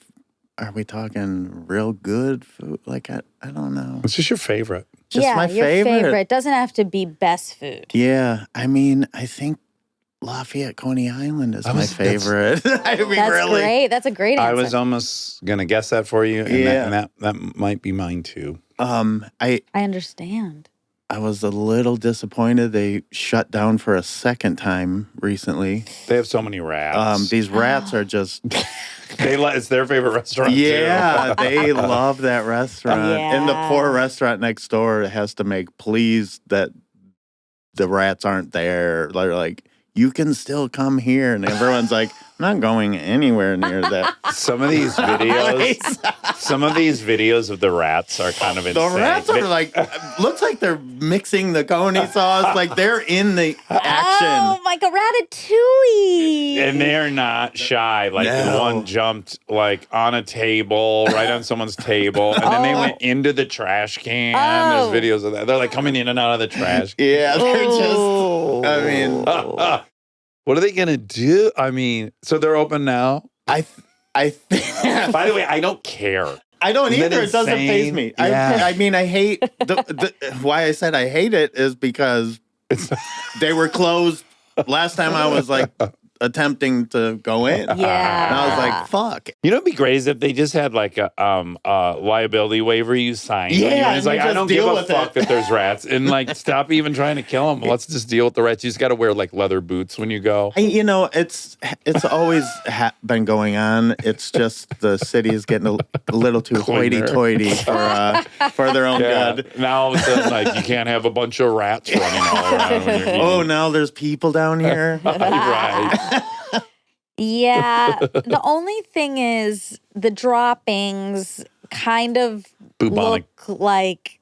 are we talking real good food? Like, I don't know. What's just your favorite? Just yeah, my your favorite. Doesn't have to be best food. Yeah, I mean, I think Lafayette, Coney Island is my favorite. I mean, That's really. great. That's a great answer. I was almost going to guess that for you, and, Yeah. that might be mine too. I understand. I was a little disappointed they shut down for a second time recently. They have so many rats. These rats are just It's their favorite restaurant yeah, too. they love that restaurant. And the Yeah. poor restaurant next door has to make pleas that the rats aren't there. They're like, you can still come here. And everyone's like, I'm not going anywhere near that. Some of these videos of the rats are kind of The insane. rats are like, looks like they're mixing the coney sauce. Like they're in the action. Oh, like a ratatouille. And they're not shy. Like No. one jumped like on a table, right on someone's table, and then they went into the trash can. Oh. There's videos of that. They're like coming in and out of the trash. Yeah, they're Oh. just, I mean, What are they gonna do? I mean, so they're open now. I By the way, I don't care. I don't Isn't that either. It doesn't faze insane? me. Yeah. I mean, I hate why I said I hate it is because they were closed last time I was like attempting to go in. Yeah. And I was like, fuck. You know, it'd be great is if they just had like a liability waiver you sign. Yeah, And it's and like you I don't just give deal a with fuck it. that there's rats, and like stop even trying to kill them. Let's just deal with the rats. You just got to wear like leather boots when you go. You know, it's always been going on. It's just the city is getting a little too Cleaner. hoity-toity for their own good. Now all of a sudden, like you can't have a bunch of rats running all around when you're eating. Oh, now there's people down here. Right. Yeah. The only thing is the droppings kind of Bubonic look like,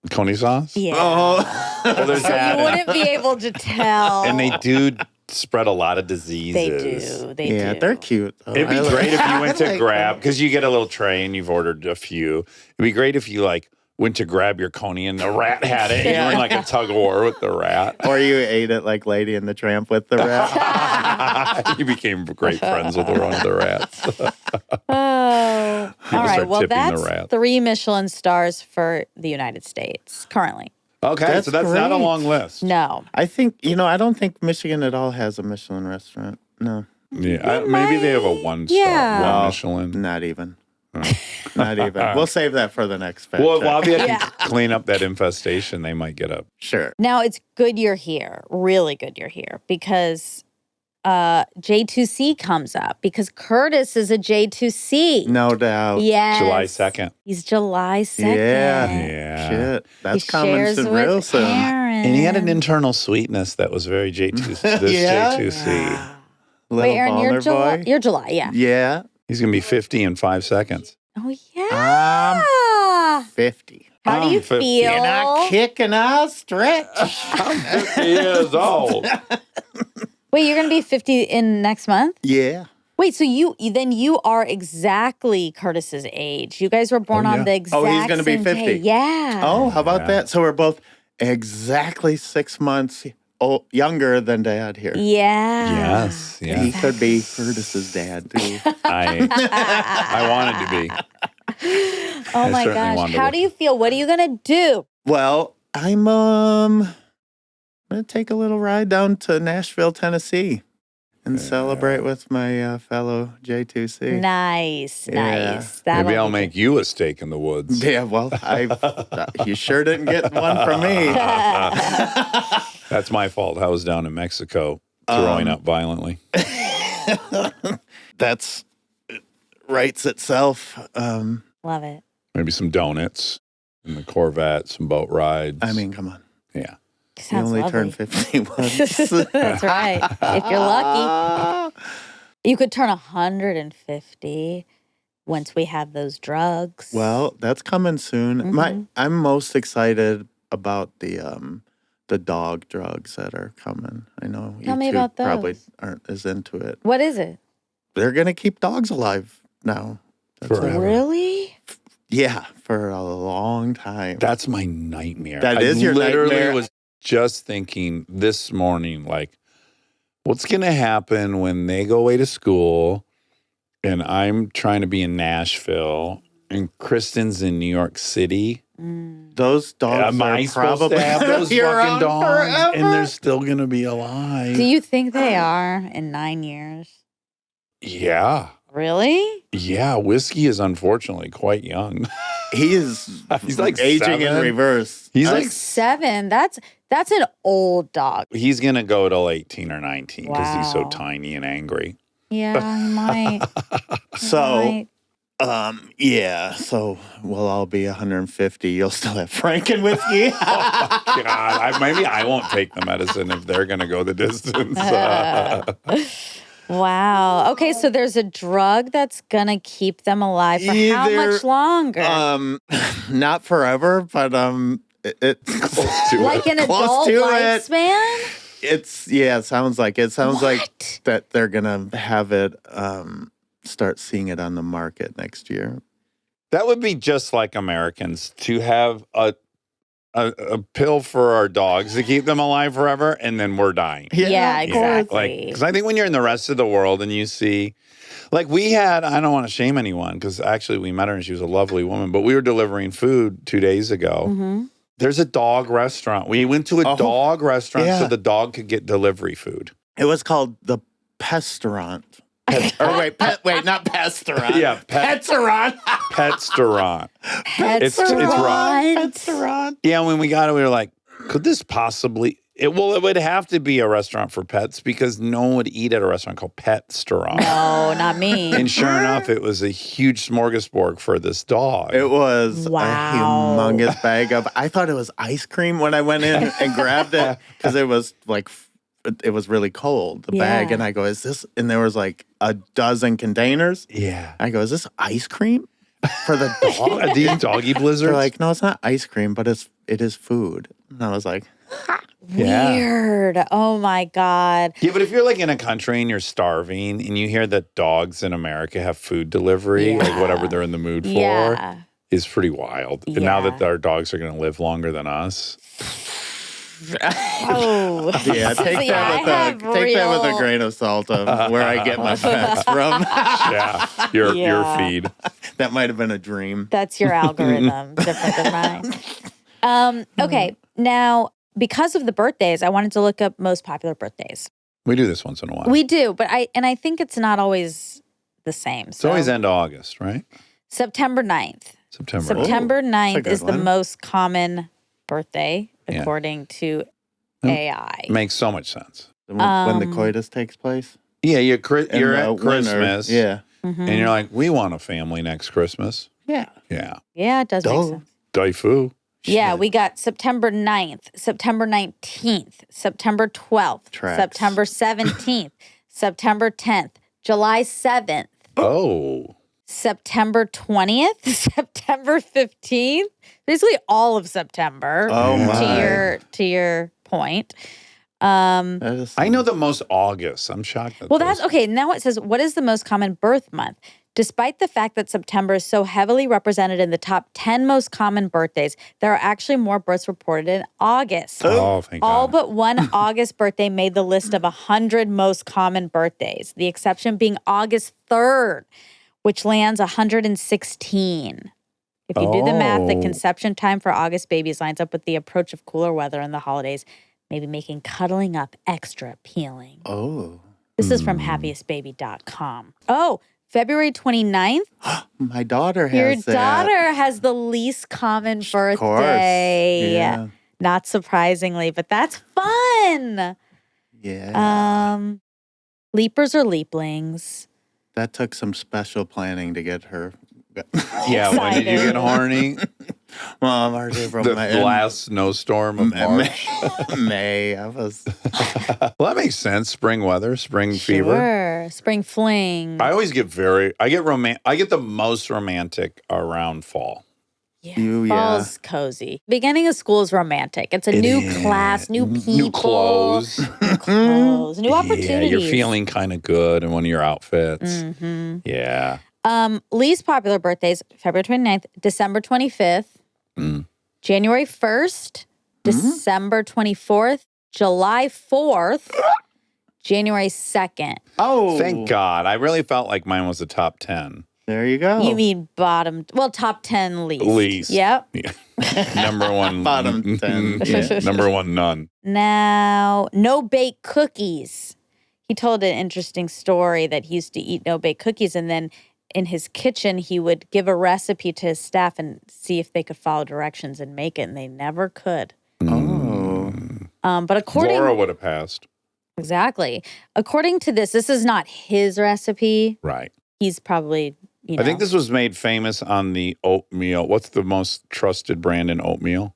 coney sauce. yeah. Oh, Well, there's So that. you wouldn't be able to tell. And they do spread a lot of diseases. They do. They yeah, do. they're cute. though. It'd be I like- great if you went to I like grab, them. because you get a little tray and you've ordered a few. It'd be great if you like went to grab your coney and the rat had it. And you were in like a tug of war with the rat. Or you ate it like Lady and the Tramp with the rat. You became great friends with one of the rats. Oh. All right. start Well, tipping the that's rat. 3 Michelin stars for the United States currently. Okay, That's so that's not a great. long list. No. I think, I don't think Michigan at all has a Michelin restaurant. No, Yeah, maybe they have a one-star, Yeah. one Well, Michelin. not even. Not even. We'll save that for the next fact Well, check. Lafayette Yeah. can clean up that infestation. They might get up. Sure. Now it's good you're here. Really good you're here because J2C comes up because Curtis is a J2C. No doubt. Yes. July 2nd. He's July 2nd. Yeah. Shit. That's He coming shares soon, with real soon. Aaron. And he had an internal sweetness that was very J2C. This Yeah? J2C. Little Wait, Aaron, you're Balmer July. boy. You're July, yeah. Yeah. He's going to be 50 in 5 seconds. Oh yeah. 50. How do you 50. feel? And I kick and I stretch. I'm 50 years old. Wait, you're gonna be 50 in next month? Yeah. Wait, so you are exactly Curtis's age. You guys were born Oh, on yeah. the exact Oh, he's gonna be same 50. day. Yeah. Oh, how about Yeah. that? So we're both exactly 6 months younger than Dad here. Yeah. Yes. He Yeah. could be Curtis's dad, too. I wanted to be. Oh I my certainly gosh. wanted to How look- do you feel? What are you gonna do? Well, I'm going to take a little ride down to Nashville, Tennessee and celebrate with my fellow J2C. Nice, Yeah. nice. Maybe I'll be make you a steak in the woods. Yeah, well, you sure didn't get one from me. That's my fault. I was down in Mexico throwing up violently. That's writes itself. Love it. Maybe some donuts in the Corvette, some boat rides. I mean, come on. yeah. You Sounds only lovely. turn 50 once. That's right. If you're lucky. You could turn 150 once we have those drugs. Well, that's coming soon. I'm most excited about the dog drugs that are coming. I know Tell me you two about probably those. aren't as into it. What is it? They're gonna keep dogs alive now. That's Forever. Really? Yeah, for a long time. That's my nightmare. That I is your literally nightmare? was just thinking this morning, like, what's going to happen when they go away to school and I'm trying to be in Nashville and Kristen's in New York City? Those dogs Am I are supposed probably to have those be fucking around dogs forever. and they're still going to be alive? Do you think they are in 9 years? Yeah. Really? Yeah. Whiskey is unfortunately quite young. He is He's like aging in 7. reverse. He's I- like 7. That's an old dog. He's going to go till 18 or 19 because he's so Wow. tiny and angry. Yeah, he might. so yeah. So we'll all be 150. You'll still have Frank and whiskey. God, maybe I won't take the medicine if they're going to go the distance. Wow. Okay, so there's a drug that's gonna keep them alive for how Either, much longer? Not forever, but it's Close to Like it. an Close adult to it. lifespan? it sounds like What? that they're gonna have it start seeing it on the market next year. That would be just like Americans to have a pill for our dogs to keep them alive forever, and then we're dying. Yeah, of course. exactly. Because I think when you're in the rest of the world and you see, like we had, I don't want to shame anyone because actually we met her and she was a lovely woman, but we were delivering food 2 days ago. Mm-hmm. There's a dog restaurant. We went to a dog restaurant so yeah. the dog could get delivery food. It was called the Pestaurant. Not Pestaurant. Yeah, Petaurant. Petstaurant. It's Petaurant. Yeah, when we got it, we were like, could this possibly? It would have to be a restaurant for pets because no one would eat at a restaurant called Petstaurant. No, not me. And sure enough, it was a huge smorgasbord for this dog. It was Wow. a humongous bag of. I thought it was ice cream when I went in and grabbed it because it was like. It was really cold, the bag. Yeah. And I go, is this? And there was like a dozen containers. Yeah. I go, is this ice cream for the dog? Are these doggy blizzards? They're like, no, it's not ice cream, but it is food. And I was like, Yeah. Weird. Oh my God. Yeah, but if you're like in a country and you're starving and you hear that dogs in America have food delivery, like whatever they're in the mood for, Yeah. is pretty wild. And now Yeah. that our dogs are going to live longer than us. Oh. yeah, take See, I that have with a real- grain of salt of where I get my facts from. Yeah, your Yeah. feed. That might have been a dream. That's your algorithm, different than mine. Okay, now because of the birthdays, I wanted to look up most popular birthdays. We do this once in a while. We do, but I think it's not always the same. it's always end of August, right? September 9th. September. September that's a 9th good is the one. most common birthday Yeah. according to Mm. AI. Makes so much sense. When the coitus takes place. Yeah, you're in at the winter. Christmas. Yeah. Mhm. And you're like, we want a family next Christmas. Yeah. Yeah. Yeah, it does make Duh. sense. Daifu. Yeah, Shit. we got September 9th, September 19th, September 12th, Tracks. September 17th, September 10th, July 7th, Oh. September 20th, September 15th, basically all of September. Oh, my. To your point. That is I know the most August. I'm shocked. That Well, those- that's okay. Now it says, what is the most common birth month? Despite the fact that September is so heavily represented in the top 10 most common birthdays, there are actually more births reported in August. Oh, thank All God. but one August birthday made the list of 100 most common birthdays, the exception being August 3rd, which lands 116. If you do the math, the Oh. conception time for August babies lines up with the approach of cooler weather in the holidays, maybe making cuddling up extra appealing. Oh. This is from happiestbaby.com. Oh, February 29th, My daughter has your that. daughter has the least common Of course. birthday. Yeah. Not surprisingly, but that's fun. Yeah. Leapers or leaplings? That took some special planning to get her Yeah, when did you Excited. get horny? Well, Marty from The last snowstorm of March. May. I was. Well, that makes sense. Spring weather, spring fever. Sure. Spring fling. I always get I get the most romantic around fall. Yeah. Fall's cozy. Beginning of school is romantic. It's a It new is. class, new people, New clothes. new clothes, new Yeah, opportunities. you're feeling kind of good in one of your outfits. Mm-hmm. Yeah. Least popular birthdays: February 29th, December 25th, January 1st, December 24th, July 4th, January 2nd. Oh, Thank God. I really felt like mine was the top 10. There you go. You mean top 10 least. Least. Yep. Yeah. Number one. Bottom 10. Yeah. Number one, none. Now, no bake cookies. He told an interesting story that he used to eat no bake cookies, and then in his kitchen, he would give a recipe to his staff and see if they could follow directions and make it, and they never could. Oh. But according Laura would have passed. exactly, according to this is not his recipe. Right. He's probably I think this was made famous on the oatmeal. What's the most trusted brand in oatmeal?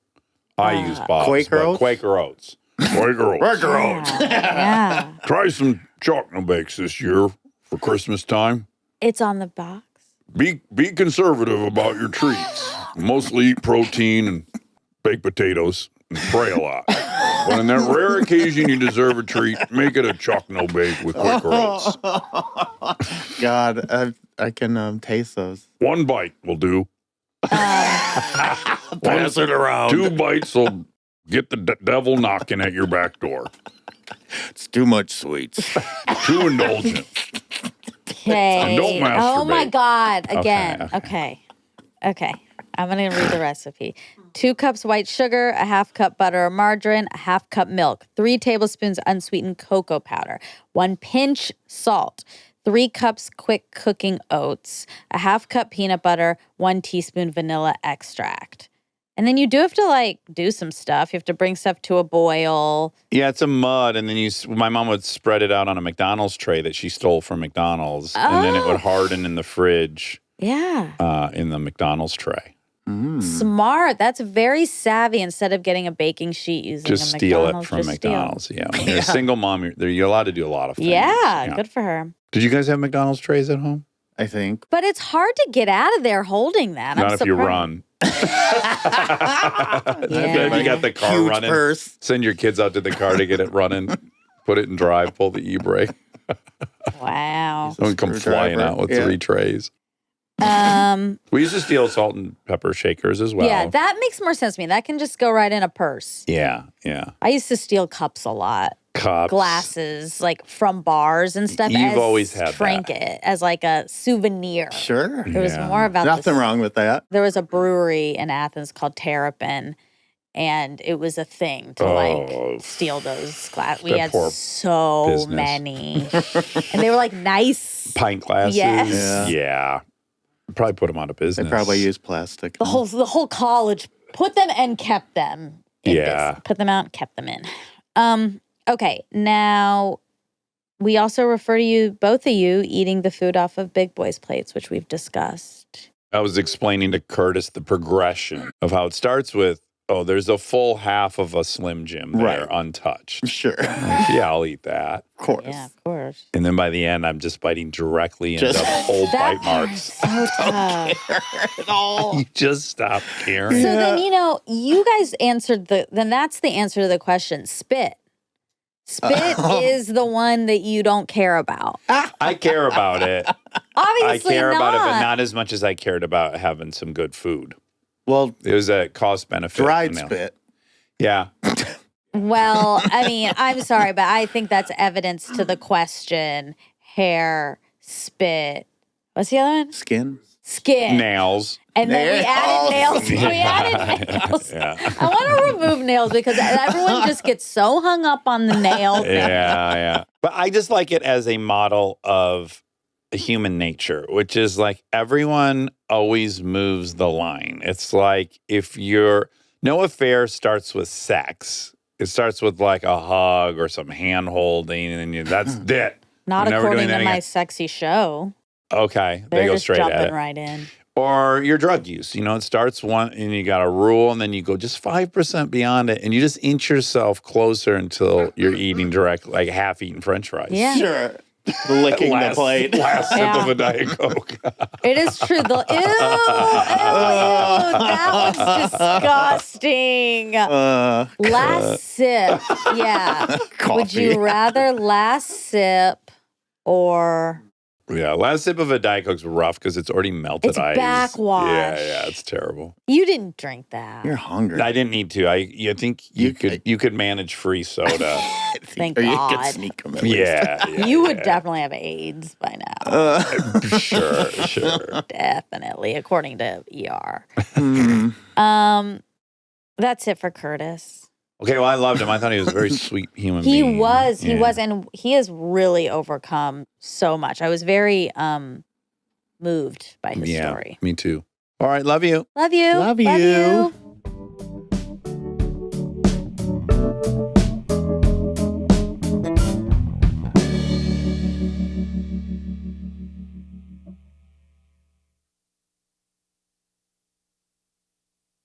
I use Bob's. Quaker but Oats? Quaker Oats. Quaker Oats. Yeah. Try some chocolate bakes this year for Christmas time. It's on the box. Be conservative about your treats. Mostly eat protein and baked potatoes and pray a lot. But on that rare occasion you deserve a treat, make it a chocolate bake with Quaker Oats. God, I can taste those. One bite will do. Pass it around. 2 bites will get the devil knocking at your back door. It's too much sweets. Too indulgent. Okay. And don't Oh my masturbate. God. Again. Okay. Okay. I'm going to read the recipe. 2 cups white sugar, a half cup butter or margarine, a half cup milk, 3 tablespoons unsweetened cocoa powder, 1 pinch salt, 3 cups quick cooking oats, a half cup peanut butter, 1 teaspoon vanilla extract. And then you do have to do some stuff. You have to bring stuff to a boil. Yeah, it's a mud, and then my mom would spread it out on a McDonald's tray that she stole from McDonald's, and then it would harden in the fridge Yeah. in the McDonald's tray. Smart. That's very savvy. Instead of getting a baking sheet using Just a steal McDonald's, it from just steal. McDonald's. Yeah, when you're a single mom, you're allowed to do a lot of things. Yeah, good for her. Did you guys have McDonald's trays at home? I think. But it's hard to get out of there holding that. Not I'm if you surprised. run. Yeah. If you got the car Huge running, purse. send your kids out to the car to get it running, put it in drive, pull the e-brake. Wow. Don't come flying Screwdriver. out with Yeah. 3 trays. Um. We used to steal salt and pepper shakers as well. Yeah, that makes more sense to me. That can just go right in a purse. yeah. I used to steal cups a lot, Cups. glasses, from bars and stuff. You've as always had that. trinket, as a souvenir. Sure. It was Yeah. more about Nothing this. wrong with that. There was a brewery in Athens called Terrapin, and it was a thing to Oh. steal those glasses. We That had poor so business. many, and they were nice. Pint glasses. Yes. Yeah. Probably put them out of They business. probably use plastic. The whole college put them and kept them. In Yeah. business. Put them out and kept them in. Okay, now we also refer to you, both of you, eating the food off of Big Boy's plates, which we've discussed. I was explaining to Curtis the progression of how it starts with, there's a full half of a Slim Jim there Right. untouched. Sure. Yeah, I'll eat that. Of course. Yeah, of course. And then by the end, I'm just biting directly into Just- old That bite part marks. is so tough. You just stop caring. So then, you guys answered then that's the answer to the question. Spit. Spit is the one that you don't care about. I care about it. Obviously I care about it, but not. not as much as I cared about having some good food. Well, It was a cost benefit. dried analysis. spit. Yeah. Well, I'm sorry, but I think that's evidence to the question. Hair, spit. What's the other one? Skin. Skin. Nails. And then we added nails. Nails. We added nails. Yeah. I want to remove nails because everyone just gets so hung up on the nail thing. Yeah. But I just like it as a model of human nature, which is everyone always moves the line. It's no affair starts with sex. It starts with a hug or some hand holding, and that's it. Not We're never according doing to that my again. sexy show. Okay, They're they go just straight jumping at it. right in. Or your drug use. You know, it starts one and you got a rule and then you go just 5% beyond it and you just inch yourself closer until you're eating direct, like half-eaten French fries. Yeah. Sure. Licking the plate. Last sip Yeah. of a Diet Coke. It is true. That was disgusting. Last sip. Yeah. Would you Coffee. rather last sip or Yeah, last sip of a Diet Coke's rough because it's already melted It's ice. backwash. Yeah, it's terrible. you didn't drink that? You're hungry. I didn't need to. I think you could manage free soda. Thank or you God. could sneak them at least. yeah, You would definitely have AIDS by now. sure. Definitely, according to ER. Mm. That's it for Curtis. Okay, well, I loved him. I thought he was a very sweet human He being. was, Yeah. and he has really overcome so much. I was very moved by his story. Me too. All right, love you. Love you. Love you.